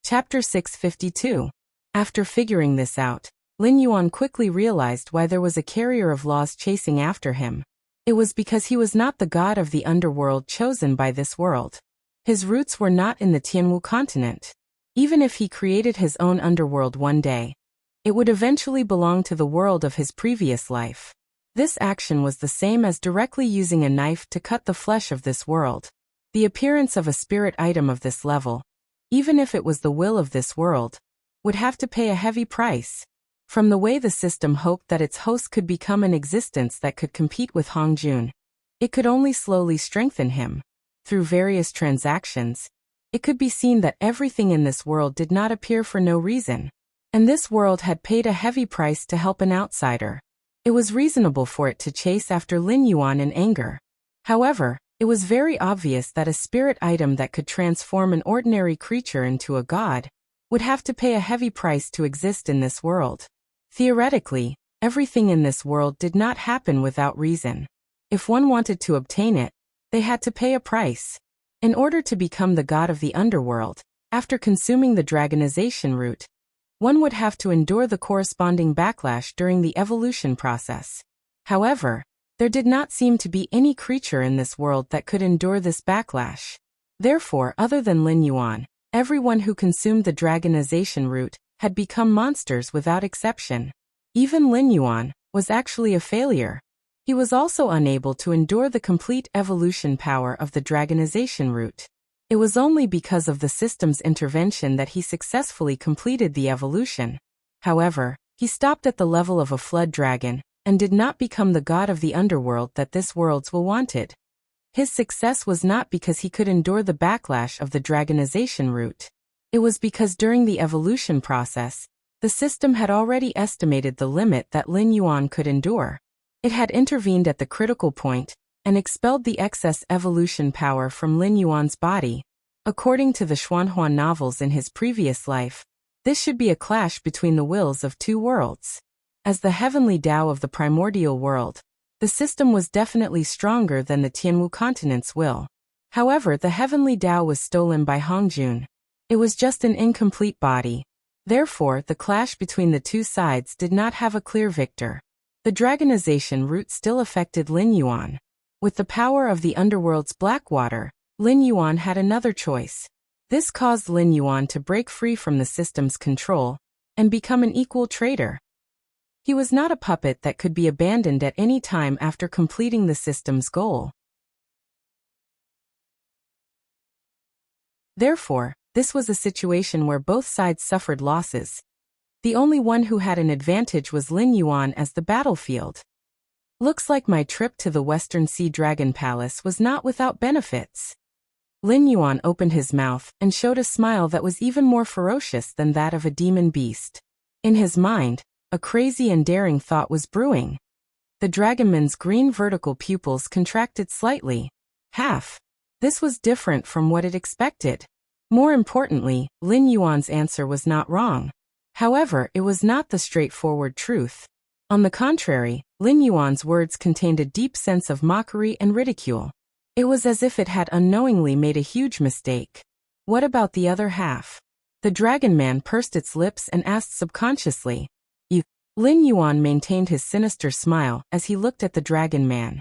Chapter 652. After figuring this out, Lin Yuan quickly realized why there was a carrier of laws chasing after him. It was because he was not the god of the underworld chosen by this world. His roots were not in the Tianwu continent. Even if he created his own underworld one day, it would eventually belong to the world of his previous life. This action was the same as directly using a knife to cut the flesh of this world. The appearance of a spirit item of this level, even if it was the will of this world, would have to pay a heavy price. From the way the system hoped that its host could become an existence that could compete with Hongjun, it could only slowly strengthen him. Through various transactions, it could be seen that everything in this world did not appear for no reason, and this world had paid a heavy price to help an outsider. It was reasonable for it to chase after Lin Yuan in anger. However, it was very obvious that a spirit item that could transform an ordinary creature into a god would have to pay a heavy price to exist in this world. Theoretically, everything in this world did not happen without reason. If one wanted to obtain it, they had to pay a price. In order to become the god of the underworld, after consuming the dragonization root, one would have to endure the corresponding backlash during the evolution process. However, there did not seem to be any creature in this world that could endure this backlash. Therefore, other than Lin Yuan, everyone who consumed the dragonization root had become monsters without exception. Even Lin Yuan was actually a failure. He was also unable to endure the complete evolution power of the dragonization route. It was only because of the system's intervention that he successfully completed the evolution. However, he stopped at the level of a flood dragon, and did not become the god of the underworld that this world's will wanted. His success was not because he could endure the backlash of the dragonization route. It was because during the evolution process, the system had already estimated the limit that Lin Yuan could endure. It had intervened at the critical point, and expelled the excess evolution power from Lin Yuan's body. According to the Xuanhuan novels in his previous life, this should be a clash between the wills of two worlds. As the heavenly Tao of the primordial world, the system was definitely stronger than the Tianwu continent's will. However, the heavenly Tao was stolen by Hongjun. It was just an incomplete body. Therefore, the clash between the two sides did not have a clear victor. The dragonization route still affected Lin Yuan. With the power of the underworld's black water, Lin Yuan had another choice. This caused Lin Yuan to break free from the system's control and become an equal trader. He was not a puppet that could be abandoned at any time after completing the system's goal. Therefore, this was a situation where both sides suffered losses. The only one who had an advantage was Lin Yuan as the battlefield. Looks like my trip to the Western Sea Dragon Palace was not without benefits. Lin Yuan opened his mouth and showed a smile that was even more ferocious than that of a demon beast. In his mind, a crazy and daring thought was brewing. The dragonman's green vertical pupils contracted slightly. Half. This was different from what it expected. More importantly, Lin Yuan's answer was not wrong. However, it was not the straightforward truth. On the contrary, Lin Yuan's words contained a deep sense of mockery and ridicule. It was as if it had unknowingly made a huge mistake. What about the other half? The dragon man pursed its lips and asked subconsciously. You. Lin Yuan maintained his sinister smile as he looked at the dragon man.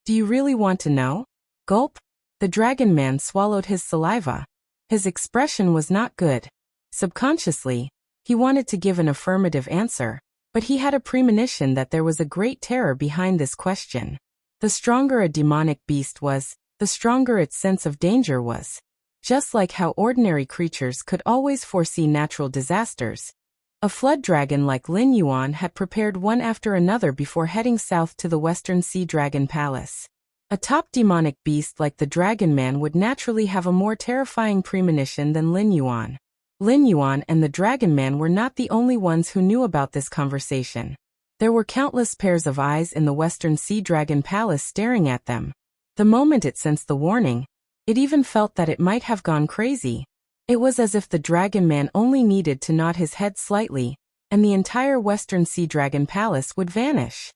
Do you really want to know? Gulp. The dragon man swallowed his saliva. His expression was not good. Subconsciously, he wanted to give an affirmative answer, but he had a premonition that there was a great terror behind this question. The stronger a demonic beast was, the stronger its sense of danger was. Just like how ordinary creatures could always foresee natural disasters, a flood dragon like Lin Yuan had prepared one after another before heading south to the Western Sea Dragon Palace. A top demonic beast like the Dragon Man would naturally have a more terrifying premonition than Lin Yuan. Lin Yuan and the Dragon Man were not the only ones who knew about this conversation. There were countless pairs of eyes in the Western Sea Dragon Palace staring at them. The moment it sensed the warning, it even felt that it might have gone crazy. It was as if the Dragon Man only needed to nod his head slightly, and the entire Western Sea Dragon Palace would vanish.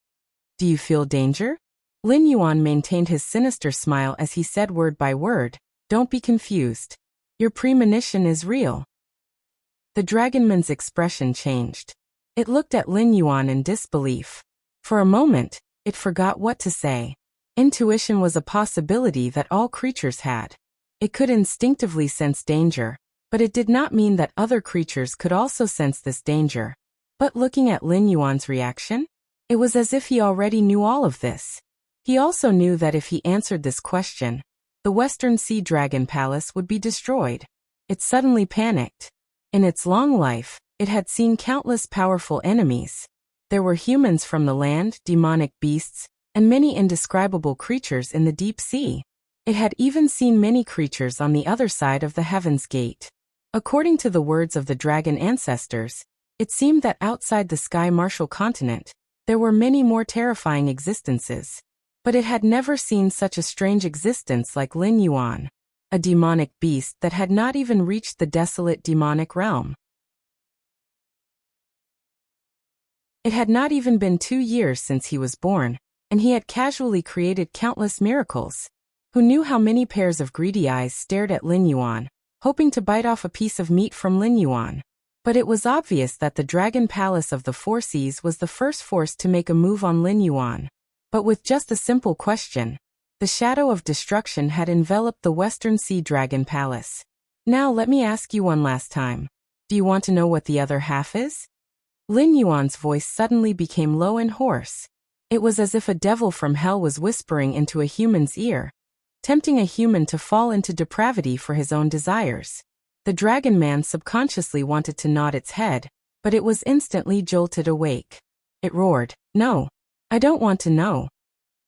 Do you feel danger? Lin Yuan maintained his sinister smile as he said word by word, don't be confused. Your premonition is real. The dragonman's expression changed. It looked at Lin Yuan in disbelief. For a moment, it forgot what to say. Intuition was a possibility that all creatures had. It could instinctively sense danger, but it did not mean that other creatures could also sense this danger. But looking at Lin Yuan's reaction, it was as if he already knew all of this. He also knew that if he answered this question, the Western Sea Dragon Palace would be destroyed. It suddenly panicked. In its long life, it had seen countless powerful enemies. There were humans from the land, demonic beasts, and many indescribable creatures in the deep sea. It had even seen many creatures on the other side of the Heaven's Gate. According to the words of the dragon ancestors, it seemed that outside the Sky Martial continent, there were many more terrifying existences. But it had never seen such a strange existence like Lin Yuan, a demonic beast that had not even reached the desolate demonic realm. It had not even been 2 years since he was born, and he had casually created countless miracles. Who knew how many pairs of greedy eyes stared at Lin Yuan, hoping to bite off a piece of meat from Lin Yuan? But it was obvious that the Dragon Palace of the Four Seas was the first force to make a move on Lin Yuan. But with just a simple question, the shadow of destruction had enveloped the Western Sea Dragon Palace. Now let me ask you one last time. Do you want to know what the other half is? Lin Yuan's voice suddenly became low and hoarse. It was as if a devil from hell was whispering into a human's ear, tempting a human to fall into depravity for his own desires. The dragon man subconsciously wanted to nod its head, but it was instantly jolted awake. It roared, "No, I don't want to know."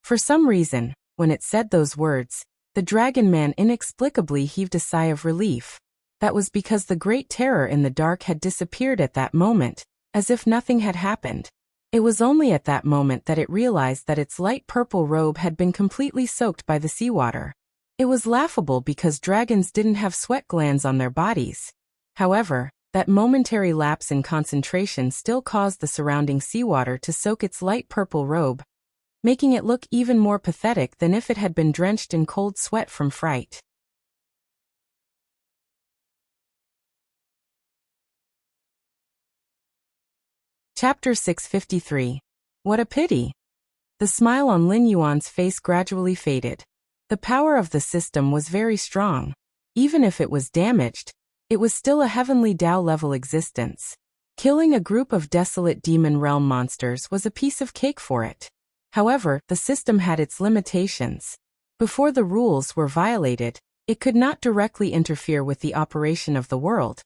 For some reason, when it said those words, the dragon man inexplicably heaved a sigh of relief. That was because the great terror in the dark had disappeared at that moment, as if nothing had happened. It was only at that moment that it realized that its light purple robe had been completely soaked by the seawater. It was laughable because dragons didn't have sweat glands on their bodies. However, that momentary lapse in concentration still caused the surrounding seawater to soak its light purple robe, making it look even more pathetic than if it had been drenched in cold sweat from fright. Chapter 653. What a pity! The smile on Lin Yuan's face gradually faded. The power of the system was very strong. Even if it was damaged, it was still a heavenly Tao-level existence. Killing a group of desolate demon realm monsters was a piece of cake for it. However, the system had its limitations. Before the rules were violated, it could not directly interfere with the operation of the world,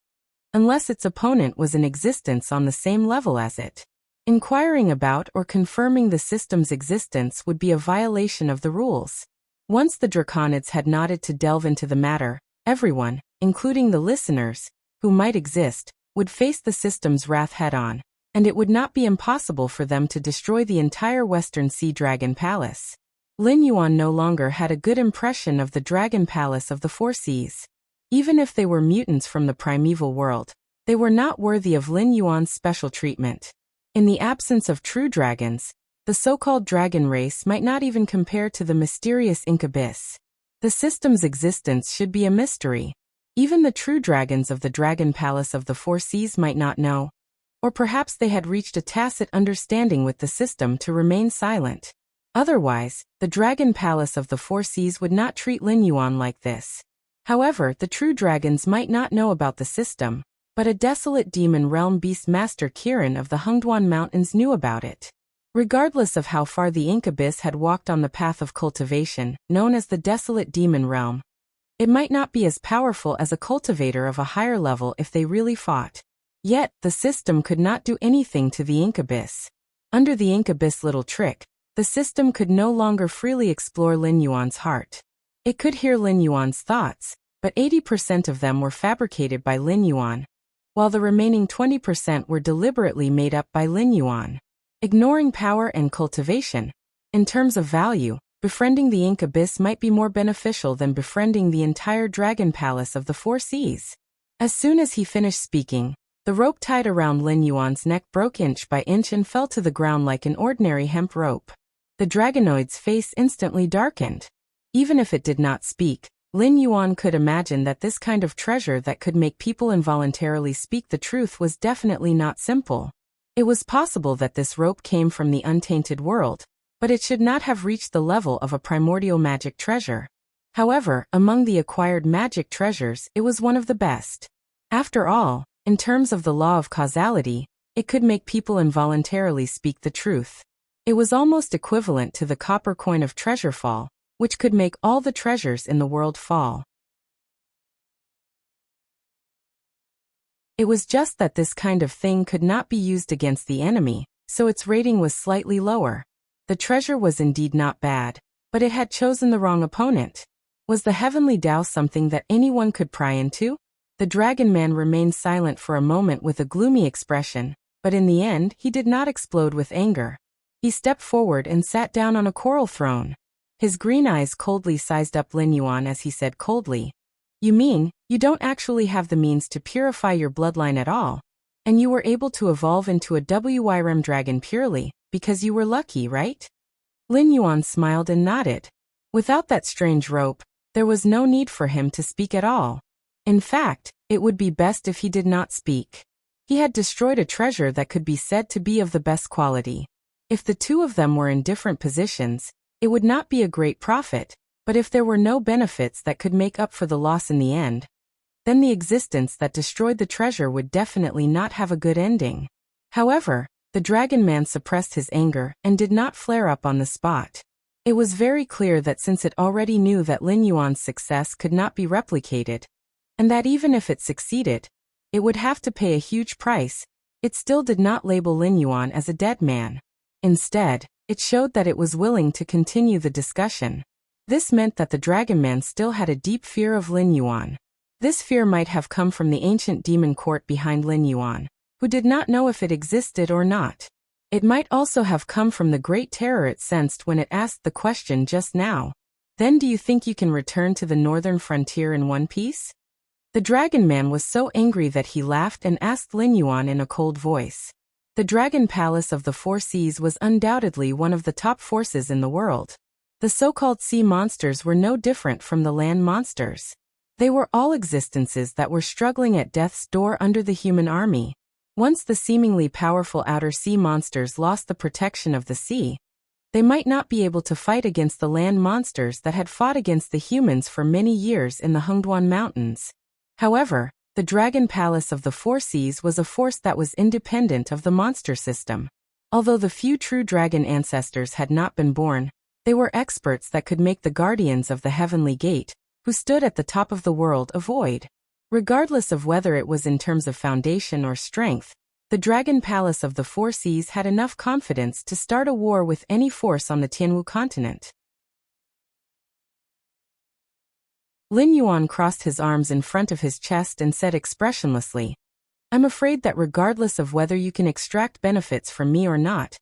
unless its opponent was in existence on the same level as it. Inquiring about or confirming the system's existence would be a violation of the rules. Once the Draconids had nodded to delve into the matter, everyone, including the listeners, who might exist, would face the system's wrath head-on, and it would not be impossible for them to destroy the entire Western Sea Dragon Palace. Lin Yuan no longer had a good impression of the Dragon Palace of the Four Seas. Even if they were mutants from the primeval world, they were not worthy of Lin Yuan's special treatment. In the absence of true dragons, the so-called dragon race might not even compare to the mysterious Incubus. The system's existence should be a mystery. Even the true dragons of the Dragon Palace of the Four Seas might not know. Or perhaps they had reached a tacit understanding with the system to remain silent. Otherwise, the Dragon Palace of the Four Seas would not treat Lin Yuan like this. However, the true dragons might not know about the system, but a desolate demon realm beast master Kirin of the Hungduan Mountains knew about it. Regardless of how far the Incubus had walked on the path of cultivation, known as the desolate demon realm, it might not be as powerful as a cultivator of a higher level if they really fought. Yet, the system could not do anything to the Incubus. Under the Incubus' little trick, the system could no longer freely explore Lin Yuan's heart. It could hear Lin Yuan's thoughts, but 80% of them were fabricated by Lin Yuan, while the remaining 20% were deliberately made up by Lin Yuan. Ignoring power and cultivation, in terms of value, befriending the Incubus might be more beneficial than befriending the entire Dragon Palace of the Four Seas. As soon as he finished speaking, the rope tied around Lin Yuan's neck broke inch by inch and fell to the ground like an ordinary hemp rope. The dragonoid's face instantly darkened. Even if it did not speak, Lin Yuan could imagine that this kind of treasure that could make people involuntarily speak the truth was definitely not simple. It was possible that this rope came from the untainted world, but it should not have reached the level of a primordial magic treasure. However, among the acquired magic treasures, it was one of the best. After all, in terms of the law of causality, it could make people involuntarily speak the truth. It was almost equivalent to the copper coin of treasure fall, which could make all the treasures in the world fall. It was just that this kind of thing could not be used against the enemy, so its rating was slightly lower. The treasure was indeed not bad, but it had chosen the wrong opponent. Was the heavenly Tao something that anyone could pry into? The dragon man remained silent for a moment with a gloomy expression, but in the end he did not explode with anger. He stepped forward and sat down on a coral throne. His green eyes coldly sized up Lin Yuan as he said coldly, "You mean, you don't actually have the means to purify your bloodline at all, and you were able to evolve into a WYRM dragon purely, because you were lucky, right?" Lin Yuan smiled and nodded. Without that strange rope, there was no need for him to speak at all. In fact, it would be best if he did not speak. He had destroyed a treasure that could be said to be of the best quality. If the two of them were in different positions, it would not be a great profit, but if there were no benefits that could make up for the loss in the end, then the existence that destroyed the treasure would definitely not have a good ending. However, the dragon man suppressed his anger and did not flare up on the spot. It was very clear that since it already knew that Lin Yuan's success could not be replicated, and that even if it succeeded, it would have to pay a huge price, it still did not label Lin Yuan as a dead man. Instead, it showed that it was willing to continue the discussion. This meant that the dragon man still had a deep fear of Lin Yuan. This fear might have come from the ancient demon court behind Lin Yuan, who did not know if it existed or not. It might also have come from the great terror it sensed when it asked the question just now. Then do you think you can return to the northern frontier in one piece? The dragon man was so angry that he laughed and asked Lin Yuan in a cold voice. The Dragon Palace of the Four Seas was undoubtedly one of the top forces in the world. The so-called sea monsters were no different from the land monsters. They were all existences that were struggling at death's door under the human army. Once the seemingly powerful outer sea monsters lost the protection of the sea, they might not be able to fight against the land monsters that had fought against the humans for many years in the Hengduan Mountains. However, the Dragon Palace of the Four Seas was a force that was independent of the monster system. Although the few true dragon ancestors had not been born, they were experts that could make the guardians of the Heavenly Gate, who stood at the top of the world, avoid. Regardless of whether it was in terms of foundation or strength, the Dragon Palace of the Four Seas had enough confidence to start a war with any force on the Tianwu continent. Lin Yuan crossed his arms in front of his chest and said expressionlessly, "I'm afraid that regardless of whether you can extract benefits from me or not,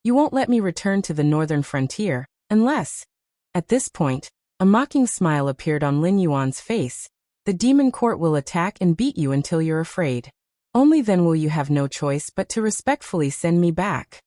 you won't let me return to the northern frontier, unless..." At this point, a mocking smile appeared on Lin Yuan's face. "The demon court will attack and beat you until you're afraid. Only then will you have no choice but to respectfully send me back."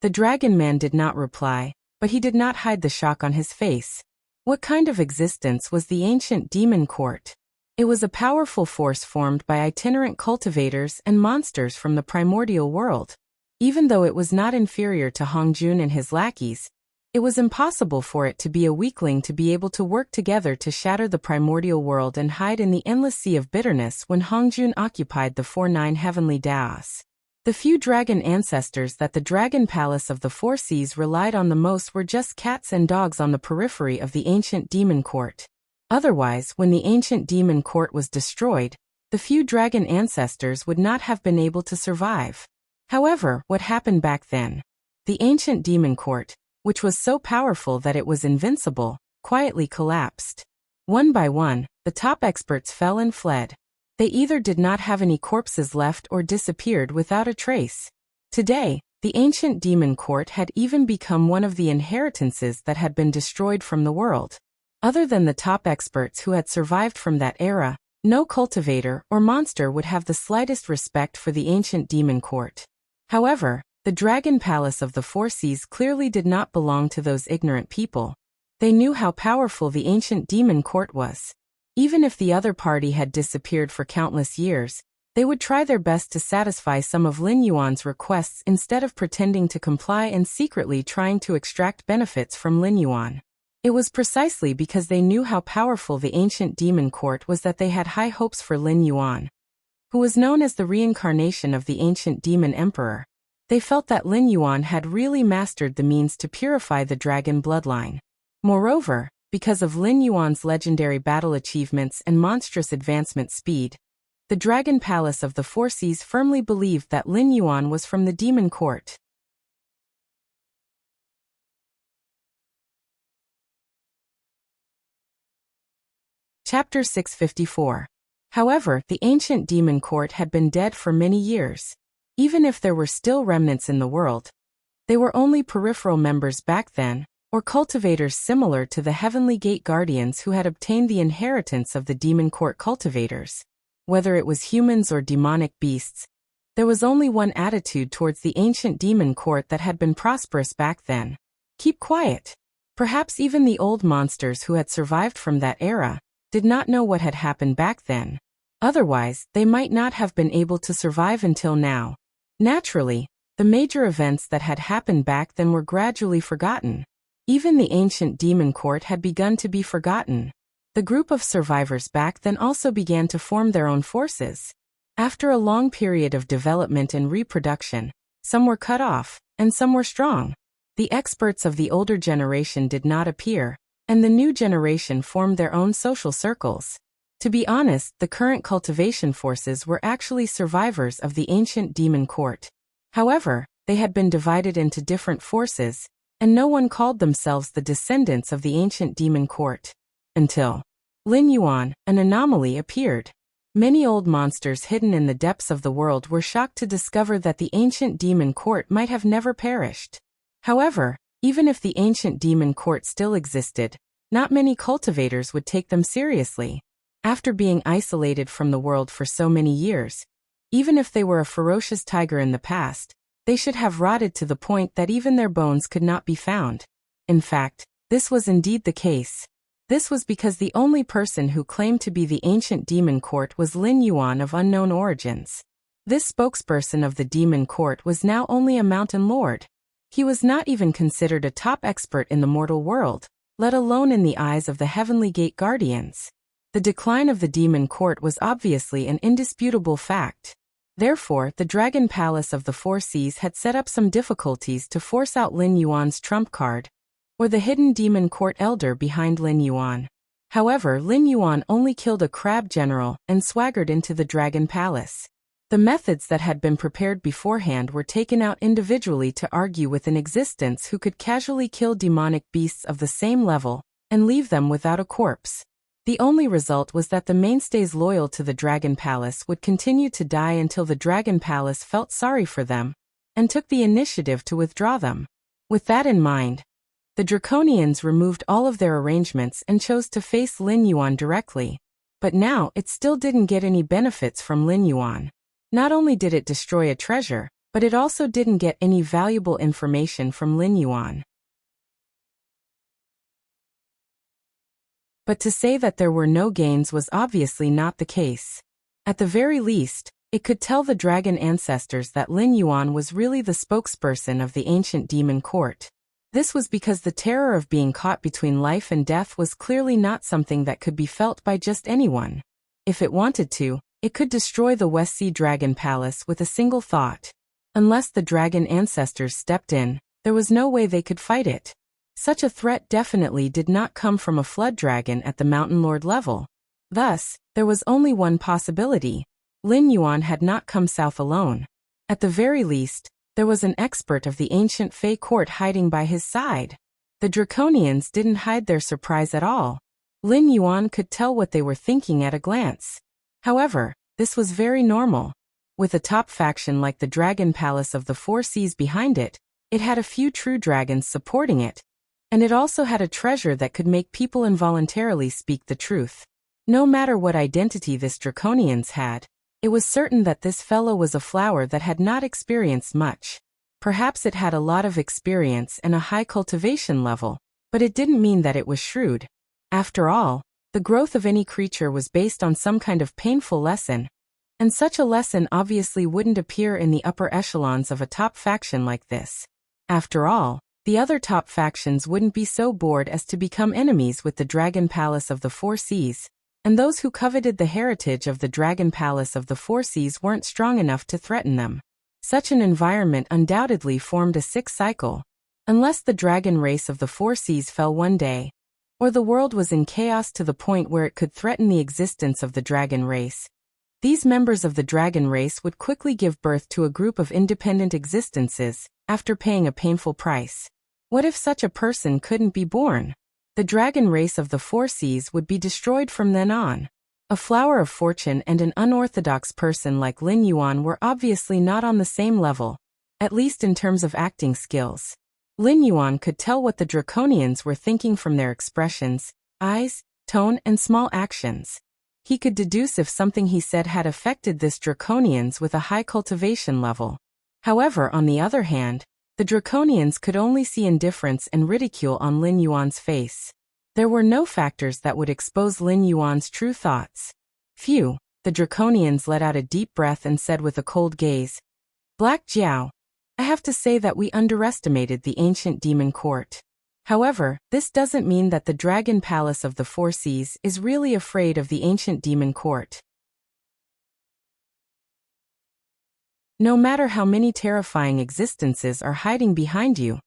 The dragon man did not reply, but he did not hide the shock on his face. What kind of existence was the ancient demon court? It was a powerful force formed by itinerant cultivators and monsters from the primordial world. Even though it was not inferior to Hongjun and his lackeys, it was impossible for it to be a weakling to be able to work together to shatter the primordial world and hide in the endless sea of bitterness when Hongjun occupied the 4-9 heavenly Daos. The few dragon ancestors that the Dragon Palace of the Four Seas relied on the most were just cats and dogs on the periphery of the ancient demon court. Otherwise, when the ancient demon court was destroyed, the few dragon ancestors would not have been able to survive. However, what happened back then? The ancient demon court, which was so powerful that it was invincible, quietly collapsed. One by one, the top experts fell and fled. They either did not have any corpses left or disappeared without a trace. Today, the ancient demon court had even become one of the inheritances that had been destroyed from the world. Other than the top experts who had survived from that era, no cultivator or monster would have the slightest respect for the ancient demon court. However, the Dragon Palace of the Four Seas clearly did not belong to those ignorant people. They knew how powerful the ancient demon court was. Even if the other party had disappeared for countless years, they would try their best to satisfy some of Lin Yuan's requests instead of pretending to comply and secretly trying to extract benefits from Lin Yuan. It was precisely because they knew how powerful the ancient demon court was that they had high hopes for Lin Yuan, who was known as the reincarnation of the ancient demon emperor. They felt that Lin Yuan had really mastered the means to purify the dragon bloodline. Moreover, because of Lin Yuan's legendary battle achievements and monstrous advancement speed, the Dragon Palace of the Four Seas firmly believed that Lin Yuan was from the demon court. Chapter 654. However, the ancient demon court had been dead for many years. Even if there were still remnants in the world, they were only peripheral members back then, or cultivators similar to the Heavenly Gate Guardians who had obtained the inheritance of the demon court cultivators. Whether it was humans or demonic beasts, there was only one attitude towards the ancient demon court that had been prosperous back then: keep quiet. Perhaps even the old monsters who had survived from that era did not know what had happened back then. Otherwise, they might not have been able to survive until now. Naturally, the major events that had happened back then were gradually forgotten. Even the ancient demon court had begun to be forgotten. The group of survivors back then also began to form their own forces. After a long period of development and reproduction, some were cut off, and some were strong. The experts of the older generation did not appear, and the new generation formed their own social circles. To be honest, the current cultivation forces were actually survivors of the ancient demon court. However, they had been divided into different forces, and no one called themselves the descendants of the ancient demon court. Until Lin Yuan, an anomaly, appeared. Many old monsters hidden in the depths of the world were shocked to discover that the ancient demon court might have never perished. However, even if the ancient demon court still existed, not many cultivators would take them seriously. After being isolated from the world for so many years, even if they were a ferocious tiger in the past, they should have rotted to the point that even their bones could not be found. In fact, this was indeed the case. This was because the only person who claimed to be the ancient demon court was Lin Yuan of unknown origins. This spokesperson of the demon court was now only a mountain lord. He was not even considered a top expert in the mortal world, let alone in the eyes of the Heavenly Gate Guardians. The decline of the demon court was obviously an indisputable fact. Therefore, the Dragon Palace of the Four Seas had set up some difficulties to force out Lin Yuan's trump card, or the hidden demon court elder behind Lin Yuan. However, Lin Yuan only killed a crab general and swaggered into the Dragon Palace. The methods that had been prepared beforehand were taken out individually to argue with an existence who could casually kill demonic beasts of the same level and leave them without a corpse. The only result was that the mainstays loyal to the Dragon Palace would continue to die until the Dragon Palace felt sorry for them and took the initiative to withdraw them. With that in mind, the Draconians removed all of their arrangements and chose to face Lin Yuan directly. But now it still didn't get any benefits from Lin Yuan. Not only did it destroy a treasure, but it also didn't get any valuable information from Lin Yuan. But to say that there were no gains was obviously not the case. At the very least, it could tell the dragon ancestors that Lin Yuan was really the spokesperson of the ancient demon court. This was because the terror of being caught between life and death was clearly not something that could be felt by just anyone. If it wanted to, it could destroy the West Sea Dragon Palace with a single thought. Unless the dragon ancestors stepped in, there was no way they could fight it. Such a threat definitely did not come from a flood dragon at the Mountain Lord level. Thus, there was only one possibility. Lin Yuan had not come south alone. At the very least, there was an expert of the ancient Fey court hiding by his side. The Draconians didn't hide their surprise at all. Lin Yuan could tell what they were thinking at a glance. However, this was very normal. With a top faction like the Dragon Palace of the Four Seas behind it, it had a few true dragons supporting it, and it also had a treasure that could make people involuntarily speak the truth. No matter what identity this Draconians had, it was certain that this fellow was a flower that had not experienced much. Perhaps it had a lot of experience and a high cultivation level, but it didn't mean that it was shrewd. After all, the growth of any creature was based on some kind of painful lesson, and such a lesson obviously wouldn't appear in the upper echelons of a top faction like this. After all, the other top factions wouldn't be so bored as to become enemies with the Dragon Palace of the Four Seas, and those who coveted the heritage of the Dragon Palace of the Four Seas weren't strong enough to threaten them. Such an environment undoubtedly formed a sick cycle. Unless the dragon race of the Four Seas fell one day, or the world was in chaos to the point where it could threaten the existence of the dragon race, these members of the dragon race would quickly give birth to a group of independent existences, after paying a painful price. What if such a person couldn't be born? The dragon race of the Four Seas would be destroyed from then on. A flower of fortune and an unorthodox person like Lin Yuan were obviously not on the same level, at least in terms of acting skills. Lin Yuan could tell what the Draconians were thinking from their expressions, eyes, tone, and small actions. He could deduce if something he said had affected this Draconians with a high cultivation level. However, on the other hand, the Draconians could only see indifference and ridicule on Lin Yuan's face. There were no factors that would expose Lin Yuan's true thoughts. Phew, the Draconians let out a deep breath and said with a cold gaze, "Black Jiao, I have to say that we underestimated the ancient demon court. However, this doesn't mean that the Dragon Palace of the Four Seas is really afraid of the ancient demon court. No matter how many terrifying existences are hiding behind you,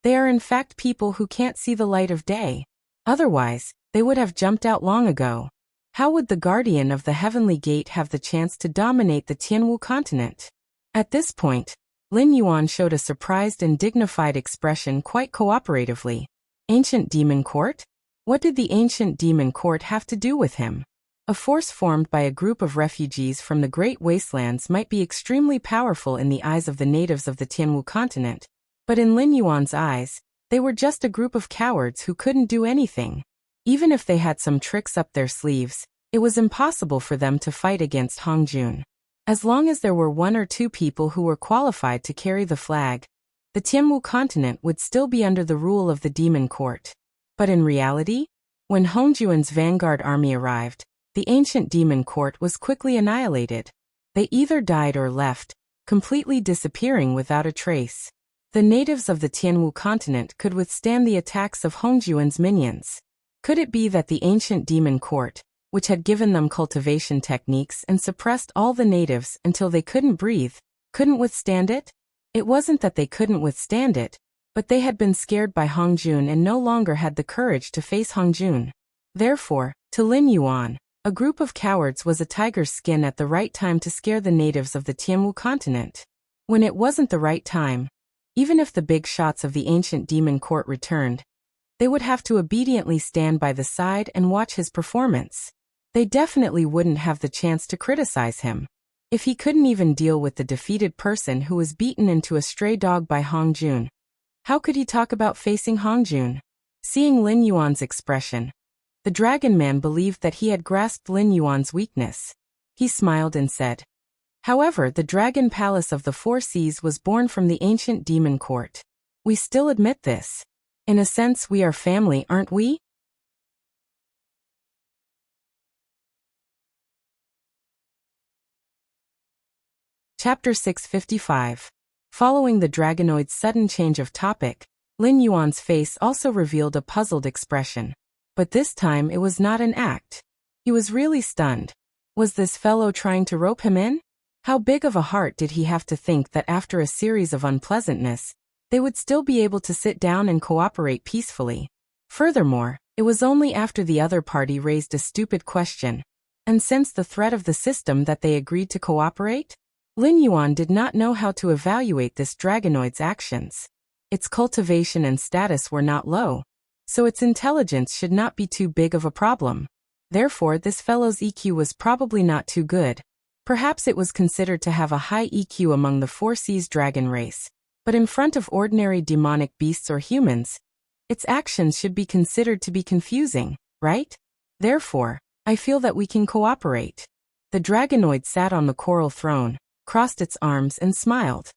they are in fact people who can't see the light of day. Otherwise, they would have jumped out long ago. How would the guardian of the Heavenly Gate have the chance to dominate the Tianwu continent? At this point, Lin Yuan showed a surprised and dignified expression quite cooperatively. Ancient Demon Court? What did the Ancient Demon Court have to do with him? A force formed by a group of refugees from the Great Wastelands might be extremely powerful in the eyes of the natives of the Tianwu continent, but in Lin Yuan's eyes, they were just a group of cowards who couldn't do anything. Even if they had some tricks up their sleeves, it was impossible for them to fight against Hong Jun. As long as there were one or two people who were qualified to carry the flag, the Tianwu continent would still be under the rule of the Demon Court. But in reality, when Hong Juan's vanguard army arrived, the ancient Demon Court was quickly annihilated. They either died or left, completely disappearing without a trace. The natives of the Tianwu continent could withstand the attacks of Hong Juan's minions. Could it be that the ancient Demon Court, which had given them cultivation techniques and suppressed all the natives until they couldn't breathe, couldn't withstand it? It wasn't that they couldn't withstand it, but they had been scared by Hong Jun and no longer had the courage to face Hong Jun. Therefore, to Lin Yuan, a group of cowards was a tiger's skin at the right time to scare the natives of the Tianwu continent. When it wasn't the right time, even if the big shots of the ancient demon court returned, they would have to obediently stand by the side and watch his performance. They definitely wouldn't have the chance to criticize him. If he couldn't even deal with the defeated person who was beaten into a stray dog by Hong Jun, how could he talk about facing Hong Jun? Seeing Lin Yuan's expression, the Dragon Man believed that he had grasped Lin Yuan's weakness. He smiled and said, "However, the Dragon Palace of the Four Seas was born from the ancient demon court. We still admit this. In a sense, we are family, aren't we?" Chapter 655. Following the Dragonoid's sudden change of topic, Lin Yuan's face also revealed a puzzled expression. But this time it was not an act. He was really stunned. Was this fellow trying to rope him in? How big of a heart did he have to think that after a series of unpleasantness, they would still be able to sit down and cooperate peacefully? Furthermore, it was only after the other party raised a stupid question and sensed the threat of the system that they agreed to cooperate? Lin Yuan did not know how to evaluate this Dragonoid's actions. Its cultivation and status were not low, so its intelligence should not be too big of a problem. Therefore, this fellow's EQ was probably not too good. Perhaps it was considered to have a high EQ among the Four Seas dragon race, but in front of ordinary demonic beasts or humans, its actions should be considered to be confusing, right? Therefore, I feel that we can cooperate. The Dragonoid sat on the coral throne, crossed its arms and smiled.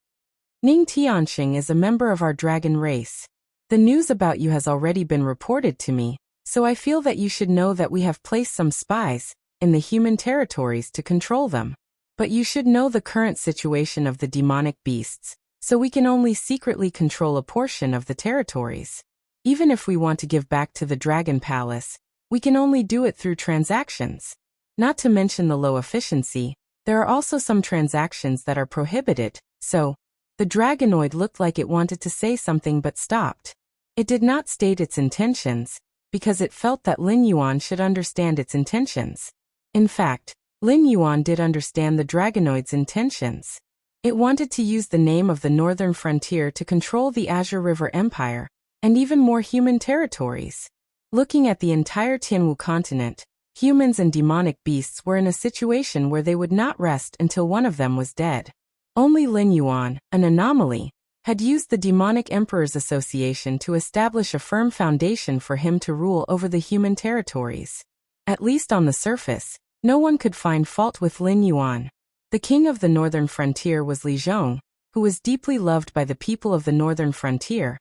Ning Tianxing is a member of our dragon race. The news about you has already been reported to me, so I feel that you should know that we have placed some spies in the human territories to control them. But you should know the current situation of the demonic beasts, so we can only secretly control a portion of the territories. Even if we want to give back to the Dragon Palace, we can only do it through transactions. Not to mention the low efficiency, there are also some transactions that are prohibited, so the Dragonoid looked like it wanted to say something but stopped. It did not state its intentions, because it felt that Lin Yuan should understand its intentions. In fact, Lin Yuan did understand the Dragonoid's intentions. It wanted to use the name of the northern frontier to control the Azure River Empire, and even more human territories. Looking at the entire Tianwu continent, humans and demonic beasts were in a situation where they would not rest until one of them was dead. Only Lin Yuan, an anomaly, had used the Demonic Emperors Association to establish a firm foundation for him to rule over the human territories. At least on the surface, no one could find fault with Lin Yuan. The king of the northern frontier was Li Zhong, who was deeply loved by the people of the northern frontier,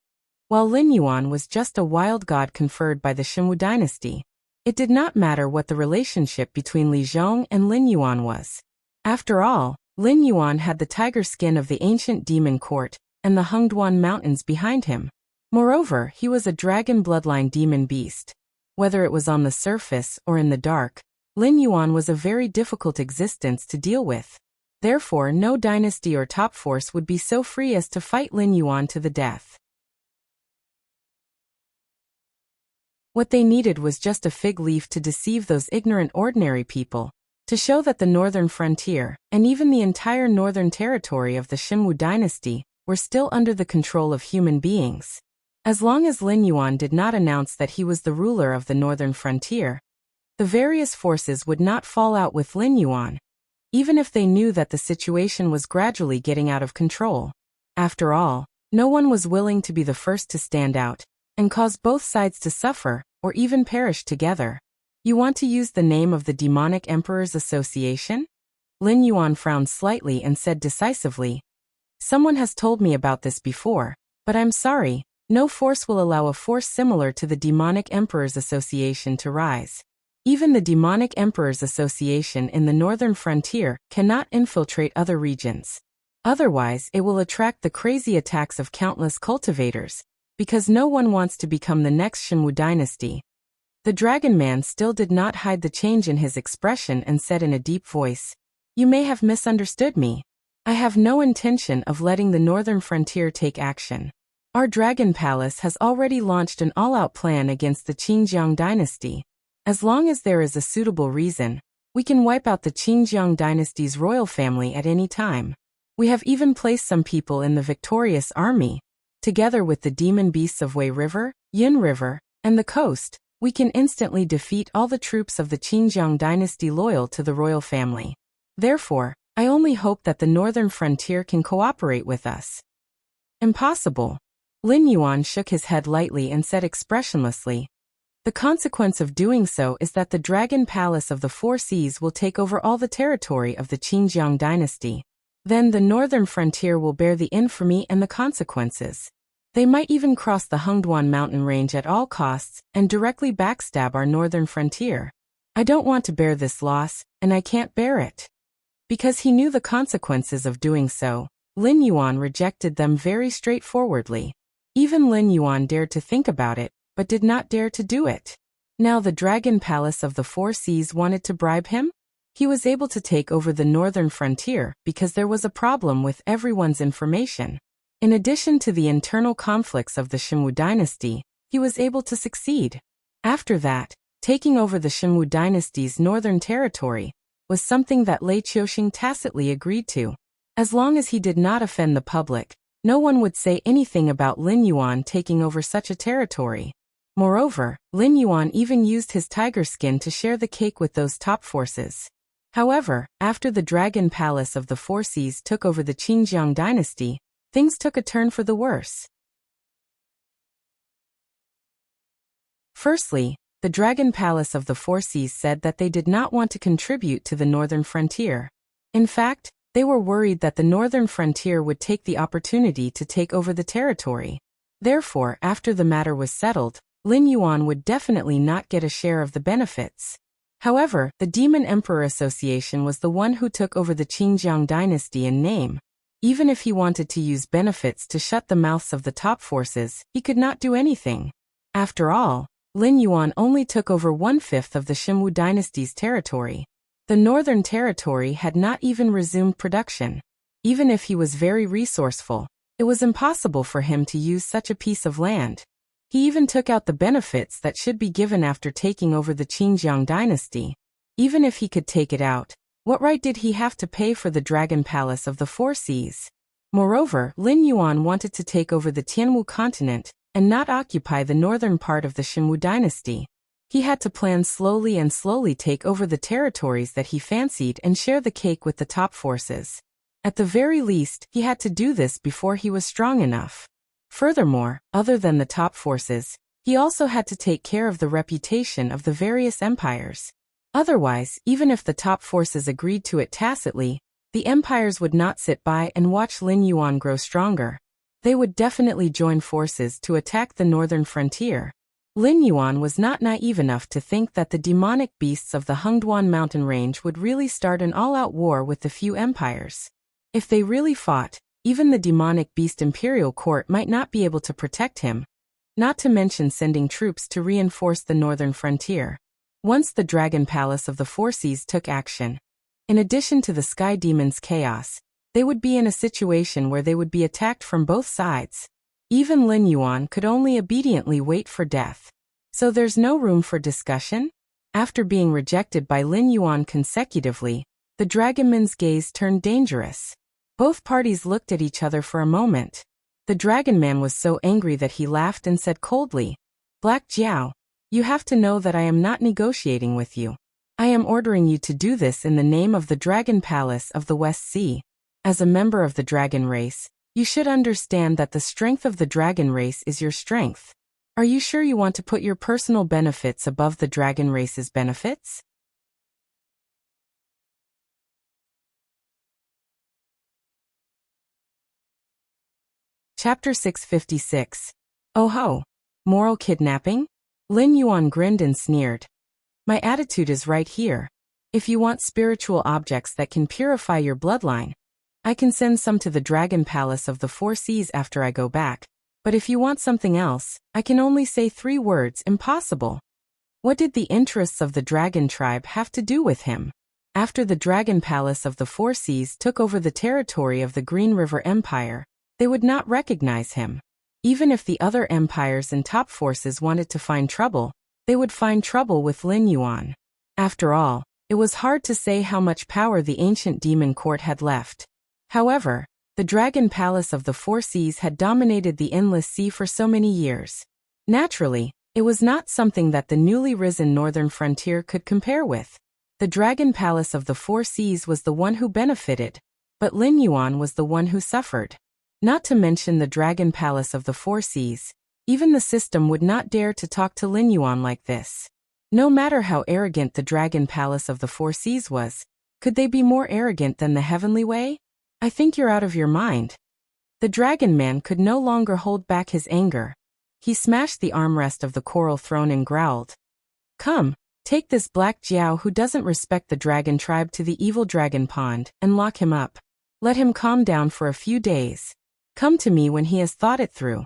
while Lin Yuan was just a wild god conferred by the Shenwu dynasty. It did not matter what the relationship between Li Zhong and Lin Yuan was. After all, Lin Yuan had the tiger skin of the ancient demon court and the Hengduan Mountains behind him. Moreover, he was a dragon bloodline demon beast. Whether it was on the surface or in the dark, Lin Yuan was a very difficult existence to deal with. Therefore, no dynasty or top force would be so free as to fight Lin Yuan to the death. What they needed was just a fig leaf to deceive those ignorant ordinary people, to show that the northern frontier, and even the entire northern territory of the Xinwu dynasty, were still under the control of human beings. As long as Lin Yuan did not announce that he was the ruler of the northern frontier, the various forces would not fall out with Lin Yuan, even if they knew that the situation was gradually getting out of control. After all, no one was willing to be the first to stand out and cause both sides to suffer or even perish together. You want to use the name of the Demonic Emperor's Association? Lin Yuan frowned slightly and said decisively, "Someone has told me about this before, but I'm sorry, no force will allow a force similar to the Demonic Emperor's Association to rise. Even the Demonic Emperor's Association in the northern frontier cannot infiltrate other regions. Otherwise, it will attract the crazy attacks of countless cultivators, because no one wants to become the next Xinwu dynasty." The Dragon Man still did not hide the change in his expression and said in a deep voice, "You may have misunderstood me. I have no intention of letting the northern frontier take action. Our Dragon Palace has already launched an all-out plan against the Qinjiang dynasty. As long as there is a suitable reason, we can wipe out the Qinjiang dynasty's royal family at any time. We have even placed some people in the victorious army. Together with the demon beasts of Wei River, Yin River, and the coast, we can instantly defeat all the troops of the Qinjiang dynasty loyal to the royal family. Therefore, I only hope that the northern frontier can cooperate with us." "Impossible." Lin Yuan shook his head lightly and said expressionlessly, "The consequence of doing so is that the Dragon Palace of the Four Seas will take over all the territory of the Qinjiang dynasty. Then the northern frontier will bear the infamy and the consequences. They might even cross the Hengduan mountain range at all costs and directly backstab our northern frontier. I don't want to bear this loss, and I can't bear it." Because he knew the consequences of doing so, Lin Yuan rejected them very straightforwardly. Even Lin Yuan dared to think about it, but did not dare to do it. Now the Dragon Palace of the Four Seas wanted to bribe him? He was able to take over the northern frontier because there was a problem with everyone's information. In addition to the internal conflicts of the Xinwu dynasty, he was able to succeed. After that, taking over the Xinwu dynasty's northern territory was something that Lei Qiuxing tacitly agreed to. As long as he did not offend the public, no one would say anything about Lin Yuan taking over such a territory. Moreover, Lin Yuan even used his tiger skin to share the cake with those top forces. However, after the Dragon Palace of the Four Seas took over the Qinjiang dynasty, things took a turn for the worse. Firstly, the Dragon Palace of the Four Seas said that they did not want to contribute to the northern frontier. In fact, they were worried that the northern frontier would take the opportunity to take over the territory. Therefore, after the matter was settled, Lin Yuan would definitely not get a share of the benefits. However, the Demon Emperor Association was the one who took over the Qinjiang dynasty in name. Even if he wanted to use benefits to shut the mouths of the top forces, he could not do anything. After all, Lin Yuan only took over 1/5 of the Xinwu dynasty's territory. The northern territory had not even resumed production. Even if he was very resourceful, it was impossible for him to use such a piece of land. He even took out the benefits that should be given after taking over the Qinjiang dynasty. Even if he could take it out, what right did he have to pay for the Dragon Palace of the Four Seas? Moreover, Lin Yuan wanted to take over the Tianwu continent and not occupy the northern part of the Xinwu dynasty. He had to plan slowly and slowly take over the territories that he fancied and share the cake with the top forces. At the very least, he had to do this before he was strong enough. Furthermore, other than the top forces, he also had to take care of the reputation of the various empires. Otherwise, even if the top forces agreed to it tacitly, the empires would not sit by and watch Lin Yuan grow stronger. They would definitely join forces to attack the northern frontier. Lin Yuan was not naive enough to think that the demonic beasts of the Hengduan mountain range would really start an all-out war with the few empires. If they really fought, even the demonic beast imperial court might not be able to protect him, not to mention sending troops to reinforce the northern frontier. Once the Dragon Palace of the Four Seas took action, in addition to the Sky Demon's chaos, they would be in a situation where they would be attacked from both sides. Even Lin Yuan could only obediently wait for death. So there's no room for discussion? After being rejected by Lin Yuan consecutively, the Dragonman's gaze turned dangerous. Both parties looked at each other for a moment. The Dragonman was so angry that he laughed and said coldly, "Black Jiao, you have to know that I am not negotiating with you. I am ordering you to do this in the name of the Dragon Palace of the West Sea. As a member of the dragon race, you should understand that the strength of the dragon race is your strength. Are you sure you want to put your personal benefits above the dragon race's benefits?" Chapter 656. Oh ho! Moral kidnapping? Lin Yuan grinned and sneered. "My attitude is right here. If you want spiritual objects that can purify your bloodline, I can send some to the Dragon Palace of the Four Seas after I go back. But if you want something else, I can only say 3 words: impossible." What did the interests of the dragon tribe have to do with him? After the Dragon Palace of the Four Seas took over the territory of the Green River Empire, they would not recognize him. Even if the other empires and top forces wanted to find trouble, they would find trouble with Lin Yuan. After all, it was hard to say how much power the ancient demon court had left. However, the Dragon Palace of the Four Seas had dominated the endless sea for so many years. Naturally, it was not something that the newly risen northern frontier could compare with. The Dragon Palace of the Four Seas was the one who benefited, but Lin Yuan was the one who suffered. Not to mention the Dragon Palace of the Four Seas, even the system would not dare to talk to Lin Yuan like this. No matter how arrogant the Dragon Palace of the Four Seas was, could they be more arrogant than the Heavenly Way? "I think you're out of your mind." The Dragon Man could no longer hold back his anger. He smashed the armrest of the coral throne and growled, "Come, take this Black Jiao who doesn't respect the dragon tribe to the evil dragon pond, and lock him up. Let him calm down for a few days. Come to me when he has thought it through."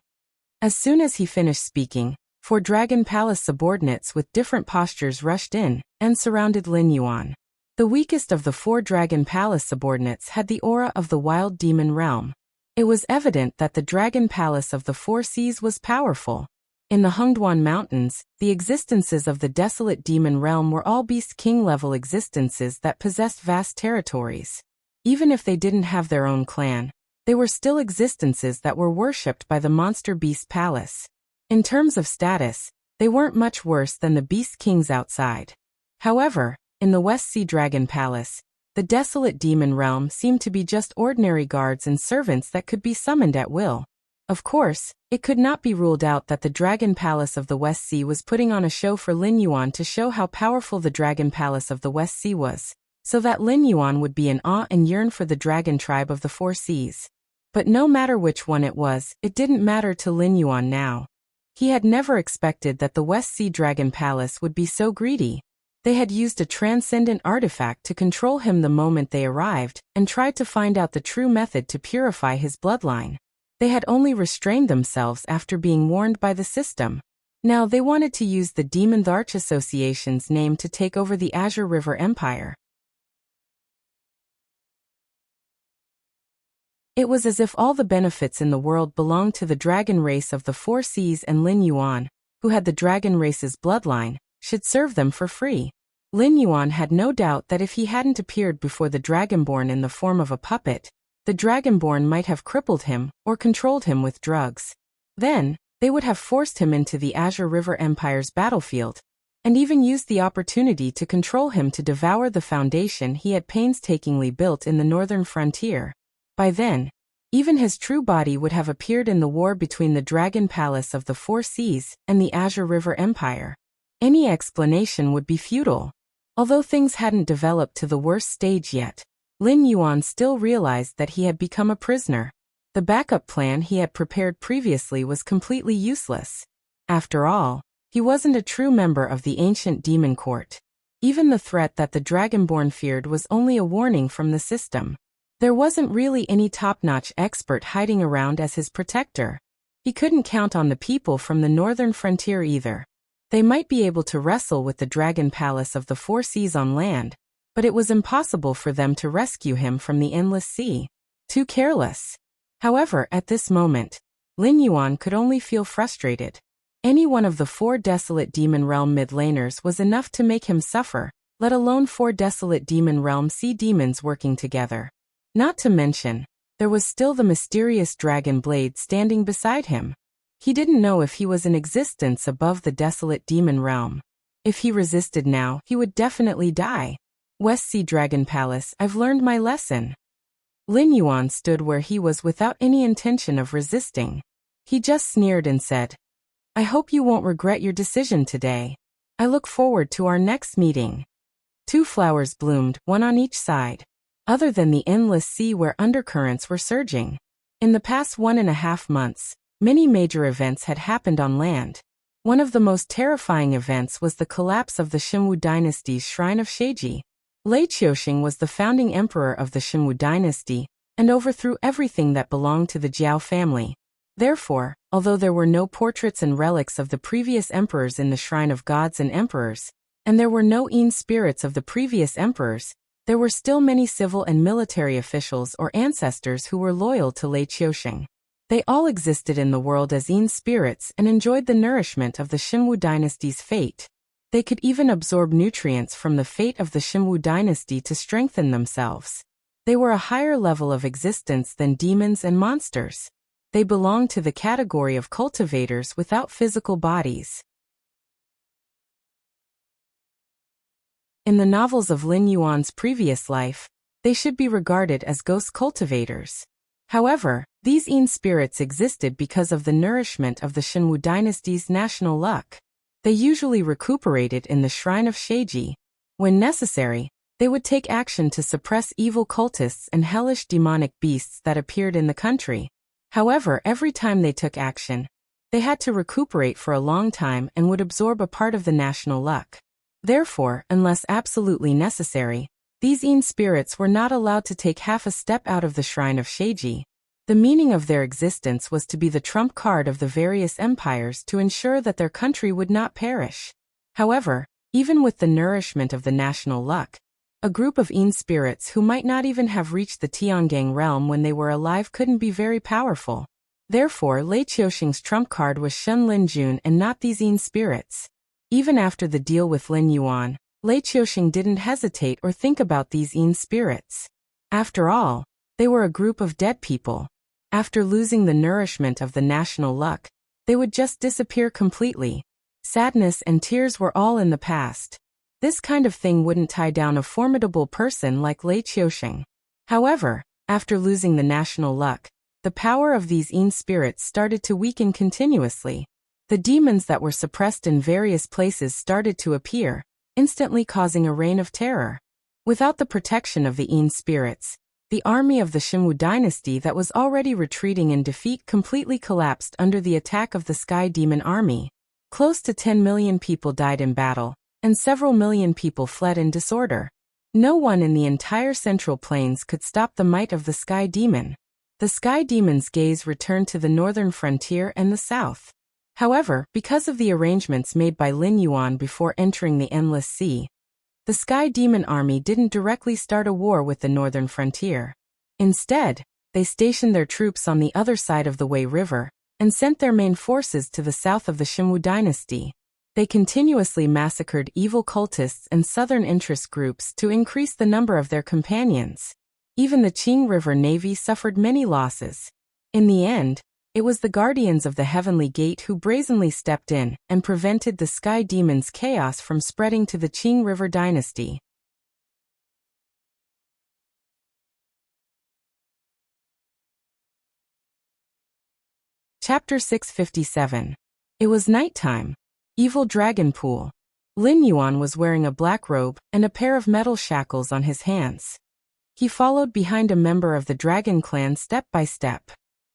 As soon as he finished speaking, 4 Dragon Palace subordinates with different postures rushed in and surrounded Lin Yuan. The weakest of the 4 Dragon Palace subordinates had the aura of the wild demon realm. It was evident that the Dragon Palace of the Four Seas was powerful. In the Hengduan Mountains, the existences of the desolate demon realm were all Beast King level existences that possessed vast territories. Even if they didn't have their own clan, they were still existences that were worshipped by the Monster Beast Palace. In terms of status, they weren't much worse than the Beast Kings outside. However, in the West Sea Dragon Palace, the desolate demon realm seemed to be just ordinary guards and servants that could be summoned at will. Of course, it could not be ruled out that the Dragon Palace of the West Sea was putting on a show for Lin Yuan to show how powerful the Dragon Palace of the West Sea was, so that Lin Yuan would be in awe and yearn for the dragon tribe of the Four Seas. But no matter which one it was, it didn't matter to Lin Yuan now. He had never expected that the West Sea Dragon Palace would be so greedy. They had used a transcendent artifact to control him the moment they arrived, and tried to find out the true method to purify his bloodline. They had only restrained themselves after being warned by the system. Now they wanted to use the Demon Arch Association's name to take over the Azure River Empire. It was as if all the benefits in the world belonged to the dragon race of the Four Seas, and Lin Yuan, who had the dragon race's bloodline, should serve them for free. Lin Yuan had no doubt that if he hadn't appeared before the Dragonborn in the form of a puppet, the Dragonborn might have crippled him or controlled him with drugs. Then, they would have forced him into the Azure River Empire's battlefield, and even used the opportunity to control him to devour the foundation he had painstakingly built in the northern frontier. By then, even his true body would have appeared in the war between the Dragon Palace of the Four Seas and the Azure River Empire. Any explanation would be futile. Although things hadn't developed to the worst stage yet, Lin Yuan still realized that he had become a prisoner. The backup plan he had prepared previously was completely useless. After all, he wasn't a true member of the ancient demon court. Even the threat that the Dragonborn feared was only a warning from the system. There wasn't really any top-notch expert hiding around as his protector. He couldn't count on the people from the northern frontier either. They might be able to wrestle with the dragon palace of the four seas on land, but it was impossible for them to rescue him from the endless sea. Too careless. However, at this moment, Lin Yuan could only feel frustrated. Any one of the four desolate demon realm mid-laners was enough to make him suffer, let alone four desolate demon realm sea demons working together. Not to mention, there was still the mysterious dragon blade standing beside him. He didn't know if he was in existence above the desolate demon realm. If he resisted now, he would definitely die. West Sea Dragon Palace, I've learned my lesson. Lin Yuan stood where he was without any intention of resisting. He just sneered and said, I hope you won't regret your decision today. I look forward to our next meeting. Two flowers bloomed, one on each side. Other than the endless sea where undercurrents were surging. In the past 1.5 months, many major events had happened on land. One of the most terrifying events was the collapse of the Xinwu dynasty's Shrine of Sheiji. Lei Qiuxing was the founding emperor of the Xinwu dynasty, and overthrew everything that belonged to the Jiao family. Therefore, although there were no portraits and relics of the previous emperors in the Shrine of Gods and Emperors, and there were no Yin spirits of the previous emperors, there were still many civil and military officials or ancestors who were loyal to Lei Qiuxing. They all existed in the world as Yin spirits and enjoyed the nourishment of the Xinwu dynasty's fate. They could even absorb nutrients from the fate of the Xinwu dynasty to strengthen themselves. They were a higher level of existence than demons and monsters. They belonged to the category of cultivators without physical bodies. In the novels of Lin Yuan's previous life, they should be regarded as ghost cultivators. However, these Yin spirits existed because of the nourishment of the Xinwu dynasty's national luck. They usually recuperated in the Shrine of Sheiji. When necessary, they would take action to suppress evil cultists and hellish demonic beasts that appeared in the country. However, every time they took action, they had to recuperate for a long time and would absorb a part of the national luck. Therefore, unless absolutely necessary, these Yin spirits were not allowed to take half a step out of the Shrine of Sheiji. The meaning of their existence was to be the trump card of the various empires to ensure that their country would not perish. However, even with the nourishment of the national luck, a group of Yin spirits who might not even have reached the Tiangang realm when they were alive couldn't be very powerful. Therefore, Lei Qiuxing's trump card was Shen Linjun and not these Yin spirits. Even after the deal with Lin Yuan, Lei Qiuxing didn't hesitate or think about these Yin spirits. After all, they were a group of dead people. After losing the nourishment of the national luck, they would just disappear completely. Sadness and tears were all in the past. This kind of thing wouldn't tie down a formidable person like Lei Qiuxing. However, after losing the national luck, the power of these Yin spirits started to weaken continuously. The demons that were suppressed in various places started to appear, instantly causing a reign of terror. Without the protection of the Yin spirits, the army of the Xinwu dynasty that was already retreating in defeat completely collapsed under the attack of the Sky Demon army. Close to 10 million people died in battle, and several million people fled in disorder. No one in the entire Central Plains could stop the might of the Sky Demon. The Sky Demon's gaze returned to the northern frontier and the south. However, because of the arrangements made by Lin Yuan before entering the Endless Sea, the Sky Demon army didn't directly start a war with the northern frontier. Instead, they stationed their troops on the other side of the Wei River, and sent their main forces to the south of the Xinwu dynasty. They continuously massacred evil cultists and southern interest groups to increase the number of their companions. Even the Qing River Navy suffered many losses. In the end, it was the Guardians of the Heavenly Gate who brazenly stepped in and prevented the Sky Demon's chaos from spreading to the Qing River dynasty. Chapter 657. It was nighttime. Evil Dragon Pool. Lin Yuan was wearing a black robe and a pair of metal shackles on his hands. He followed behind a member of the Dragon Clan step by step.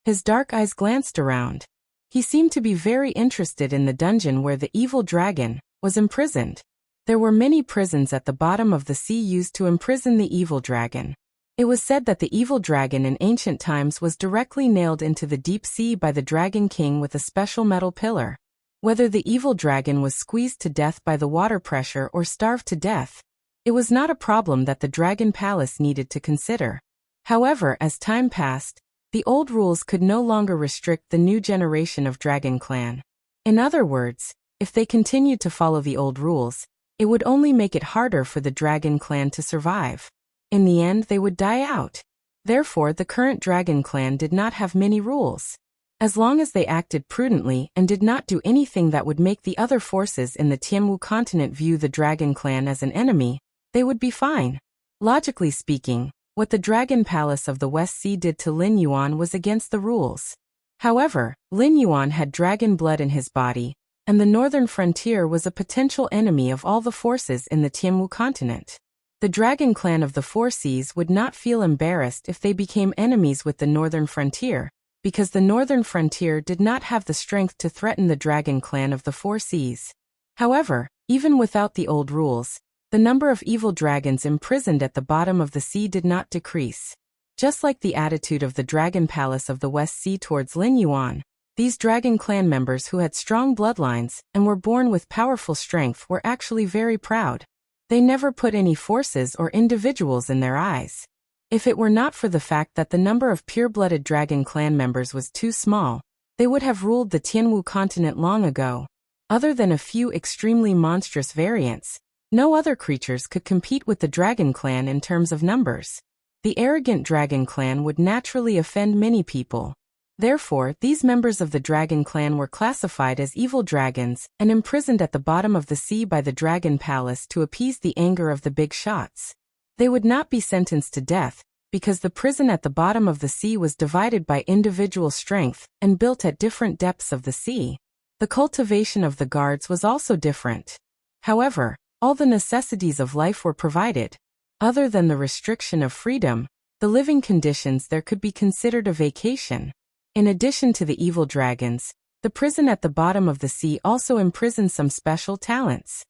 His dark eyes glanced around. He seemed to be very interested in the dungeon where the evil dragon was imprisoned. There were many prisons at the bottom of the sea used to imprison the evil dragon. It was said that the evil dragon in ancient times was directly nailed into the deep sea by the Dragon King with a special metal pillar. Whether the evil dragon was squeezed to death by the water pressure or starved to death, it was not a problem that the Dragon Palace needed to consider. However, as time passed, the old rules could no longer restrict the new generation of Dragon Clan. In other words, if they continued to follow the old rules, it would only make it harder for the Dragon Clan to survive. In the end, they would die out. Therefore, the current Dragon Clan did not have many rules. As long as they acted prudently and did not do anything that would make the other forces in the Tianwu continent view the Dragon Clan as an enemy, they would be fine. Logically speaking, what the Dragon Palace of the West Sea did to Lin Yuan was against the rules. However, Lin Yuan had dragon blood in his body, and the northern frontier was a potential enemy of all the forces in the Tianwu continent. The Dragon Clan of the Four Seas would not feel embarrassed if they became enemies with the northern frontier, because the northern frontier did not have the strength to threaten the Dragon Clan of the Four Seas. However, even without the old rules, the number of evil dragons imprisoned at the bottom of the sea did not decrease. Just like the attitude of the Dragon Palace of the West Sea towards Lin Yuan, these Dragon Clan members who had strong bloodlines and were born with powerful strength were actually very proud. They never put any forces or individuals in their eyes. If it were not for the fact that the number of pure-blooded Dragon Clan members was too small, they would have ruled the Tianwu continent long ago. Other than a few extremely monstrous variants, no other creatures could compete with the Dragon Clan in terms of numbers. The arrogant Dragon Clan would naturally offend many people. Therefore, these members of the Dragon Clan were classified as evil dragons and imprisoned at the bottom of the sea by the Dragon Palace to appease the anger of the big shots. They would not be sentenced to death, because the prison at the bottom of the sea was divided by individual strength and built at different depths of the sea. The cultivation of the guards was also different. However, all the necessities of life were provided. Other than the restriction of freedom, the living conditions there could be considered a vacation. In addition to the evil dragons, the prison at the bottom of the sea also imprisoned some special talents.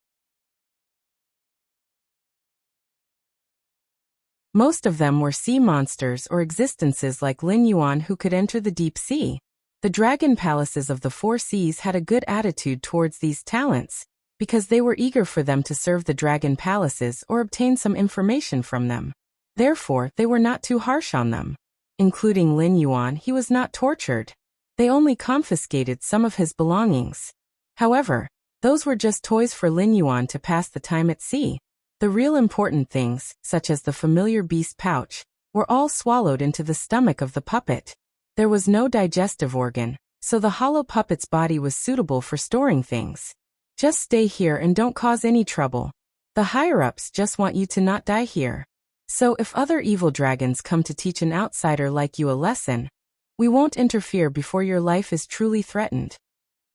Most of them were sea monsters or existences like Lin Yuan who could enter the deep sea. The Dragon Palaces of the Four Seas had a good attitude towards these talents, because they were eager for them to serve the Dragon Palaces or obtain some information from them. Therefore, they were not too harsh on them. Including Lin Yuan, he was not tortured. They only confiscated some of his belongings. However, those were just toys for Lin Yuan to pass the time at sea. The real important things, such as the familiar beast pouch, were all swallowed into the stomach of the puppet. There was no digestive organ, so the hollow puppet's body was suitable for storing things. Just stay here and don't cause any trouble. The higher-ups just want you to not die here. So if other evil dragons come to teach an outsider like you a lesson, we won't interfere before your life is truly threatened.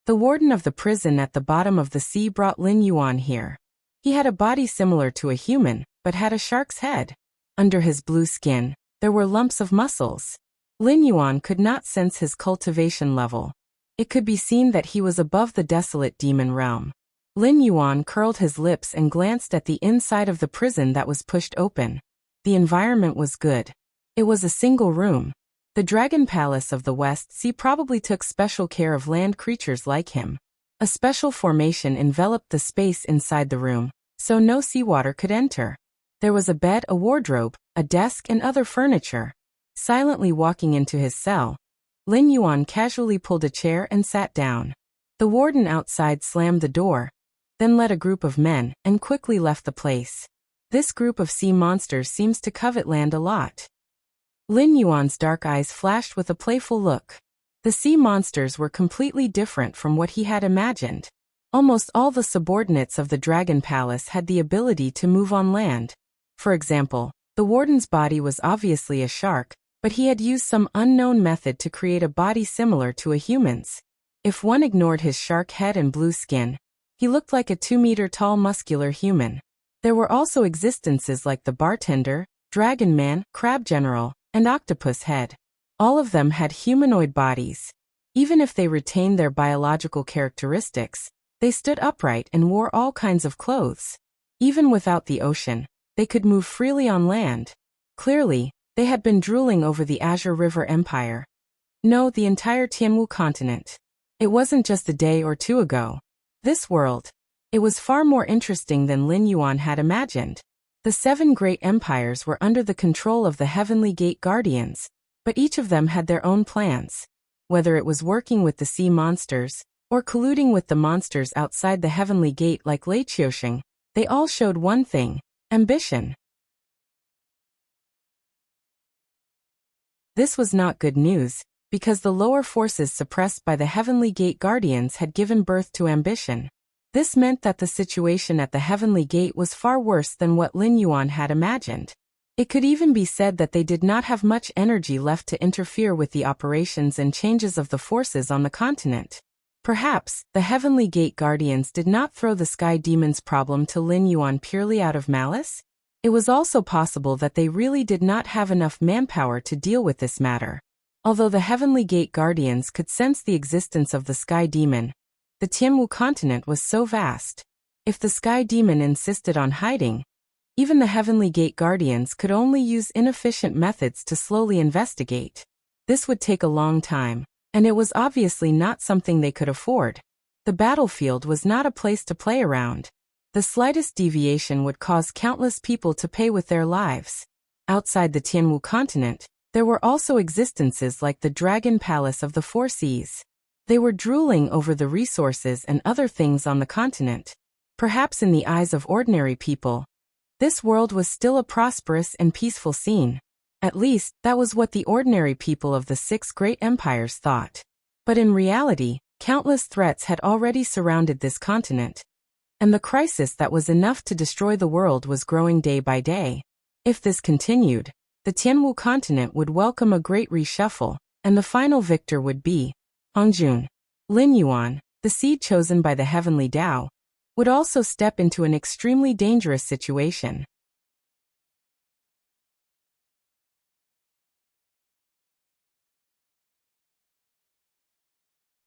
The warden of the prison at the bottom of the sea brought Lin Yuan here. He had a body similar to a human, but had a shark's head. Under his blue skin, there were lumps of muscles. Lin Yuan could not sense his cultivation level. It could be seen that he was above the desolate demon realm. Lin Yuan curled his lips and glanced at the inside of the prison that was pushed open. The environment was good. It was a single room. The Dragon Palace of the West Sea probably took special care of land creatures like him. A special formation enveloped the space inside the room, so no seawater could enter. There was a bed, a wardrobe, a desk, and other furniture. Silently walking into his cell, Lin Yuan casually pulled a chair and sat down. The warden outside slammed the door, then led a group of men and quickly left the place. This group of sea monsters seems to covet land a lot. Lin Yuan's dark eyes flashed with a playful look. The sea monsters were completely different from what he had imagined. Almost all the subordinates of the Dragon Palace had the ability to move on land. For example, the warden's body was obviously a shark, but he had used some unknown method to create a body similar to a human's. If one ignored his shark head and blue skin, he looked like a 2-meter-tall muscular human. There were also existences like the bartender, dragon man, crab general, and octopus head. All of them had humanoid bodies. Even if they retained their biological characteristics, they stood upright and wore all kinds of clothes. Even without the ocean, they could move freely on land. Clearly, They had been drooling over the Azure River Empire. No, the entire Tianwu continent. It wasn't just a day or two ago. This world. It was far more interesting than Lin Yuan had imagined. The 7 great empires were under the control of the Heavenly Gate Guardians, but each of them had their own plans. Whether it was working with the sea monsters, or colluding with the monsters outside the Heavenly Gate like Lei Qiusheng, they all showed one thing: ambition. This was not good news, because the lower forces suppressed by the Heavenly Gate Guardians had given birth to ambition. This meant that the situation at the Heavenly Gate was far worse than what Lin Yuan had imagined. It could even be said that they did not have much energy left to interfere with the operations and changes of the forces on the continent. Perhaps, the Heavenly Gate Guardians did not throw the Sky Demon's problem to Lin Yuan purely out of malice. It was also possible that they really did not have enough manpower to deal with this matter. Although the Heavenly Gate Guardians could sense the existence of the Sky Demon, the Tianwu continent was so vast. If the Sky Demon insisted on hiding, even the Heavenly Gate Guardians could only use inefficient methods to slowly investigate. This would take a long time, and it was obviously not something they could afford. The battlefield was not a place to play around. The slightest deviation would cause countless people to pay with their lives. Outside the Tianwu continent, there were also existences like the Dragon Palace of the Four Seas. They were drooling over the resources and other things on the continent. Perhaps in the eyes of ordinary people, this world was still a prosperous and peaceful scene. At least, that was what the ordinary people of the 6 great empires thought. But in reality, countless threats had already surrounded this continent, and the crisis that was enough to destroy the world was growing day by day. If this continued, the Tianwu continent would welcome a great reshuffle, and the final victor would be Hongjun. Lin Yuan, the seed chosen by the Heavenly Tao, would also step into an extremely dangerous situation.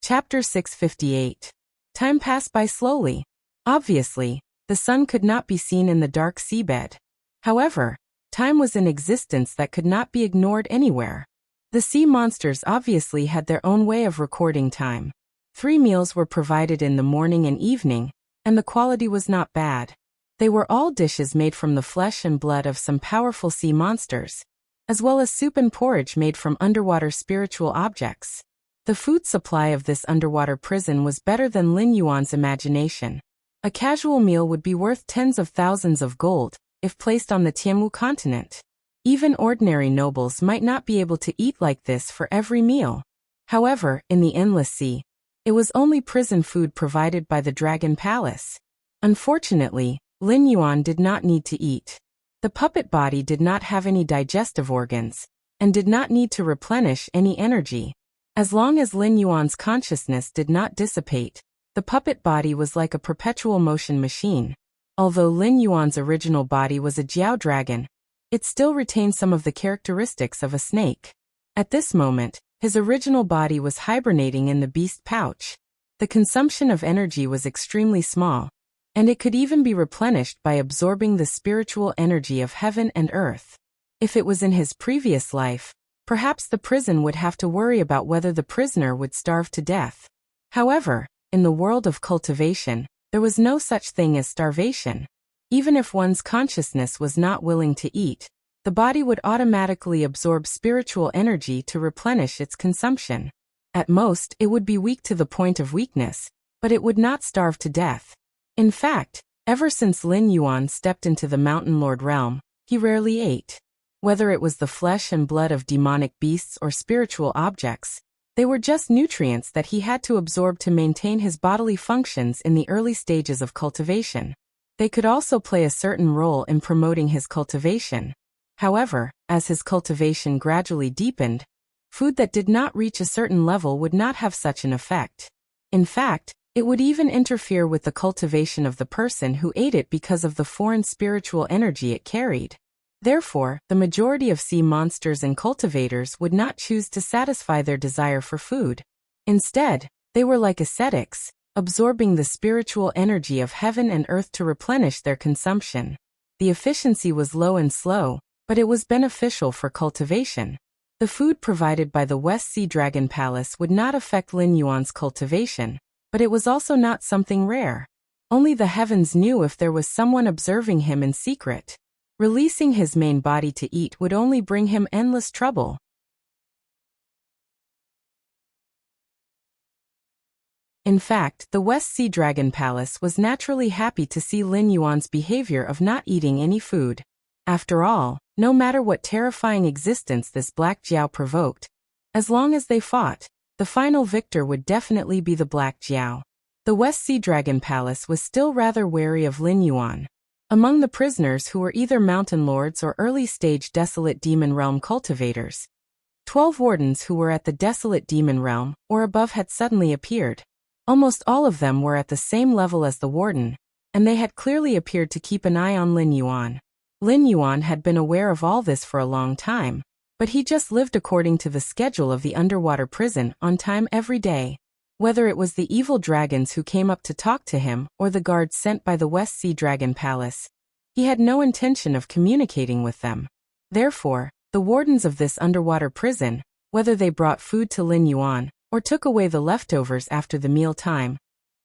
Chapter 658. Time passed by slowly. Obviously, the sun could not be seen in the dark seabed. However, time was in existence that could not be ignored anywhere. The sea monsters obviously had their own way of recording time. 3 meals were provided in the morning and evening, and the quality was not bad. They were all dishes made from the flesh and blood of some powerful sea monsters, as well as soup and porridge made from underwater spiritual objects. The food supply of this underwater prison was better than Lin Yuan's imagination. A casual meal would be worth tens of thousands of gold, if placed on the Tianwu continent. Even ordinary nobles might not be able to eat like this for every meal. However, in the Endless Sea, it was only prison food provided by the Dragon Palace. Unfortunately, Lin Yuan did not need to eat. The puppet body did not have any digestive organs, and did not need to replenish any energy. As long as Lin Yuan's consciousness did not dissipate, the puppet body was like a perpetual motion machine. Although Lin Yuan's original body was a Jiao dragon, it still retained some of the characteristics of a snake. At this moment, his original body was hibernating in the beast pouch. The consumption of energy was extremely small, and it could even be replenished by absorbing the spiritual energy of heaven and earth. If it was in his previous life, perhaps the prison would have to worry about whether the prisoner would starve to death. However, in the world of cultivation, there was no such thing as starvation. Even if one's consciousness was not willing to eat, the body would automatically absorb spiritual energy to replenish its consumption. At most, it would be weak to the point of weakness, but it would not starve to death. In fact, ever since Lin Yuan stepped into the Mountain Lord realm, he rarely ate. Whether it was the flesh and blood of demonic beasts or spiritual objects, they were just nutrients that he had to absorb to maintain his bodily functions in the early stages of cultivation. They could also play a certain role in promoting his cultivation. However, as his cultivation gradually deepened, food that did not reach a certain level would not have such an effect. In fact, it would even interfere with the cultivation of the person who ate it because of the foreign spiritual energy it carried. Therefore, the majority of sea monsters and cultivators would not choose to satisfy their desire for food. Instead, they were like ascetics, absorbing the spiritual energy of heaven and earth to replenish their consumption. The efficiency was low and slow, but it was beneficial for cultivation. The food provided by the West Sea Dragon Palace would not affect Lin Yuan's cultivation, but it was also not something rare. Only the heavens knew if there was someone observing him in secret. Releasing his main body to eat would only bring him endless trouble. In fact, the West Sea Dragon Palace was naturally happy to see Lin Yuan's behavior of not eating any food. After all, no matter what terrifying existence this Black Jiao provoked, as long as they fought, the final victor would definitely be the Black Jiao. The West Sea Dragon Palace was still rather wary of Lin Yuan. Among the prisoners who were either mountain lords or early-stage Desolate Demon Realm cultivators, 12 wardens who were at the Desolate Demon Realm or above had suddenly appeared. Almost all of them were at the same level as the warden, and they had clearly appeared to keep an eye on Lin Yuan. Lin Yuan had been aware of all this for a long time, but he just lived according to the schedule of the underwater prison on time every day. Whether it was the evil dragons who came up to talk to him or the guards sent by the West Sea Dragon Palace, he had no intention of communicating with them. Therefore, the wardens of this underwater prison, whether they brought food to Lin Yuan or took away the leftovers after the meal time,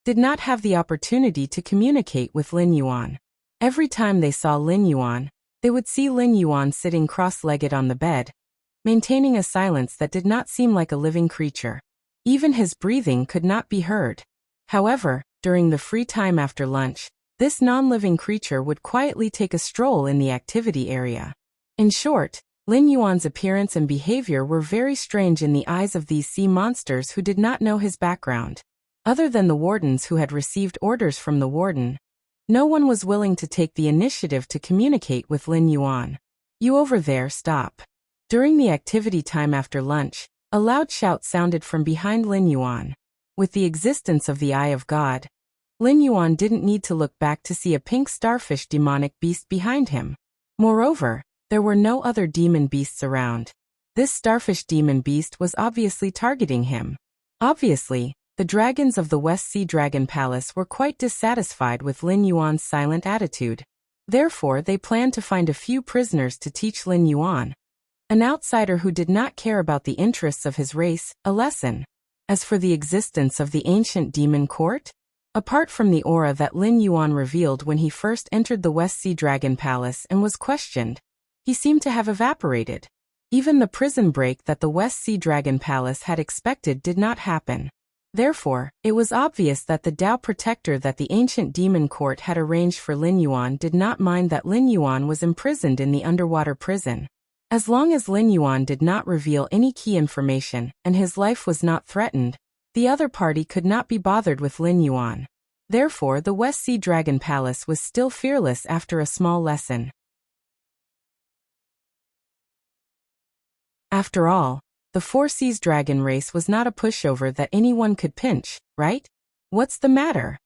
did not have the opportunity to communicate with Lin Yuan. Every time they saw Lin Yuan, they would see Lin Yuan sitting cross-legged on the bed, maintaining a silence that did not seem like a living creature. Even his breathing could not be heard. However, during the free time after lunch, this non-living creature would quietly take a stroll in the activity area. In short, Lin Yuan's appearance and behavior were very strange in the eyes of these sea monsters who did not know his background. Other than the wardens who had received orders from the warden, no one was willing to take the initiative to communicate with Lin Yuan. "You over there, stop." During the activity time after lunch, a loud shout sounded from behind Lin Yuan. With the existence of the Eye of God, Lin Yuan didn't need to look back to see a pink starfish demonic beast behind him. Moreover, there were no other demon beasts around. This starfish demon beast was obviously targeting him. Obviously, the dragons of the West Sea Dragon Palace were quite dissatisfied with Lin Yuan's silent attitude. Therefore, they planned to find a few prisoners to teach Lin Yuan, an outsider who did not care about the interests of his race, a lesson. As for the existence of the ancient demon court, apart from the aura that Lin Yuan revealed when he first entered the West Sea Dragon Palace and was questioned, he seemed to have evaporated. Even the prison break that the West Sea Dragon Palace had expected did not happen. Therefore, it was obvious that the Tao protector that the ancient demon court had arranged for Lin Yuan did not mind that Lin Yuan was imprisoned in the underwater prison. As long as Lin Yuan did not reveal any key information and his life was not threatened, the other party could not be bothered with Lin Yuan. Therefore, the West Sea Dragon Palace was still fearless after a small lesson. After all, the Four Seas dragon race was not a pushover that anyone could pinch, right? "What's the matter?"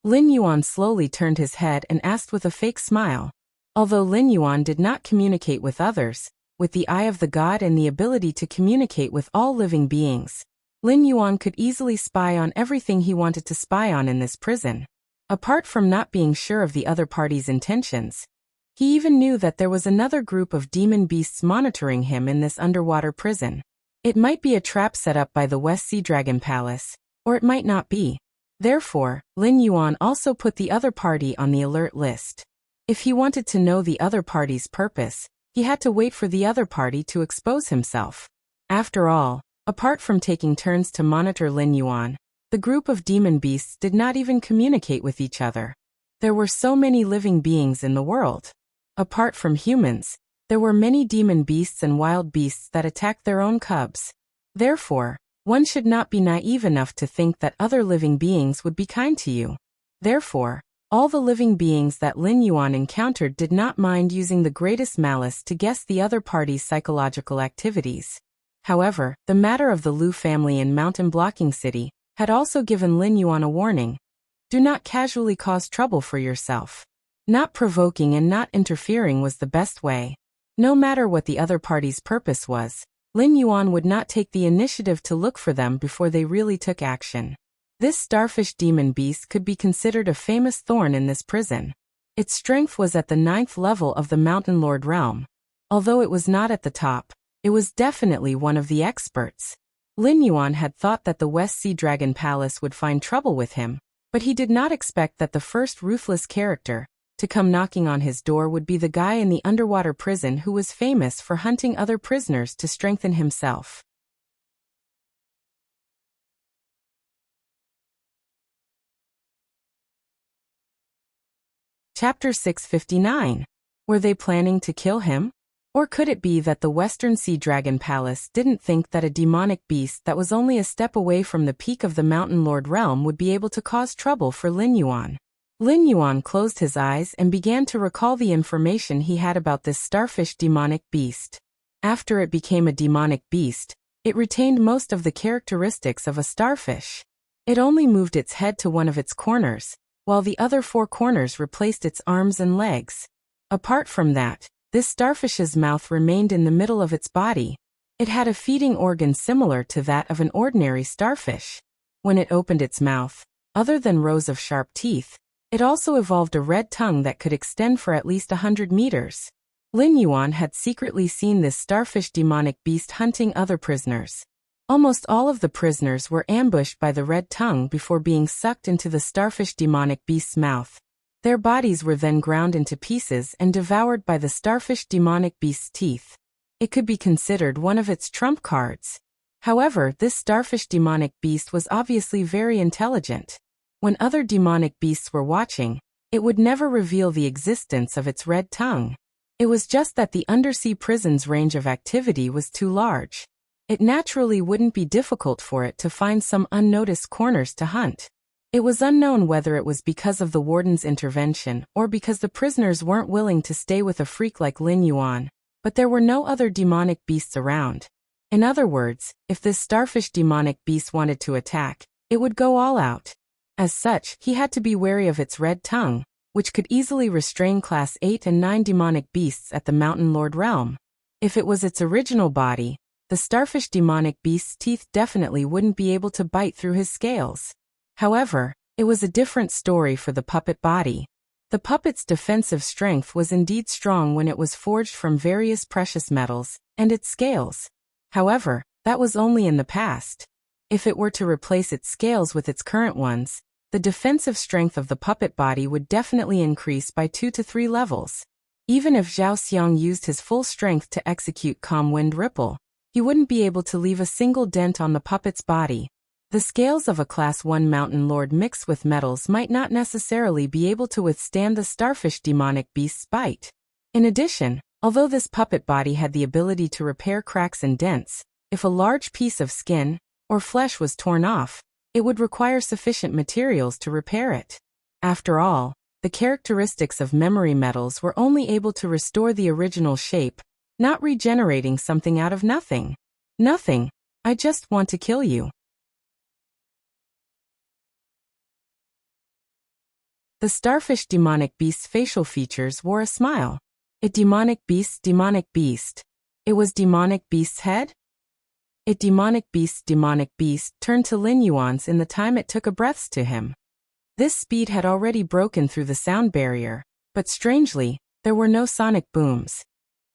Lin Yuan slowly turned his head and asked with a fake smile. Although Lin Yuan did not communicate with others, with the Eye of the God and the ability to communicate with all living beings, Lin Yuan could easily spy on everything he wanted to spy on in this prison. Apart from not being sure of the other party's intentions, he even knew that there was another group of demon beasts monitoring him in this underwater prison. It might be a trap set up by the West Sea Dragon Palace, or it might not be. Therefore, Lin Yuan also put the other party on the alert list. If he wanted to know the other party's purpose, he had to wait for the other party to expose himself. After all, apart from taking turns to monitor Lin Yuan, the group of demon beasts did not even communicate with each other. There were so many living beings in the world. Apart from humans, there were many demon beasts and wild beasts that attacked their own cubs. Therefore, one should not be naive enough to think that other living beings would be kind to you. Therefore, all the living beings that Lin Yuan encountered did not mind using the greatest malice to guess the other party's psychological activities. However, the matter of the Lu family in Mountain Blocking City had also given Lin Yuan a warning. Do not casually cause trouble for yourself. Not provoking and not interfering was the best way. No matter what the other party's purpose was, Lin Yuan would not take the initiative to look for them before they really took action. This starfish demon beast could be considered a famous thorn in this prison. Its strength was at the 9th level of the Mountain Lord realm. Although it was not at the top, it was definitely one of the experts. Lin Yuan had thought that the West Sea Dragon Palace would find trouble with him, but he did not expect that the first ruthless character to come knocking on his door would be the guy in the underwater prison who was famous for hunting other prisoners to strengthen himself. Chapter 659. Were they planning to kill him? Or could it be that the Western Sea Dragon Palace didn't think that a demonic beast that was only a step away from the peak of the Mountain Lord realm would be able to cause trouble for Lin Yuan? Lin Yuan closed his eyes and began to recall the information he had about this starfish demonic beast. After it became a demonic beast, it retained most of the characteristics of a starfish. It only moved its head to one of its corners, while the other 4 corners replaced its arms and legs. Apart from that, this starfish's mouth remained in the middle of its body. It had a feeding organ similar to that of an ordinary starfish. When it opened its mouth, other than rows of sharp teeth, it also evolved a red tongue that could extend for at least 100 meters. Lin Yuan had secretly seen this starfish demonic beast hunting other prisoners. Almost all of the prisoners were ambushed by the red tongue before being sucked into the starfish demonic beast's mouth. Their bodies were then ground into pieces and devoured by the starfish demonic beast's teeth. It could be considered one of its trump cards. However, this starfish demonic beast was obviously very intelligent. When other demonic beasts were watching, it would never reveal the existence of its red tongue. It was just that the undersea prison's range of activity was too large. It naturally wouldn't be difficult for it to find some unnoticed corners to hunt. It was unknown whether it was because of the warden's intervention or because the prisoners weren't willing to stay with a freak like Lin Yuan, but there were no other demonic beasts around. In other words, if this starfish demonic beast wanted to attack, it would go all out. As such, he had to be wary of its red tongue, which could easily restrain Class 8 and 9 demonic beasts at the Mountain Lord realm. If it was its original body, the starfish demonic beast's teeth definitely wouldn't be able to bite through his scales. However, it was a different story for the puppet body. The puppet's defensive strength was indeed strong when it was forged from various precious metals, and its scales. However, that was only in the past. If it were to replace its scales with its current ones, the defensive strength of the puppet body would definitely increase by 2 to 3 levels. Even if Zhao Xiang used his full strength to execute Calm Wind Ripple, he wouldn't be able to leave a single dent on the puppet's body. The scales of a Class 1 Mountain Lord mixed with metals might not necessarily be able to withstand the starfish demonic beast's bite. In addition, although this puppet body had the ability to repair cracks and dents, if a large piece of skin or flesh was torn off, it would require sufficient materials to repair it. After all, the characteristics of memory metals were only able to restore the original shape, not regenerating something out of nothing. Nothing. I just want to kill you. The starfish demonic beast's facial features wore a smile. Demonic beast. It was demonic beast's head? Demonic beast turned to Lin Yuan's in the time it took a breaths to him. This speed had already broken through the sound barrier, but strangely, there were no sonic booms.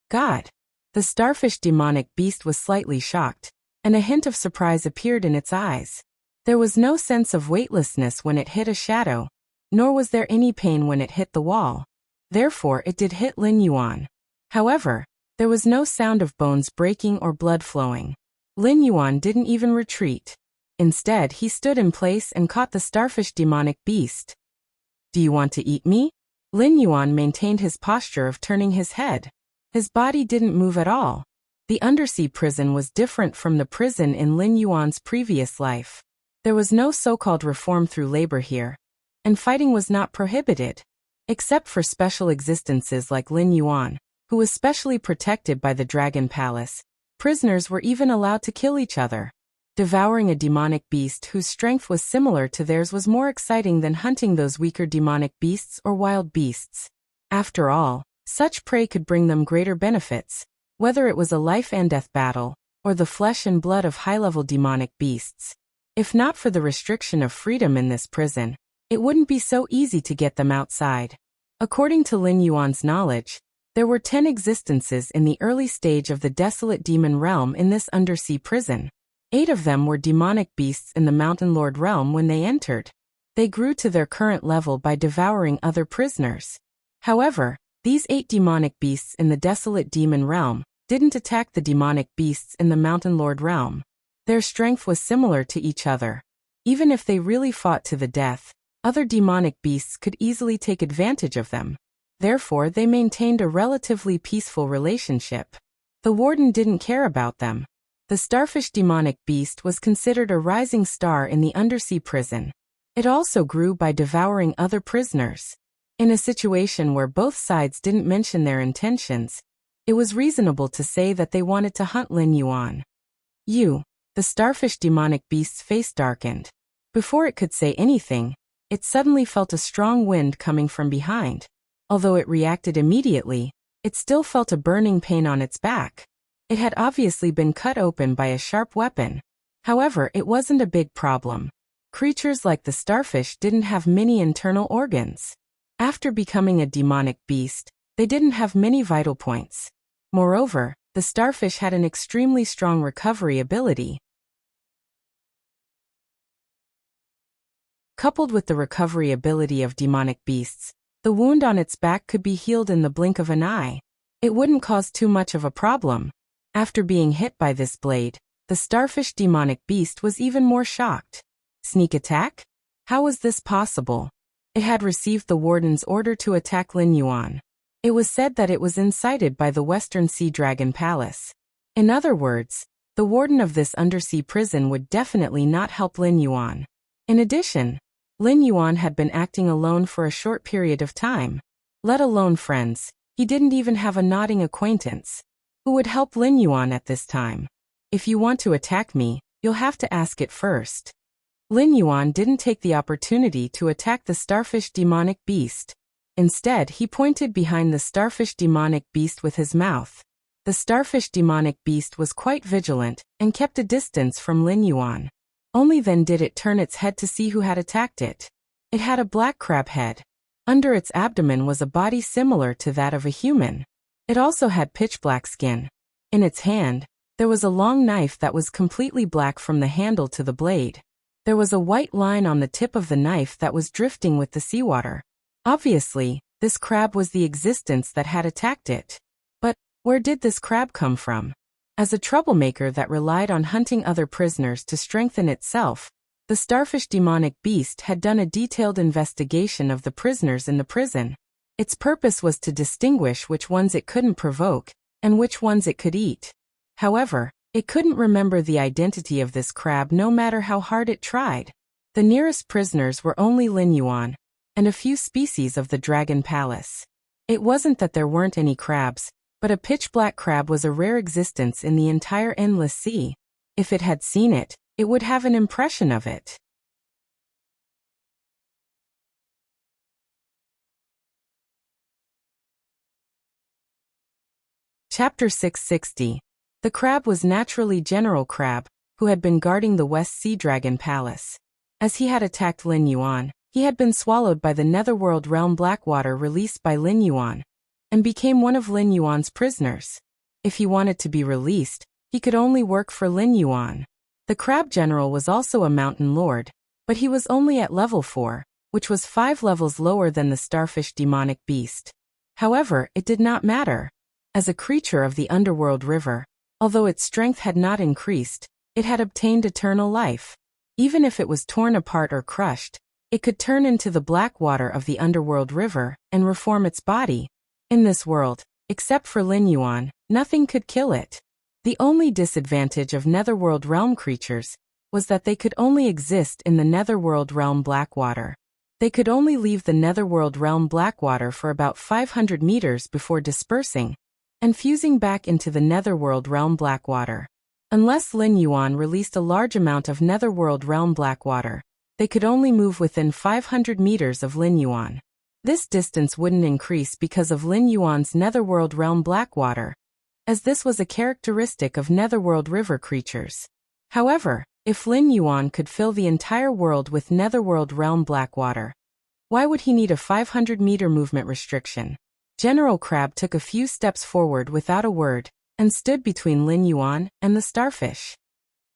God! The starfish demonic beast was slightly shocked, and a hint of surprise appeared in its eyes. There was no sense of weightlessness when it hit a shadow, nor was there any pain when it hit the wall. Therefore it did hit Lin Yuan. However, there was no sound of bones breaking or blood flowing. Lin Yuan didn't even retreat. Instead, he stood in place and caught the starfish demonic beast. Do you want to eat me? Lin Yuan maintained his posture of turning his head. His body didn't move at all. The undersea prison was different from the prison in Lin Yuan's previous life. There was no so-called reform through labor here, and fighting was not prohibited. Except for special existences like Lin Yuan, who was specially protected by the Dragon Palace, prisoners were even allowed to kill each other. Devouring a demonic beast whose strength was similar to theirs was more exciting than hunting those weaker demonic beasts or wild beasts. After all, such prey could bring them greater benefits, whether it was a life and death battle, or the flesh and blood of high-level demonic beasts. If not for the restriction of freedom in this prison, it wouldn't be so easy to get them outside. According to Lin Yuan's knowledge, There were 10 existences in the early stage of the desolate demon realm in this undersea prison. 8 of them were demonic beasts in the Mountain Lord realm when they entered. They grew to their current level by devouring other prisoners. However, these 8 demonic beasts in the desolate demon realm didn't attack the demonic beasts in the Mountain Lord realm. Their strength was similar to each other. Even if they really fought to the death, other demonic beasts could easily take advantage of them. Therefore, they maintained a relatively peaceful relationship. The warden didn't care about them. The starfish demonic beast was considered a rising star in the undersea prison. It also grew by devouring other prisoners. In a situation where both sides didn't mention their intentions, it was reasonable to say that they wanted to hunt Lin Yuan. The starfish demonic beast's face darkened. Before it could say anything, it suddenly felt a strong wind coming from behind. Although it reacted immediately, it still felt a burning pain on its back. It had obviously been cut open by a sharp weapon. However, it wasn't a big problem. Creatures like the starfish didn't have many internal organs. After becoming a demonic beast, they didn't have many vital points. Moreover, the starfish had an extremely strong recovery ability. Coupled with the recovery ability of demonic beasts, the wound on its back could be healed in the blink of an eye. It wouldn't cause too much of a problem. After being hit by this blade, the starfish demonic beast was even more shocked. Sneak attack? How was this possible? It had received the warden's order to attack Lin Yuan. It was said that it was incited by the Western Sea Dragon Palace. In other words, the warden of this undersea prison would definitely not help Lin Yuan. In addition, Lin Yuan had been acting alone for a short period of time. Let alone friends, he didn't even have a nodding acquaintance. Who would help Lin Yuan at this time? If you want to attack me, you'll have to ask it first. Lin Yuan didn't take the opportunity to attack the starfish demonic beast. Instead, he pointed behind the starfish demonic beast with his mouth. The starfish demonic beast was quite vigilant and kept a distance from Lin Yuan. Only then did it turn its head to see who had attacked it. It had a black crab head. Under its abdomen was a body similar to that of a human. It also had pitch black skin. In its hand, there was a long knife that was completely black from the handle to the blade. There was a white line on the tip of the knife that was drifting with the seawater. Obviously, this crab was the existence that had attacked it. But where did this crab come from? As a troublemaker that relied on hunting other prisoners to strengthen itself, the starfish demonic beast had done a detailed investigation of the prisoners in the prison. Its purpose was to distinguish which ones it couldn't provoke, and which ones it could eat. However, it couldn't remember the identity of this crab no matter how hard it tried. The nearest prisoners were only Lin Yuan, and a few species of the Dragon Palace. It wasn't that there weren't any crabs, but a pitch-black crab was a rare existence in the entire endless sea. If it had seen it, it would have an impression of it. Chapter 660. The crab was naturally General Crab, who had been guarding the West Sea Dragon Palace. As he had attacked Lin Yuan, he had been swallowed by the Netherworld realm Blackwater released by Lin Yuan, and became one of Lin Yuan's prisoners. If he wanted to be released, he could only work for Lin Yuan. The Crab General was also a Mountain Lord, but he was only at level 4, which was 5 levels lower than the starfish demonic beast. However, it did not matter. As a creature of the underworld river, although its strength had not increased, it had obtained eternal life. Even if it was torn apart or crushed, it could turn into the black water of the underworld river and reform its body. In this world, except for Lin Yuan, nothing could kill it. The only disadvantage of Netherworld realm creatures was that they could only exist in the Netherworld realm Blackwater. They could only leave the Netherworld realm Blackwater for about 500 meters before dispersing and fusing back into the Netherworld realm Blackwater. Unless Lin Yuan released a large amount of Netherworld realm Blackwater, they could only move within 500 meters of Lin Yuan. This distance wouldn't increase because of Lin Yuan's Netherworld realm Blackwater, as this was a characteristic of Netherworld river creatures. However, if Lin Yuan could fill the entire world with Netherworld realm Blackwater, why would he need a 500-meter movement restriction? General Crab took a few steps forward without a word, and stood between Lin Yuan and the starfish.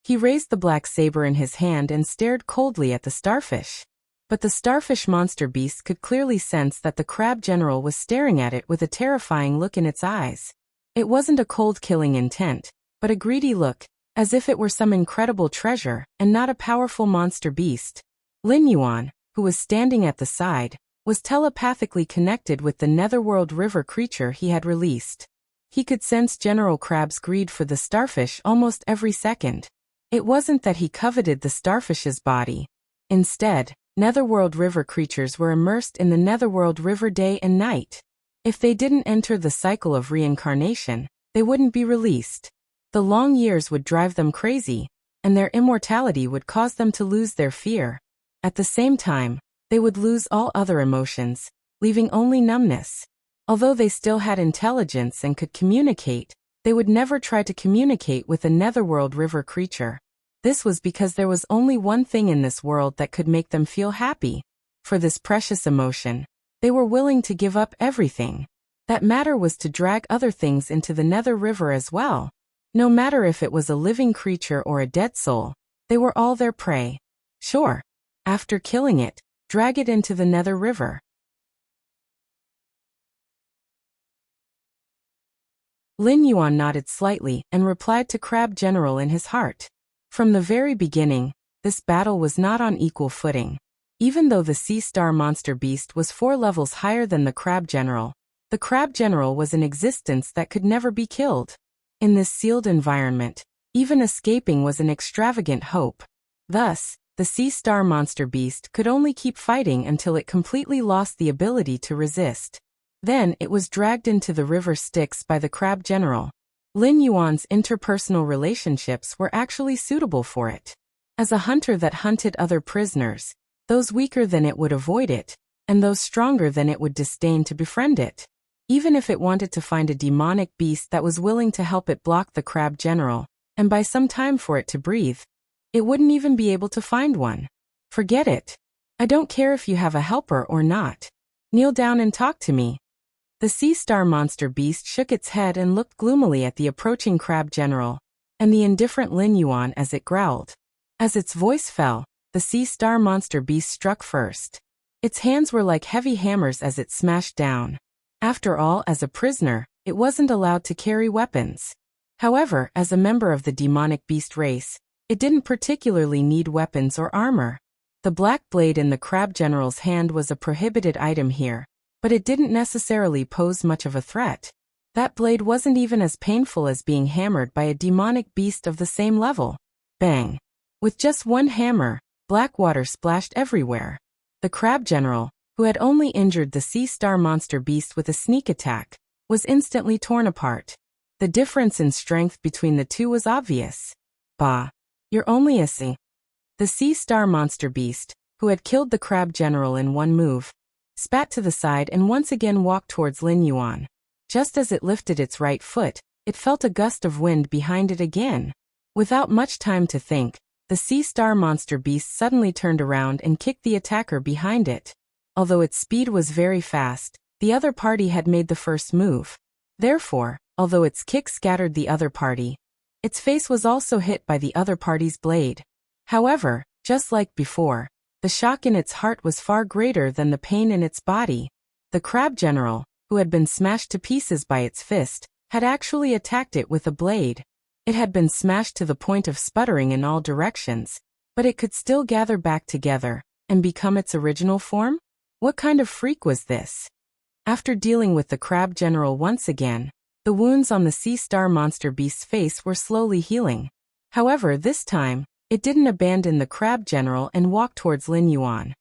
He raised the black saber in his hand and stared coldly at the starfish. But the starfish monster beast could clearly sense that the crab general was staring at it with a terrifying look in its eyes. It wasn't a cold killing intent, but a greedy look, as if it were some incredible treasure and not a powerful monster beast. Lin Yuan, who was standing at the side, was telepathically connected with the Netherworld River creature he had released. He could sense General Crab's greed for the starfish almost every second. It wasn't that he coveted the starfish's body. Instead, Netherworld River creatures were immersed in the Netherworld River day and night. If they didn't enter the cycle of reincarnation, they wouldn't be released. The long years would drive them crazy, and their immortality would cause them to lose their fear. At the same time, they would lose all other emotions, leaving only numbness. Although they still had intelligence and could communicate, they would never try to communicate with a Netherworld River creature. This was because there was only one thing in this world that could make them feel happy. For this precious emotion, they were willing to give up everything. That matter was to drag other things into the Nether River as well. No matter if it was a living creature or a dead soul, they were all their prey. Sure. After killing it, drag it into the Nether River. Lin Yuan nodded slightly and replied to Crab General in his heart. From the very beginning, this battle was not on equal footing. Even though the Sea Star monster beast was 4 levels higher than the Crab General was an existence that could never be killed. In this sealed environment, even escaping was an extravagant hope. Thus, the Sea Star monster beast could only keep fighting until it completely lost the ability to resist. Then it was dragged into the river Styx by the Crab General. Lin Yuan's interpersonal relationships were actually suitable for it. As a hunter that hunted other prisoners, those weaker than it would avoid it, and those stronger than it would disdain to befriend it. Even if it wanted to find a demonic beast that was willing to help it block the Crab General, and buy some time for it to breathe, it wouldn't even be able to find one. Forget it. I don't care if you have a helper or not. Kneel down and talk to me. The Sea Star monster beast shook its head and looked gloomily at the approaching Crab General, and the indifferent Lin Yuan as it growled. As its voice fell, the Sea Star monster beast struck first. Its hands were like heavy hammers as it smashed down. After all, as a prisoner, it wasn't allowed to carry weapons. However, as a member of the demonic beast race, it didn't particularly need weapons or armor. The black blade in the Crab General's hand was a prohibited item here, but it didn't necessarily pose much of a threat. That blade wasn't even as painful as being hammered by a demonic beast of the same level. Bang! With just one hammer, black water splashed everywhere. The Crab General, who had only injured the Sea Star monster beast with a sneak attack, was instantly torn apart. The difference in strength between the two was obvious. Bah! You're only a sea. The Sea Star monster beast, who had killed the Crab General in one move, spat to the side and once again walked towards Lin Yuan. Just as it lifted its right foot, it felt a gust of wind behind it again. Without much time to think, the Sea Star monster beast suddenly turned around and kicked the attacker behind it. Although its speed was very fast, the other party had made the first move. Therefore, although its kick scattered the other party, its face was also hit by the other party's blade. However, just like before, the shock in its heart was far greater than the pain in its body. The Crab General, who had been smashed to pieces by its fist, had actually attacked it with a blade. It had been smashed to the point of sputtering in all directions, but it could still gather back together and become its original form? What kind of freak was this? After dealing with the Crab General once again, the wounds on the Sea Star monster beast's face were slowly healing. However, this time, it didn't abandon the Crab General and walk towards Lin Yuan.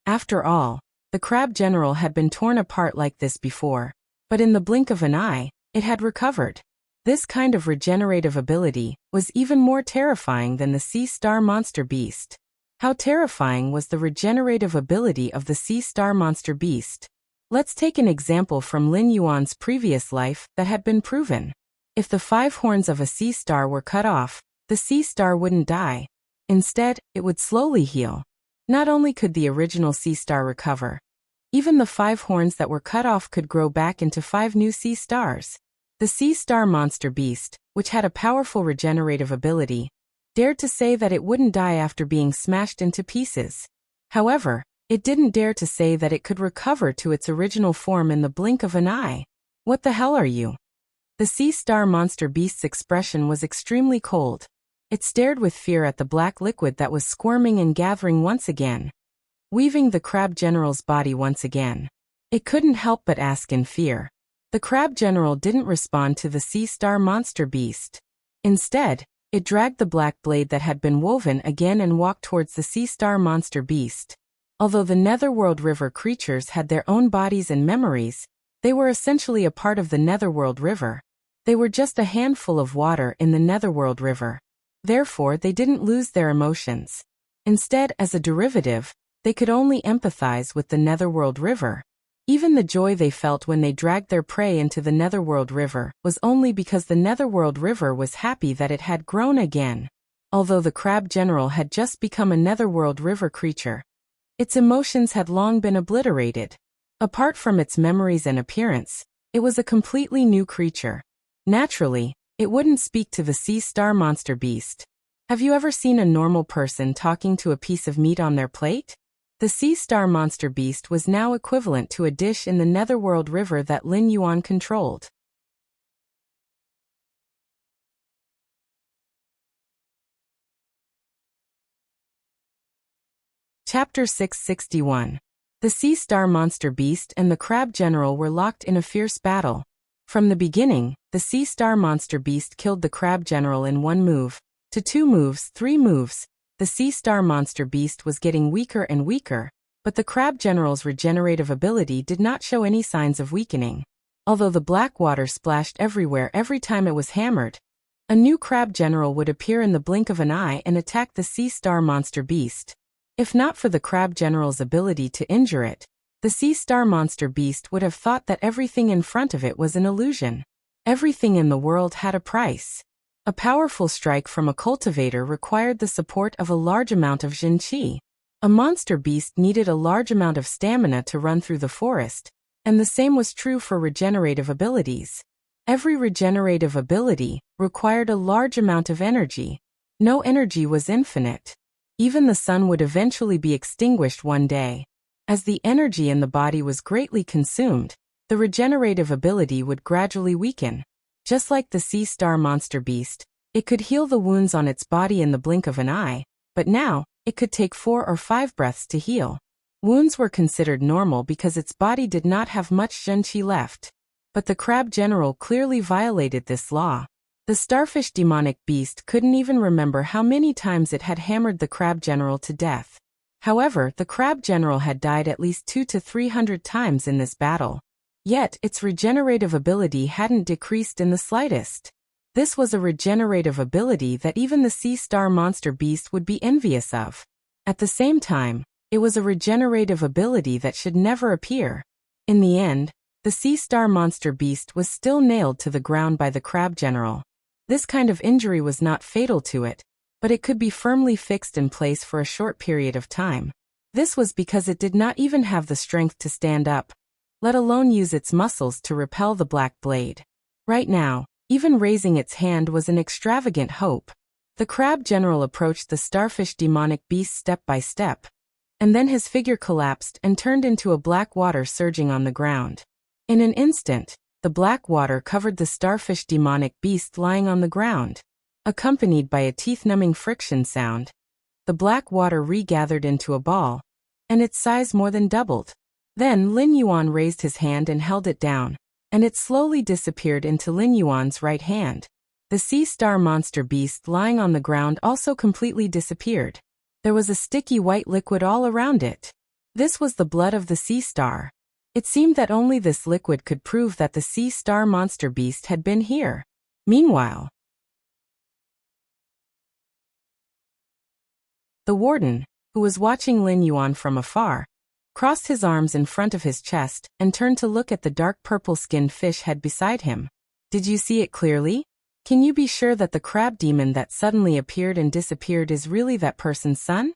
After all, the Crab General had been torn apart like this before, but in the blink of an eye, it had recovered. This kind of regenerative ability was even more terrifying than the Sea Star monster beast. How terrifying was the regenerative ability of the Sea Star monster beast? Let's take an example from Lin Yuan's previous life that had been proven. If the 5 horns of a sea star were cut off, the sea star wouldn't die. Instead, it would slowly heal. Not only could the original sea star recover, even the 5 horns that were cut off could grow back into 5 new sea stars. The sea star monster beast, which had a powerful regenerative ability, dared to say that it wouldn't die after being smashed into pieces. However, it didn't dare to say that it could recover to its original form in the blink of an eye. What the hell are you? The sea star monster beast's expression was extremely cold. It stared with fear at the black liquid that was squirming and gathering once again, weaving the crab general's body once again. It couldn't help but ask in fear. The crab general didn't respond to the sea star monster beast. Instead, it dragged the black blade that had been woven again and walked towards the sea star monster beast. Although the Netherworld River creatures had their own bodies and memories, they were essentially a part of the Netherworld River. They were just a handful of water in the Netherworld River. Therefore, they didn't lose their emotions. Instead, as a derivative, they could only empathize with the Netherworld River. Even the joy they felt when they dragged their prey into the Netherworld River was only because the Netherworld River was happy that it had grown again. Although the crab general had just become a Netherworld River creature, its emotions had long been obliterated. Apart from its memories and appearance, it was a completely new creature. Naturally, it wouldn't speak to the sea star monster beast. Have you ever seen a normal person talking to a piece of meat on their plate? The sea star monster beast was now equivalent to a dish in the Netherworld River that Lin Yuan controlled. Chapter 661. The sea star monster beast and the crab general were locked in a fierce battle. From the beginning, the sea star monster beast killed the crab general in 1 move, to 2 moves, 3 moves. The sea star monster beast was getting weaker and weaker, but the crab general's regenerative ability did not show any signs of weakening. Although the black water splashed everywhere every time it was hammered, a new crab general would appear in the blink of an eye and attack the sea star monster beast. If not for the crab general's ability to injure it, the sea star monster beast would have thought that everything in front of it was an illusion. Everything in the world had a price. A powerful strike from a cultivator required the support of a large amount of Jin Qi. A monster beast needed a large amount of stamina to run through the forest, and the same was true for regenerative abilities. Every regenerative ability required a large amount of energy. No energy was infinite. Even the sun would eventually be extinguished one day. As the energy in the body was greatly consumed, the regenerative ability would gradually weaken. Just like the sea star monster beast, it could heal the wounds on its body in the blink of an eye, but now, it could take 4 or 5 breaths to heal. Wounds were considered normal because its body did not have much Jin Qi left. But the crab general clearly violated this law. The starfish demonic beast couldn't even remember how many times it had hammered the crab general to death. However, the crab general had died at least 200 to 300 times in this battle. Yet, its regenerative ability hadn't decreased in the slightest. This was a regenerative ability that even the sea star monster beast would be envious of. At the same time, it was a regenerative ability that should never appear. In the end, the sea star monster beast was still nailed to the ground by the crab general. This kind of injury was not fatal to it, but it could be firmly fixed in place for a short period of time. This was because it did not even have the strength to stand up, let alone use its muscles to repel the black blade. Right now, even raising its hand was an extravagant hope. The crab general approached the starfish demonic beast step by step, and then his figure collapsed and turned into a black water surging on the ground. In an instant, the black water covered the starfish demonic beast lying on the ground. Accompanied by a teeth-numbing friction sound, the black water regathered into a ball, and its size more than doubled. Then Lin Yuan raised his hand and held it down, and it slowly disappeared into Lin Yuan's right hand. The sea star monster beast lying on the ground also completely disappeared. There was a sticky white liquid all around it. This was the blood of the sea star. It seemed that only this liquid could prove that the sea star monster beast had been here. Meanwhile, the warden, who was watching Lin Yuan from afar, crossed his arms in front of his chest and turned to look at the dark purple-skinned fish head beside him. Did you see it clearly? Can you be sure that the crab demon that suddenly appeared and disappeared is really that person's son?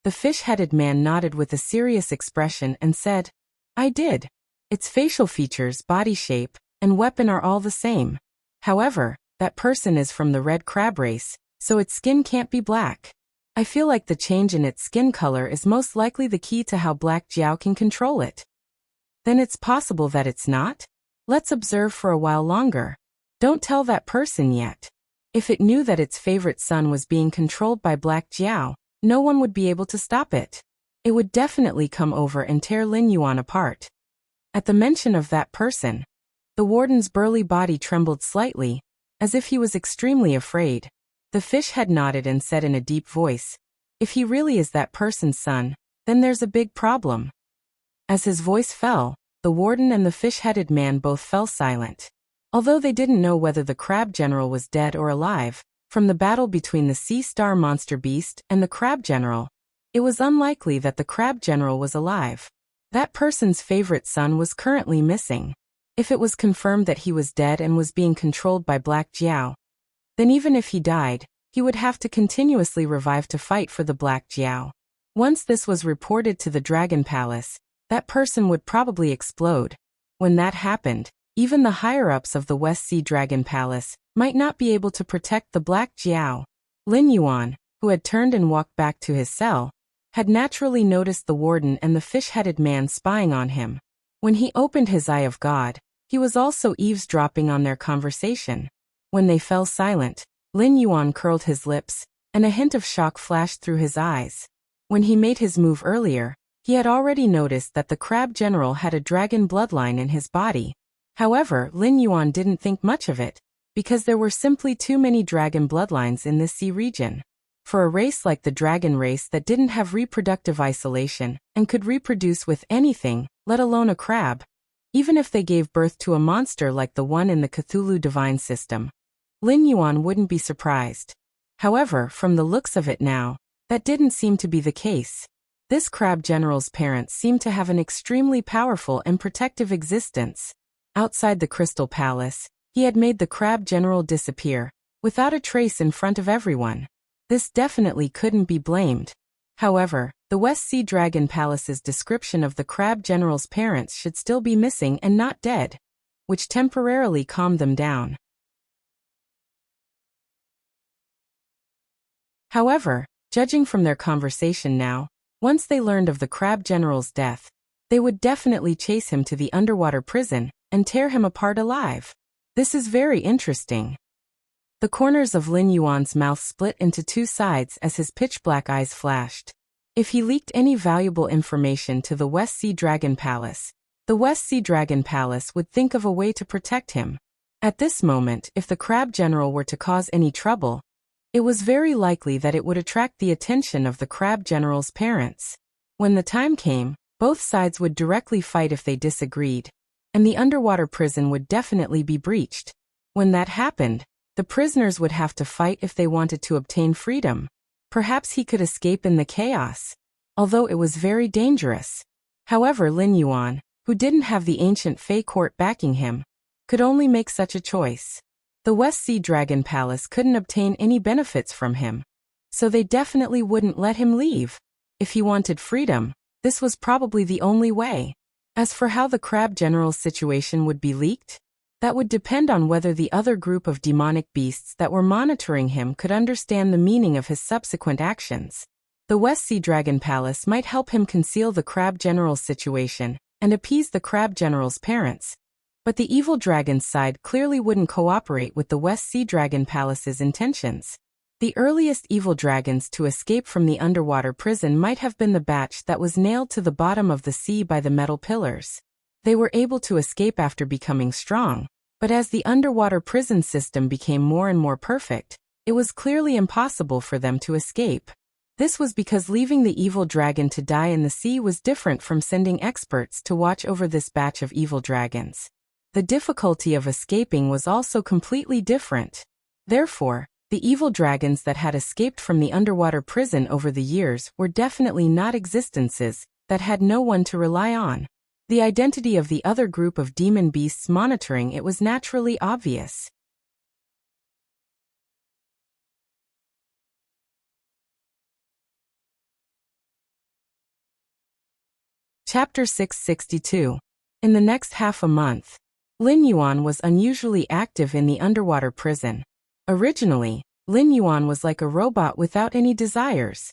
The fish-headed man nodded with a serious expression and said, I did. Its facial features, body shape, and weapon are all the same. However, that person is from the red crab race, so its skin can't be black. I feel like the change in its skin color is most likely the key to how Black Jiao can control it. Then it's possible that it's not? Let's observe for a while longer. Don't tell that person yet. If it knew that its favorite son was being controlled by Black Jiao, no one would be able to stop it. It would definitely come over and tear Lin Yuan apart. At the mention of that person, the warden's burly body trembled slightly, as if he was extremely afraid. The fish head nodded and said in a deep voice, if he really is that person's son, then there's a big problem. As his voice fell, the warden and the fish-headed man both fell silent. Although they didn't know whether the crab general was dead or alive, from the battle between the sea star monster beast and the crab general, it was unlikely that the crab general was alive. That person's favorite son was currently missing. If it was confirmed that he was dead and was being controlled by Black Jiao, then even if he died, he would have to continuously revive to fight for the Black Jiao. Once this was reported to the Dragon Palace, that person would probably explode. When that happened, even the higher-ups of the West Sea Dragon Palace might not be able to protect the Black Jiao. Lin Yuan, who had turned and walked back to his cell, had naturally noticed the warden and the fish-headed man spying on him. When he opened his Eye of God, he was also eavesdropping on their conversation. When they fell silent, Lin Yuan curled his lips, and a hint of shock flashed through his eyes. When he made his move earlier, he had already noticed that the crab general had a dragon bloodline in his body. However, Lin Yuan didn't think much of it, because there were simply too many dragon bloodlines in this sea region. For a race like the dragon race that didn't have reproductive isolation and could reproduce with anything, let alone a crab, even if they gave birth to a monster like the one in the Cthulhu divine system, Lin Yuan wouldn't be surprised. However, from the looks of it now, that didn't seem to be the case. This crab general's parents seemed to have an extremely powerful and protective existence. Outside the Crystal Palace, he had made the crab general disappear, without a trace in front of everyone. This definitely couldn't be blamed. However, the West Sea Dragon Palace's description of the crab general's parents should still be missing and not dead, which temporarily calmed them down. However, judging from their conversation now, once they learned of the crab general's death, they would definitely chase him to the underwater prison and tear him apart alive. This is very interesting. The corners of Lin Yuan's mouth split into two sides as his pitch-black eyes flashed. If he leaked any valuable information to the West Sea Dragon Palace, the West Sea Dragon Palace would think of a way to protect him. At this moment, if the crab general were to cause any trouble, it was very likely that it would attract the attention of the crab general's parents. When the time came, both sides would directly fight if they disagreed, and the underwater prison would definitely be breached. When that happened, the prisoners would have to fight if they wanted to obtain freedom. Perhaps he could escape in the chaos, although it was very dangerous. However, Lin Yuan, who didn't have the ancient Fey court backing him, could only make such a choice. The West Sea Dragon Palace couldn't obtain any benefits from him, so they definitely wouldn't let him leave. If he wanted freedom, this was probably the only way. As for how the crab general's situation would be leaked, that would depend on whether the other group of demonic beasts that were monitoring him could understand the meaning of his subsequent actions. The West Sea Dragon Palace might help him conceal the crab general's situation and appease the crab general's parents. But the evil dragon's side clearly wouldn't cooperate with the West Sea Dragon Palace's intentions. The earliest evil dragons to escape from the underwater prison might have been the batch that was nailed to the bottom of the sea by the metal pillars. They were able to escape after becoming strong, but as the underwater prison system became more and more perfect, it was clearly impossible for them to escape. This was because leaving the evil dragon to die in the sea was different from sending experts to watch over this batch of evil dragons. The difficulty of escaping was also completely different. Therefore, the evil dragons that had escaped from the underwater prison over the years were definitely not existences that had no one to rely on. The identity of the other group of demon beasts monitoring it was naturally obvious. Chapter 662. In the next half a month, Lin Yuan was unusually active in the underwater prison. Originally, Lin Yuan was like a robot without any desires.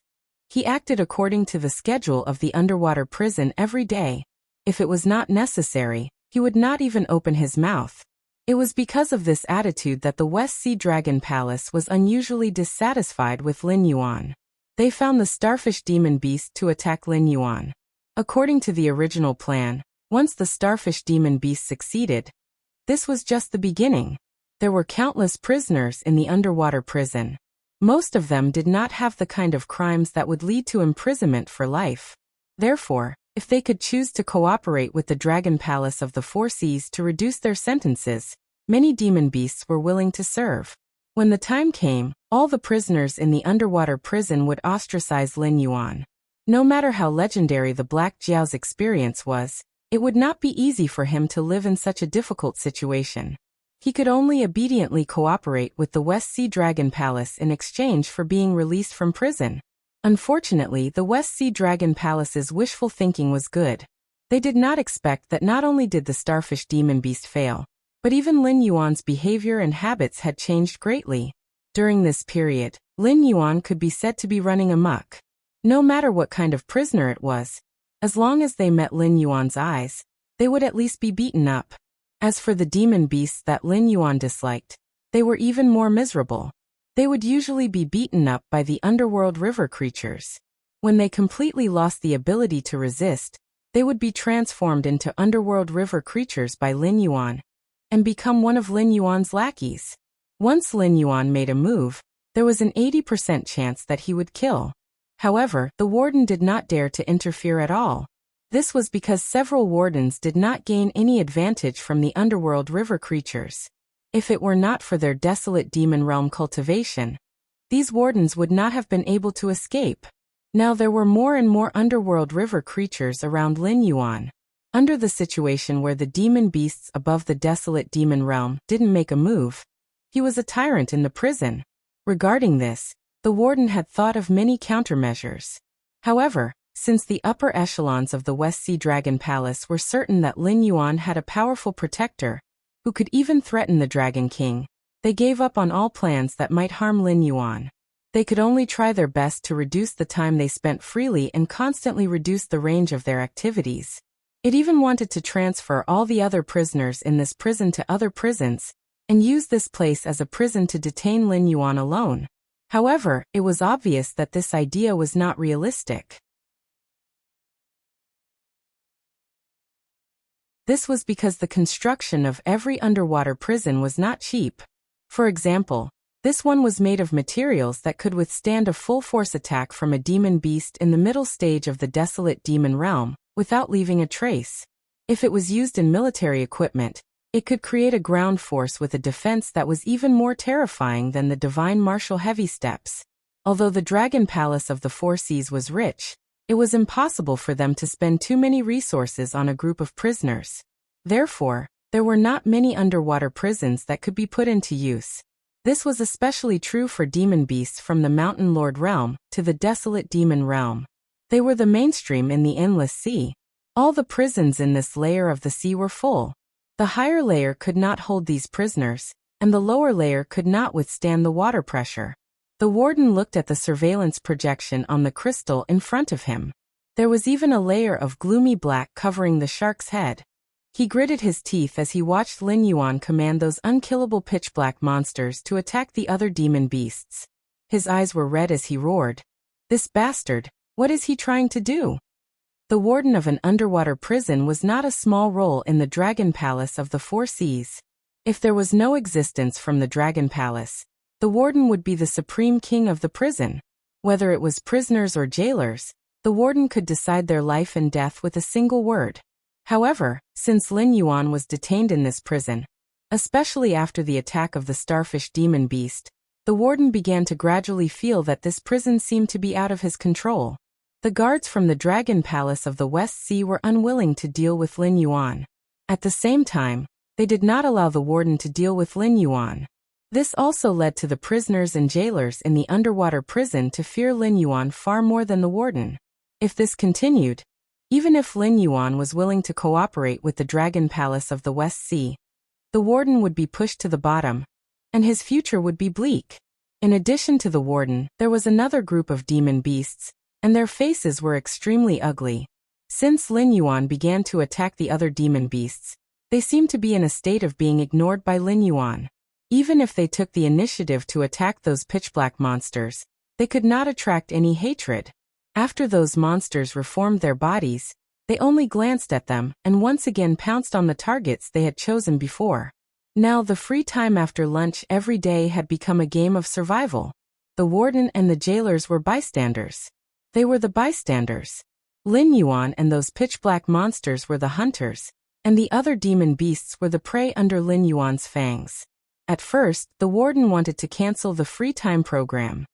He acted according to the schedule of the underwater prison every day. If it was not necessary, he would not even open his mouth. It was because of this attitude that the West Sea Dragon Palace was unusually dissatisfied with Lin Yuan. They found the starfish demon beast to attack Lin Yuan. According to the original plan, once the starfish demon beast succeeded, this was just the beginning. There were countless prisoners in the underwater prison. Most of them did not have the kind of crimes that would lead to imprisonment for life. Therefore, if they could choose to cooperate with the Dragon Palace of the Four Seas to reduce their sentences, many demon beasts were willing to serve. When the time came, all the prisoners in the underwater prison would ostracize Lin Yuan. No matter how legendary the Black Jiao's experience was, it would not be easy for him to live in such a difficult situation. He could only obediently cooperate with the West Sea Dragon Palace in exchange for being released from prison. Unfortunately, the West Sea Dragon Palace's wishful thinking was good. They did not expect that not only did the starfish demon beast fail, but even Lin Yuan's behavior and habits had changed greatly. During this period, Lin Yuan could be said to be running amok. No matter what kind of prisoner it was, as long as they met Lin Yuan's eyes, they would at least be beaten up. As for the demon beasts that Lin Yuan disliked, they were even more miserable. They would usually be beaten up by the underworld river creatures. When they completely lost the ability to resist, they would be transformed into underworld river creatures by Lin Yuan and become one of Lin Yuan's lackeys. Once Lin Yuan made a move, there was an 80% chance that he would kill. However, the warden did not dare to interfere at all. This was because several wardens did not gain any advantage from the underworld river creatures. If it were not for their desolate demon realm cultivation, these wardens would not have been able to escape. Now there were more and more underworld river creatures around Lin Yuan. Under the situation where the demon beasts above the desolate demon realm didn't make a move, he was a tyrant in the prison. Regarding this, the warden had thought of many countermeasures. However, since the upper echelons of the West Sea Dragon Palace were certain that Lin Yuan had a powerful protector, who could even threaten the Dragon King, they gave up on all plans that might harm Lin Yuan. They could only try their best to reduce the time they spent freely and constantly reduce the range of their activities. It even wanted to transfer all the other prisoners in this prison to other prisons, and use this place as a prison to detain Lin Yuan alone. However, it was obvious that this idea was not realistic. This was because the construction of every underwater prison was not cheap. For example, this one was made of materials that could withstand a full-force attack from a demon beast in the middle stage of the desolate demon realm, without leaving a trace. If it was used in military equipment, it could create a ground force with a defense that was even more terrifying than the divine martial heavy steps. Although the Dragon Palace of the Four Seas was rich, it was impossible for them to spend too many resources on a group of prisoners. Therefore, there were not many underwater prisons that could be put into use. This was especially true for demon beasts from the Mountain Lord realm to the desolate demon realm. They were the mainstream in the endless sea. All the prisons in this layer of the sea were full. The higher layer could not hold these prisoners, and the lower layer could not withstand the water pressure. The warden looked at the surveillance projection on the crystal in front of him. There was even a layer of gloomy black covering the shark's head. He gritted his teeth as he watched Lin Yuan command those unkillable pitch-black monsters to attack the other demon beasts. His eyes were red as he roared. "This bastard, what is he trying to do?" The warden of an underwater prison was not a small role in the Dragon Palace of the Four Seas. If there was no existence from the Dragon Palace, the warden would be the supreme king of the prison. Whether it was prisoners or jailers, the warden could decide their life and death with a single word. However, since Lin Yuan was detained in this prison, especially after the attack of the starfish demon beast, the warden began to gradually feel that this prison seemed to be out of his control. The guards from the Dragon Palace of the West Sea were unwilling to deal with Lin Yuan. At the same time, they did not allow the warden to deal with Lin Yuan. This also led to the prisoners and jailers in the underwater prison to fear Lin Yuan far more than the warden. If this continued, Even if Lin Yuan was willing to cooperate with the Dragon Palace of the West Sea, the warden would be pushed to the bottom, and his future would be bleak. In addition to the warden, there was another group of demon beasts, and their faces were extremely ugly. Since Lin Yuan began to attack the other demon beasts, they seemed to be in a state of being ignored by Lin Yuan. Even if they took the initiative to attack those pitch-black monsters, they could not attract any hatred. After those monsters reformed their bodies, they only glanced at them and once again pounced on the targets they had chosen before. Now the free time after lunch every day had become a game of survival. The warden and the jailers were bystanders. They were the bystanders. Lin Yuan and those pitch-black monsters were the hunters, and the other demon beasts were the prey under Lin Yuan's fangs. At first, the warden wanted to cancel the free time program.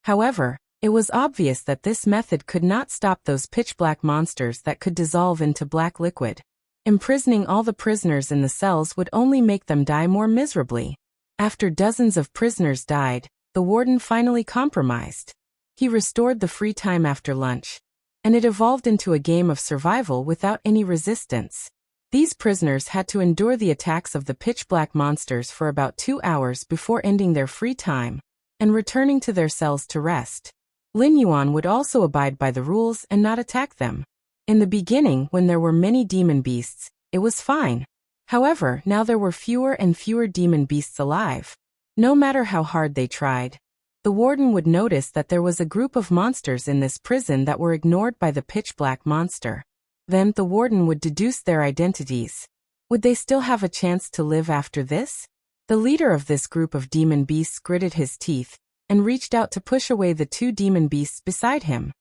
However, it was obvious that this method could not stop those pitch-black monsters that could dissolve into black liquid. Imprisoning all the prisoners in the cells would only make them die more miserably. After dozens of prisoners died, the warden finally compromised. He restored the free time after lunch, and it evolved into a game of survival without any resistance. These prisoners had to endure the attacks of the pitch-black monsters for about 2 hours before ending their free time and returning to their cells to rest. Lin Yuan would also abide by the rules and not attack them. In the beginning, when there were many demon beasts, it was fine. However, now there were fewer and fewer demon beasts alive. No matter how hard they tried, the warden would notice that there was a group of monsters in this prison that were ignored by the pitch-black monster. Then the warden would deduce their identities. Would they still have a chance to live after this? The leader of this group of demon beasts gritted his teeth and reached out to push away the 2 demon beasts beside him.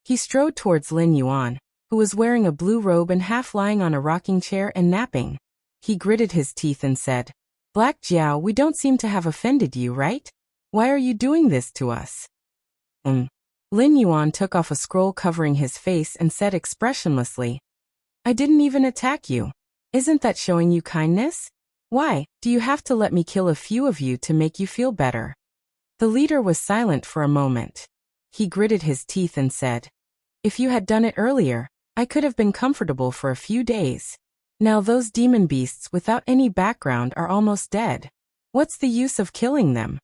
He strode towards Lin Yuan, who was wearing a blue robe and half lying on a rocking chair and napping. He gritted his teeth and said, "Black Jiao, we don't seem to have offended you, right? Why are you doing this to us?" Lin Yuan took off a scroll covering his face and said expressionlessly, "I didn't even attack you. Isn't that showing you kindness? Why, do you have to let me kill a few of you to make you feel better?" The leader was silent for a moment. He gritted his teeth and said, "If you had done it earlier, I could have been comfortable for a few days. Now those demon beasts without any background are almost dead. What's the use of killing them?"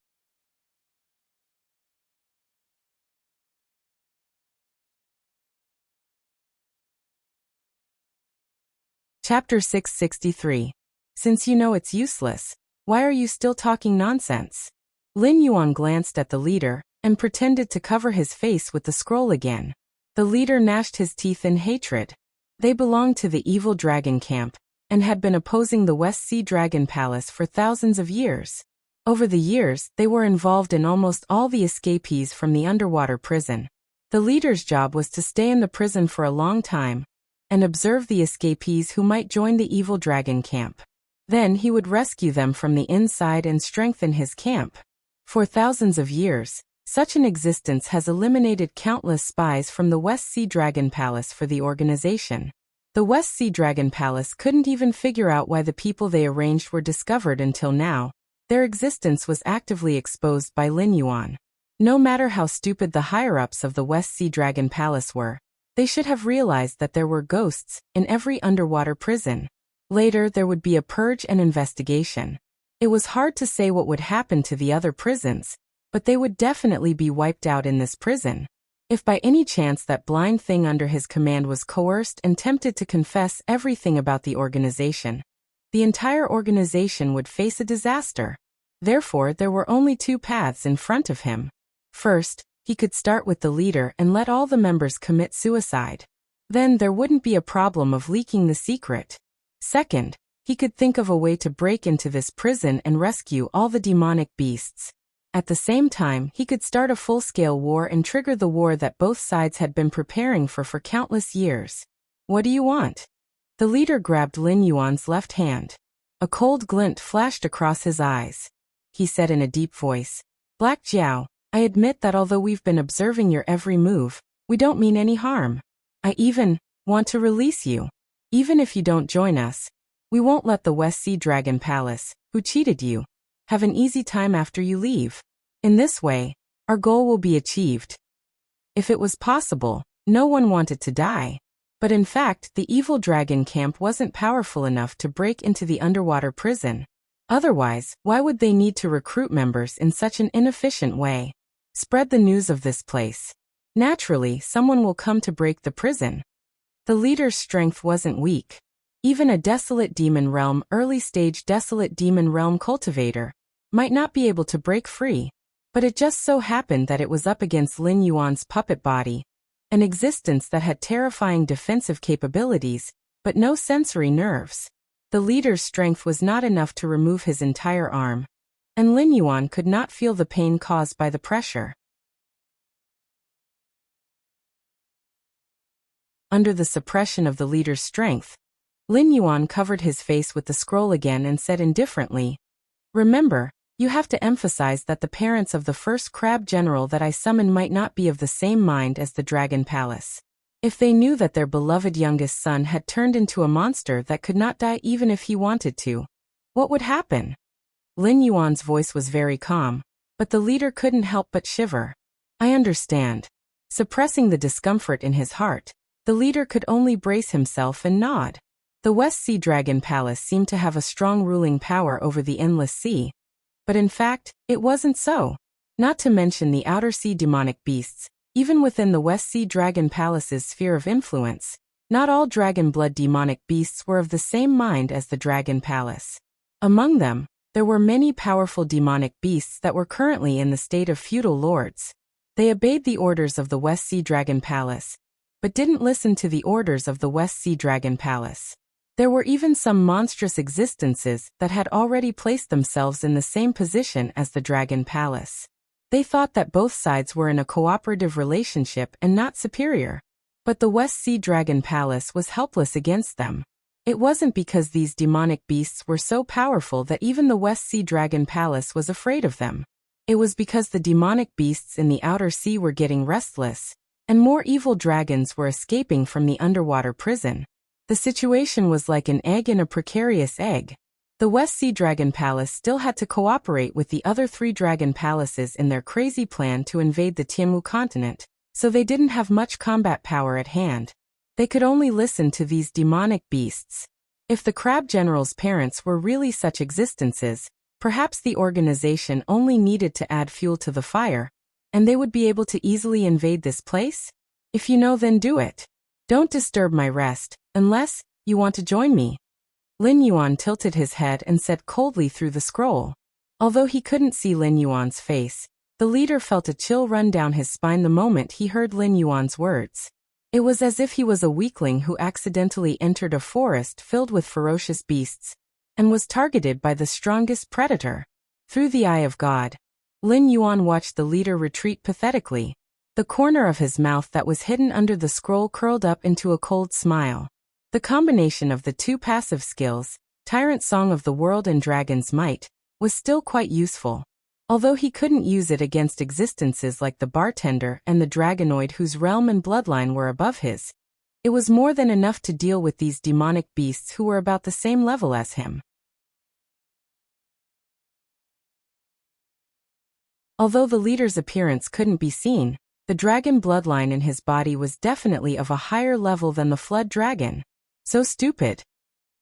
Chapter 663. Since you know it's useless, why are you still talking nonsense? Lin Yuan glanced at the leader and pretended to cover his face with the scroll again. The leader gnashed his teeth in hatred. They belonged to the evil dragon camp and had been opposing the West Sea Dragon Palace for thousands of years. Over the years, they were involved in almost all the escapees from the underwater prison. The leader's job was to stay in the prison for a long time and observe the escapees who might join the evil dragon camp. Then he would rescue them from the inside and strengthen his camp. For thousands of years, such an existence has eliminated countless spies from the West Sea Dragon Palace for the organization. The West Sea Dragon Palace couldn't even figure out why the people they arranged were discovered until now. Their existence was actively exposed by Lin Yuan. No matter how stupid the higher-ups of the West Sea Dragon Palace were, they should have realized that there were ghosts in every underwater prison. Later there would be a purge and investigation. It was hard to say what would happen to the other prisons, but they would definitely be wiped out in this prison. If by any chance that blind thing under his command was coerced and tempted to confess everything about the organization, the entire organization would face a disaster. Therefore, there were only 2 paths in front of him. First, he could start with the leader and let all the members commit suicide. Then there wouldn't be a problem of leaking the secret. Second, he could think of a way to break into this prison and rescue all the demonic beasts. At the same time, he could start a full-scale war and trigger the war that both sides had been preparing for countless years. What do you want? The leader grabbed Lin Yuan's left hand. A cold glint flashed across his eyes. He said in a deep voice, "Black Jiao, I admit that although we've been observing your every move, we don't mean any harm. I even want to release you. Even if you don't join us, we won't let the West Sea Dragon Palace, who cheated you, have an easy time after you leave. In this way, our goal will be achieved." If it was possible, no one wanted to die. But in fact, the evil dragon camp wasn't powerful enough to break into the underwater prison. Otherwise, why would they need to recruit members in such an inefficient way? Spread the news of this place. Naturally, someone will come to break the prison. The leader's strength wasn't weak. Even a desolate demon realm, early-stage desolate demon realm cultivator, might not be able to break free. But it just so happened that it was up against Lin Yuan's puppet body, an existence that had terrifying defensive capabilities, but no sensory nerves. The leader's strength was not enough to remove his entire arm, and Lin Yuan could not feel the pain caused by the pressure. Under the suppression of the leader's strength, Lin Yuan covered his face with the scroll again and said indifferently, "Remember, you have to emphasize that the parents of the first crab general that I summoned might not be of the same mind as the Dragon Palace. If they knew that their beloved youngest son had turned into a monster that could not die even if he wanted to, what would happen?" Lin Yuan's voice was very calm, but the leader couldn't help but shiver. "I understand." Suppressing the discomfort in his heart, the leader could only brace himself and nod. The West Sea Dragon Palace seemed to have a strong ruling power over the Endless Sea, but in fact, it wasn't so. Not to mention the Outer Sea demonic beasts, even within the West Sea Dragon Palace's sphere of influence, not all dragon blood demonic beasts were of the same mind as the Dragon Palace. Among them, there were many powerful demonic beasts that were currently in the state of feudal lords. They obeyed the orders of the West Sea Dragon Palace, but didn't listen to the orders of the West Sea Dragon Palace. There were even some monstrous existences that had already placed themselves in the same position as the Dragon Palace. They thought that both sides were in a cooperative relationship and not superior. But the West Sea Dragon Palace was helpless against them. It wasn't because these demonic beasts were so powerful that even the West Sea Dragon Palace was afraid of them. It was because the demonic beasts in the Outer Sea were getting restless, and more evil dragons were escaping from the underwater prison. The situation was like an egg in a precarious egg. The West Sea Dragon Palace still had to cooperate with the other 3 dragon palaces in their crazy plan to invade the Tianmu continent, so they didn't have much combat power at hand. They could only listen to these demonic beasts. If the crab general's parents were really such existences, perhaps the organization only needed to add fuel to the fire, and they would be able to easily invade this place? If you know, then do it. Don't disturb my rest, unless you want to join me." Lin Yuan tilted his head and said coldly through the scroll. Although he couldn't see Lin Yuan's face, the leader felt a chill run down his spine the moment he heard Lin Yuan's words. It was as if he was a weakling who accidentally entered a forest filled with ferocious beasts, and was targeted by the strongest predator. Through the eye of God, Lin Yuan watched the leader retreat pathetically. The corner of his mouth that was hidden under the scroll curled up into a cold smile. The combination of the 2 passive skills, Tyrant Song of the World and Dragon's Might, was still quite useful. Although he couldn't use it against existences like the bartender and the dragonoid whose realm and bloodline were above his, it was more than enough to deal with these demonic beasts who were about the same level as him. Although the leader's appearance couldn't be seen, the dragon bloodline in his body was definitely of a higher level than the flood dragon. So stupid.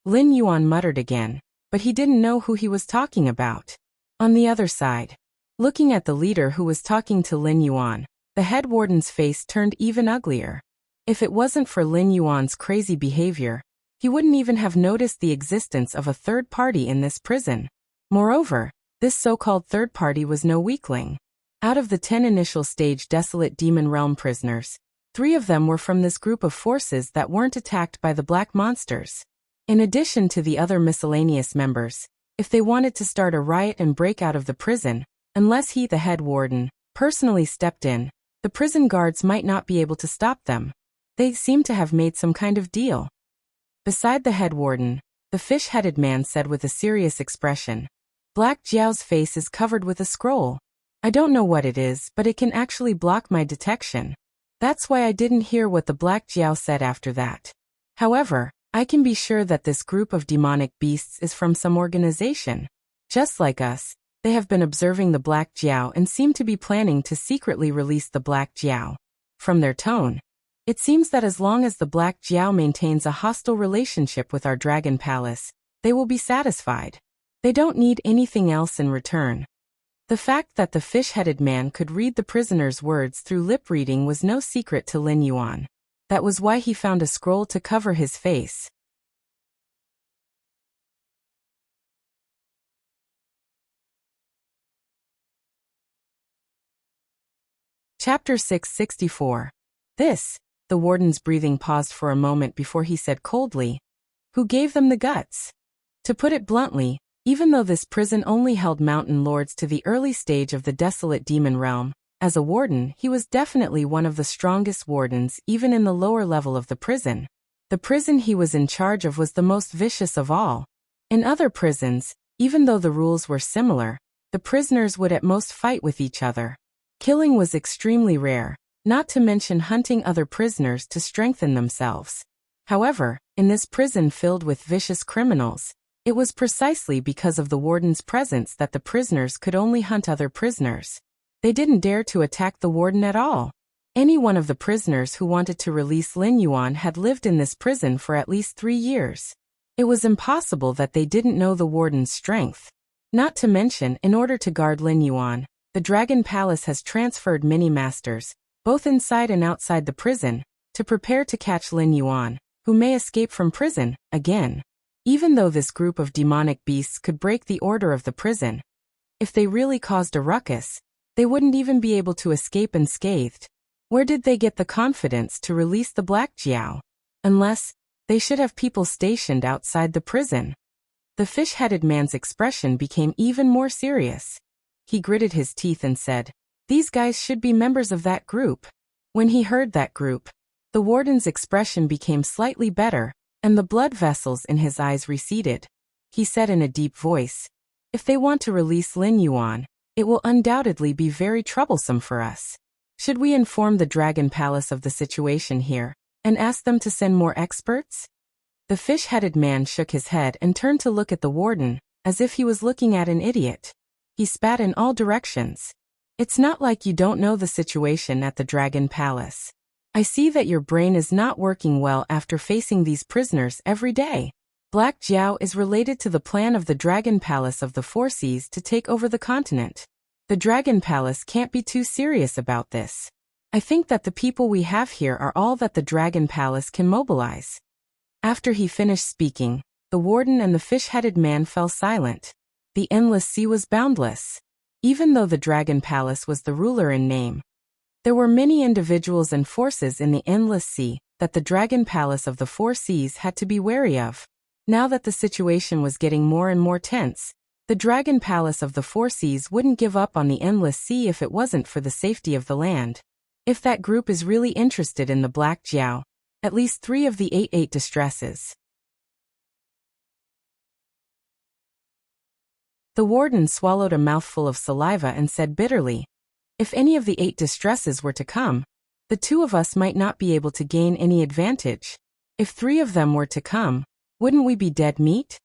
Lin Yuan muttered again, but he didn't know who he was talking about. On the other side, looking at the leader who was talking to Lin Yuan, the head warden's face turned even uglier. If it wasn't for Lin Yuan's crazy behavior, he wouldn't even have noticed the existence of a third party in this prison. Moreover, this so-called third party was no weakling. Out of the 10 initial stage desolate demon realm prisoners, 3 of them were from this group of forces that weren't attacked by the black monsters. In addition to the other miscellaneous members, if they wanted to start a riot and break out of the prison, unless he, the head warden, personally stepped in, the prison guards might not be able to stop them. They seemed to have made some kind of deal. Beside the head warden, the fish-headed man said with a serious expression, "Black Jiao's face is covered with a scroll. I don't know what it is, but it can actually block my detection. That's why I didn't hear what the Black Jiao said after that. However, I can be sure that this group of demonic beasts is from some organization. Just like us, they have been observing the Black Jiao and seem to be planning to secretly release the Black Jiao. From their tone, it seems that as long as the Black Jiao maintains a hostile relationship with our Dragon Palace, they will be satisfied. They don't need anything else in return. The fact that the fish-headed man could read the prisoner's words through lip reading was no secret to Lin Yuan. That was why he found a scroll to cover his face. Chapter 664. The warden's breathing paused for a moment before he said coldly, "Who gave them the guts?" To put it bluntly, even though this prison only held mountain lords to the early stage of the desolate demon realm, as a warden he was definitely one of the strongest wardens even in the lower level of the prison. The prison he was in charge of was the most vicious of all. In other prisons, even though the rules were similar, the prisoners would at most fight with each other. Killing was extremely rare, not to mention hunting other prisoners to strengthen themselves. However, in this prison filled with vicious criminals, it was precisely because of the warden's presence that the prisoners could only hunt other prisoners. They didn't dare to attack the warden at all. Any one of the prisoners who wanted to release Lin Yuan had lived in this prison for at least 3 years. It was impossible that they didn't know the warden's strength. Not to mention, in order to guard Lin Yuan, the Dragon Palace has transferred many masters, both inside and outside the prison, to prepare to catch Lin Yuan, who may escape from prison, again. Even though this group of demonic beasts could break the order of the prison, if they really caused a ruckus, they wouldn't even be able to escape unscathed. Where did they get the confidence to release the Black Jiao? Unless, they should have people stationed outside the prison. The fish-headed man's expression became even more serious. He gritted his teeth and said, "These guys should be members of that group." When he heard that group, the warden's expression became slightly better, and the blood vessels in his eyes receded. He said in a deep voice, "If they want to release Lin Yuan, it will undoubtedly be very troublesome for us. Should we inform the Dragon Palace of the situation here, and ask them to send more experts?" The fish-headed man shook his head and turned to look at the warden, as if he was looking at an idiot. He spat in all directions. "It's not like you don't know the situation at the Dragon Palace. I see that your brain is not working well after facing these prisoners every day. Black Jiao is related to the plan of the Dragon Palace of the Four Seas to take over the continent. The Dragon Palace can't be too serious about this. I think that the people we have here are all that the Dragon Palace can mobilize." After he finished speaking, the warden and the fish-headed man fell silent. The endless sea was boundless. Even though the Dragon Palace was the ruler in name, there were many individuals and forces in the endless sea that the Dragon Palace of the Four Seas had to be wary of. Now that the situation was getting more and more tense, the Dragon Palace of the Four Seas wouldn't give up on the endless sea if it wasn't for the safety of the land. If that group is really interested in the Black Jiao, at least 3 of the 8 distresses. The warden swallowed a mouthful of saliva and said bitterly, "If any of the 8 distresses were to come, the 2 of us might not be able to gain any advantage. If 3 of them were to come, wouldn't we be dead meat?"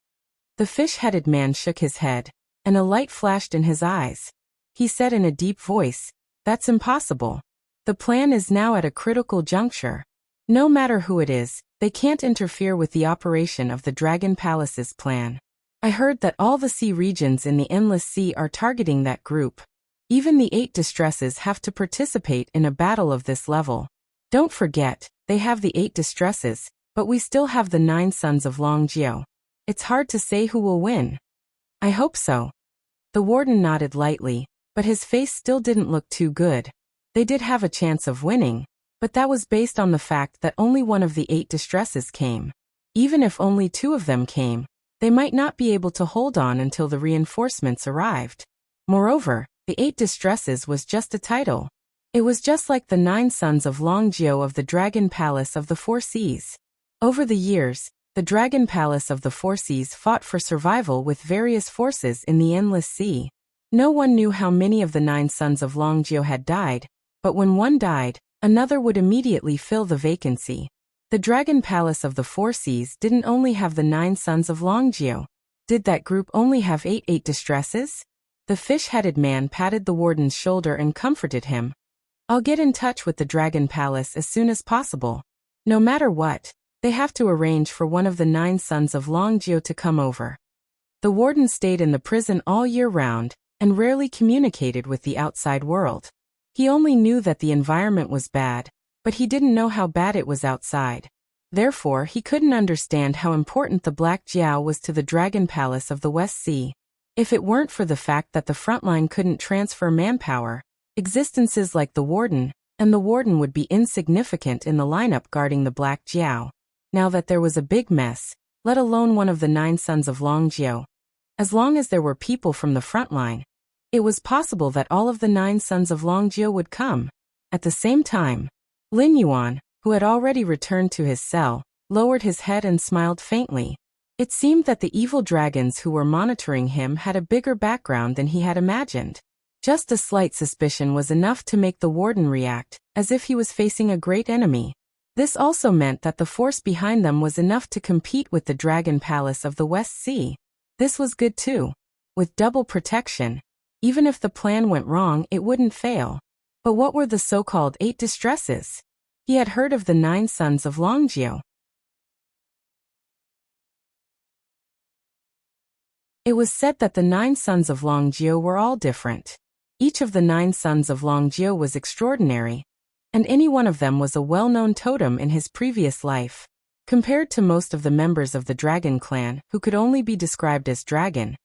The fish-headed man shook his head, and a light flashed in his eyes. He said in a deep voice, "That's impossible. The plan is now at a critical juncture. No matter who it is, they can't interfere with the operation of the Dragon Palace's plan. I heard that all the sea regions in the Endless Sea are targeting that group. Even the 8 distresses have to participate in a battle of this level. Don't forget, they have the 8 distresses, but we still have the 9 sons of Longjiao. It's hard to say who will win." "I hope so." The warden nodded lightly, but his face still didn't look too good. They did have a chance of winning, but that was based on the fact that only one of the 8 distresses came. Even if only 2 of them came, they might not be able to hold on until the reinforcements arrived. Moreover, the 8 distresses was just a title. It was just like the 9 sons of Longjiao of the Dragon Palace of the Four Seas. Over the years, the Dragon Palace of the Four Seas fought for survival with various forces in the Endless Sea. No one knew how many of the 9 sons of Longjiao had died, but when one died, another would immediately fill the vacancy. The Dragon Palace of the Four Seas didn't only have the 9 sons of Longjiao. Did that group only have 8 distresses? The fish-headed man patted the warden's shoulder and comforted him. I'll get in touch with the Dragon Palace as soon as possible. No matter what, they have to arrange for one of the 9 sons of Longjio to come over. The warden stayed in the prison all year round and rarely communicated with the outside world. He only knew that the environment was bad, but he didn't know how bad it was outside. Therefore, he couldn't understand how important the Black Jiao was to the Dragon Palace of the West Sea. If it weren't for the fact that the frontline couldn't transfer manpower, existences like the warden would be insignificant in the lineup guarding the Black Jiao. Now that there was a big mess, let alone one of the 9 sons of Longjio. As long as there were people from the front line, it was possible that all of the 9 sons of Longjio would come. At the same time, Lin Yuan, who had already returned to his cell, lowered his head and smiled faintly. It seemed that the evil dragons who were monitoring him had a bigger background than he had imagined. Just a slight suspicion was enough to make the warden react, as if he was facing a great enemy. This also meant that the force behind them was enough to compete with the Dragon Palace of the West Sea. This was good too. With double protection, even if the plan went wrong, it wouldn't fail. But what were the so-called 8 distresses? He had heard of the 9 sons of Longjio. It was said that the 9 sons of Longjio were all different. Each of the 9 sons of Longjio was extraordinary, and any one of them was a well-known totem in his previous life. Compared to most of the members of the Dragon clan, who could only be described as dragon,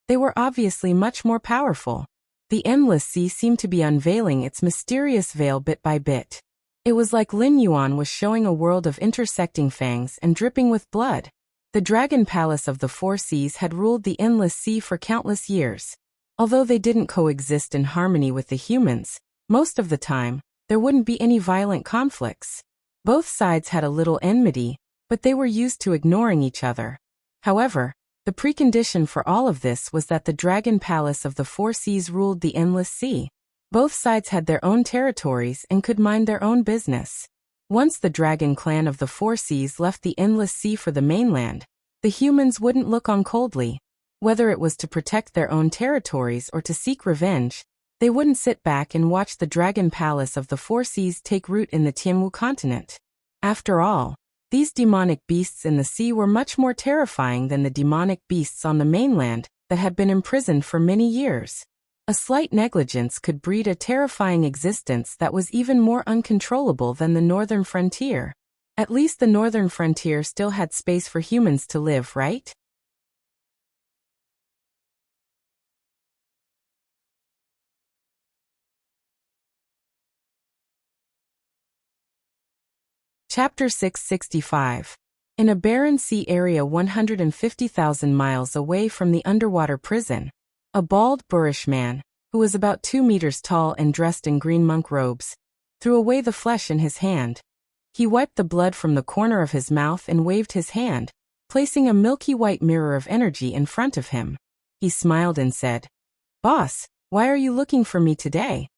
they were obviously much more powerful. The endless sea seemed to be unveiling its mysterious veil bit by bit. It was like Lin Yuan was showing a world of intersecting fangs and dripping with blood. The Dragon Palace of the 4 Seas had ruled the endless sea for countless years. Although they didn't coexist in harmony with the humans, most of the time, there wouldn't be any violent conflicts. Both sides had a little enmity, but they were used to ignoring each other. However, the precondition for all of this was that the Dragon Palace of the 4 Seas ruled the endless sea. Both sides had their own territories and could mind their own business. Once the Dragon clan of the 4 Seas left the endless sea for the mainland, the humans wouldn't look on coldly. Whether it was to protect their own territories or to seek revenge, they wouldn't sit back and watch the Dragon Palace of the 4 Seas take root in the Tianwu continent. After all, these demonic beasts in the sea were much more terrifying than the demonic beasts on the mainland that had been imprisoned for many years. A slight negligence could breed a terrifying existence that was even more uncontrollable than the northern frontier. At least the northern frontier still had space for humans to live, right? Chapter 665. In a barren sea area 150,000 miles away from the underwater prison, a bald, boorish man, who was about 2 meters tall and dressed in green monk robes, threw away the flesh in his hand. He wiped the blood from the corner of his mouth and waved his hand, placing a milky white mirror of energy in front of him. He smiled and said, "Boss, why are you looking for me today?"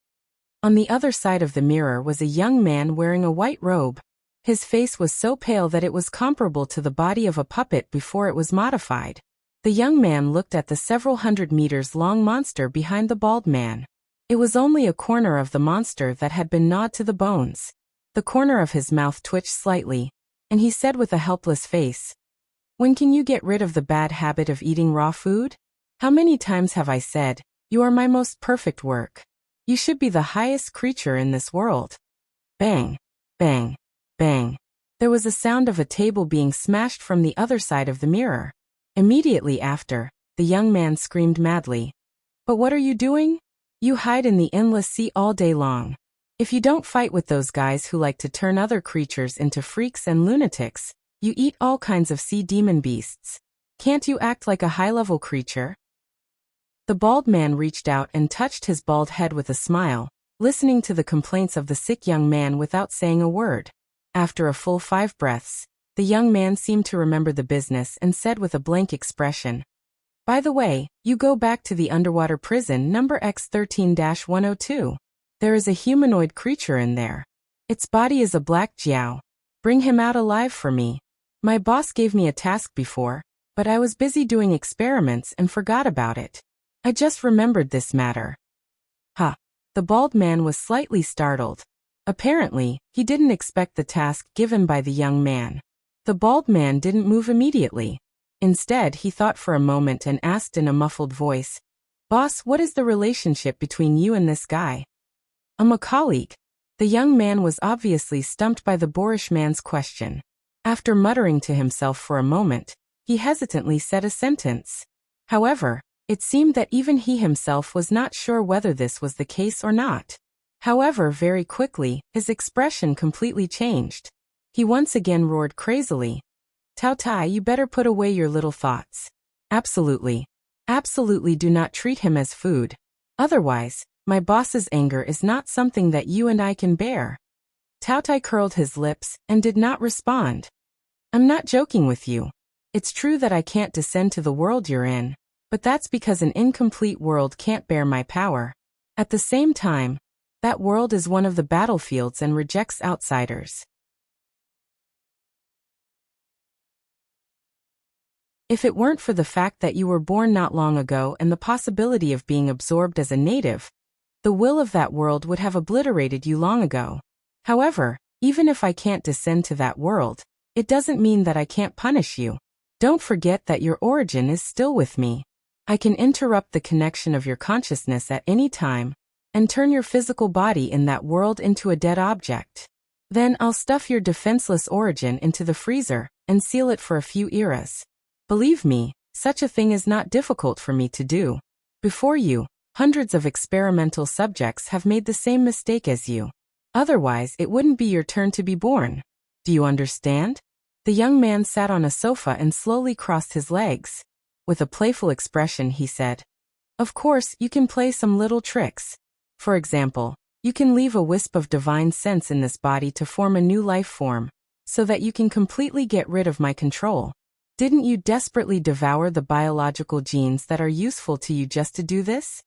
On the other side of the mirror was a young man wearing a white robe. His face was so pale that it was comparable to the body of a puppet before it was modified. The young man looked at the several hundred meters long monster behind the bald man. It was only a corner of the monster that had been gnawed to the bones. The corner of his mouth twitched slightly, and he said with a helpless face, "When can you get rid of the bad habit of eating raw food? How many times have I said, you are my most perfect work. You should be the highest creature in this world." Bang, bang, bang. There was a sound of a table being smashed from the other side of the mirror. Immediately after, the young man screamed madly, "But what are you doing? You hide in the endless sea all day long. If you don't fight with those guys who like to turn other creatures into freaks and lunatics, you eat all kinds of sea demon beasts. Can't you act like a high-level creature?" The bald man reached out and touched his bald head with a smile, listening to the complaints of the sick young man without saying a word. After a full 5 breaths, the young man seemed to remember the business and said with a blank expression, "By the way, you go back to the underwater prison number X13-102. There is a humanoid creature in there. Its body is a black jiao. Bring him out alive for me. My boss gave me a task before, but I was busy doing experiments and forgot about it. I just remembered this matter." "Ha. The bald man was slightly startled. Apparently, he didn't expect the task given by the young man. The bald man didn't move immediately. Instead, he thought for a moment and asked in a muffled voice, "Boss, what is the relationship between you and this guy?" "I'm a colleague." The young man was obviously stumped by the boorish man's question. After muttering to himself for a moment, he hesitantly said a sentence. However, it seemed that even he himself was not sure whether this was the case or not. However, very quickly, his expression completely changed. He once again roared crazily, "Tao Tai, you better put away your little thoughts. Absolutely. Absolutely do not treat him as food. Otherwise, my boss's anger is not something that you and I can bear." Tao Tai curled his lips and did not respond. "I'm not joking with you. It's true that I can't descend to the world you're in, but that's because an incomplete world can't bear my power. At the same time, that world is one of the battlefields and rejects outsiders. If it weren't for the fact that you were born not long ago and the possibility of being absorbed as a native, the will of that world would have obliterated you long ago. However, even if I can't descend to that world, it doesn't mean that I can't punish you. Don't forget that your origin is still with me. I can interrupt the connection of your consciousness at any time and turn your physical body in that world into a dead object. Then I'll stuff your defenseless origin into the freezer and seal it for a few eras. Believe me, such a thing is not difficult for me to do. Before you, hundreds of experimental subjects have made the same mistake as you. Otherwise, it wouldn't be your turn to be born. Do you understand?" The young man sat on a sofa and slowly crossed his legs. With a playful expression, he said, "Of course, you can play some little tricks. For example, you can leave a wisp of divine sense in this body to form a new life form, so that you can completely get rid of my control. Didn't you desperately devour the biological genes that are useful to you just to do this?"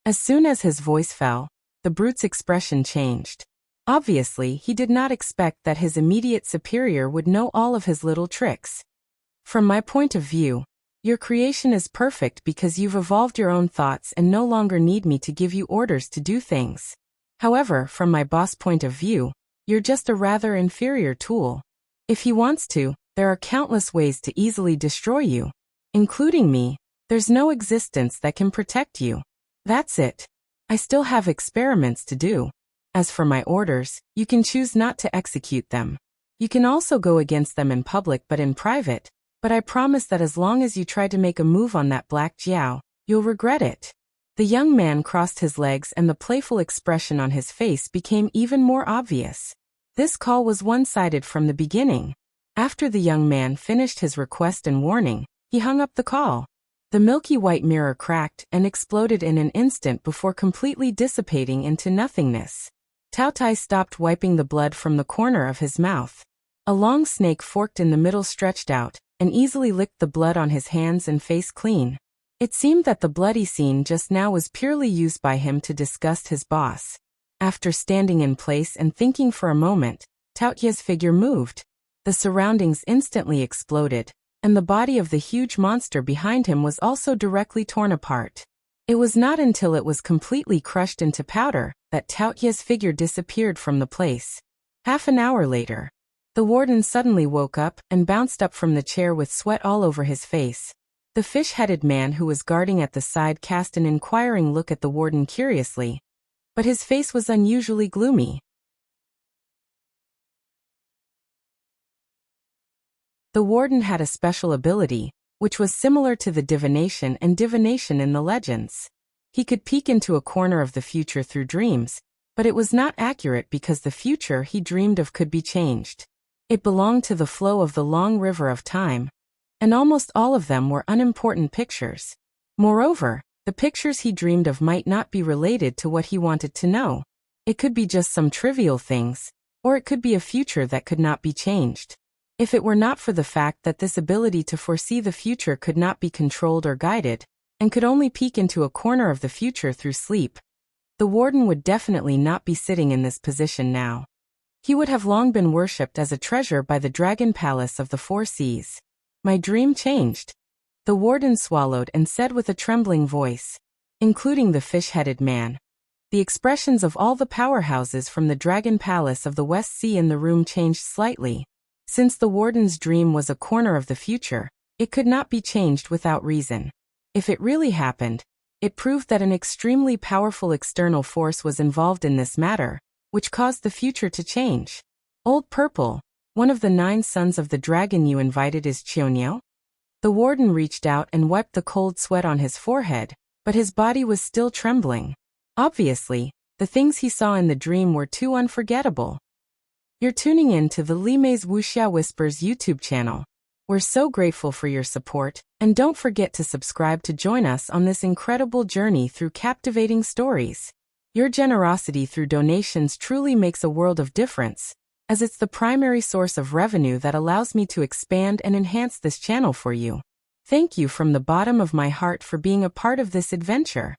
As soon as his voice fell, the brute's expression changed. Obviously, he did not expect that his immediate superior would know all of his little tricks. "From my point of view, your creation is perfect because you've evolved your own thoughts and no longer need me to give you orders to do things. However, from my boss' point of view, you're just a rather inferior tool. If he wants to, there are countless ways to easily destroy you. Including me, there's no existence that can protect you. That's it. I still have experiments to do. As for my orders, you can choose not to execute them. You can also go against them in public but in private, but I promise that as long as you try to make a move on that black Jiao, you'll regret it." The young man crossed his legs and the playful expression on his face became even more obvious. This call was one-sided from the beginning. After the young man finished his request and warning, he hung up the call. The milky white mirror cracked and exploded in an instant before completely dissipating into nothingness. Tao Tai stopped wiping the blood from the corner of his mouth. A long snake forked in the middle stretched out, and easily licked the blood on his hands and face clean. It seemed that the bloody scene just now was purely used by him to disgust his boss. After standing in place and thinking for a moment, Tao Tai's figure moved. The surroundings instantly exploded, and the body of the huge monster behind him was also directly torn apart. It was not until it was completely crushed into powder that Tao Tai's figure disappeared from the place. Half an hour later, the warden suddenly woke up and bounced up from the chair with sweat all over his face. The fish-headed man who was guarding at the side cast an inquiring look at the warden curiously, but his face was unusually gloomy. The warden had a special ability, which was similar to the divination and divination in the legends. He could peek into a corner of the future through dreams, but it was not accurate because the future he dreamed of could be changed. It belonged to the flow of the long river of time, and almost all of them were unimportant pictures. Moreover, the pictures he dreamed of might not be related to what he wanted to know. It could be just some trivial things, or it could be a future that could not be changed. If it were not for the fact that this ability to foresee the future could not be controlled or guided, and could only peek into a corner of the future through sleep, the warden would definitely not be sitting in this position now. He would have long been worshipped as a treasure by the Dragon Palace of the Four Seas. My dream changed. The warden swallowed and said with a trembling voice, "Including the fish-headed man. The expressions of all the powerhouses from the Dragon Palace of the West Sea in the room changed slightly. Since the warden's dream was a corner of the future, it could not be changed without reason. If it really happened, it proved that an extremely powerful external force was involved in this matter, which caused the future to change. Old Purple, one of the 9 sons of the dragon you invited, is Chionyo? The warden reached out and wiped the cold sweat on his forehead, but his body was still trembling. Obviously, the things he saw in the dream were too unforgettable. You're tuning in to the Lime's Wuxia Whispers YouTube channel. We're so grateful for your support, and don't forget to subscribe to join us on this incredible journey through captivating stories. Your generosity through donations truly makes a world of difference, as it's the primary source of revenue that allows me to expand and enhance this channel for you. Thank you from the bottom of my heart for being a part of this adventure.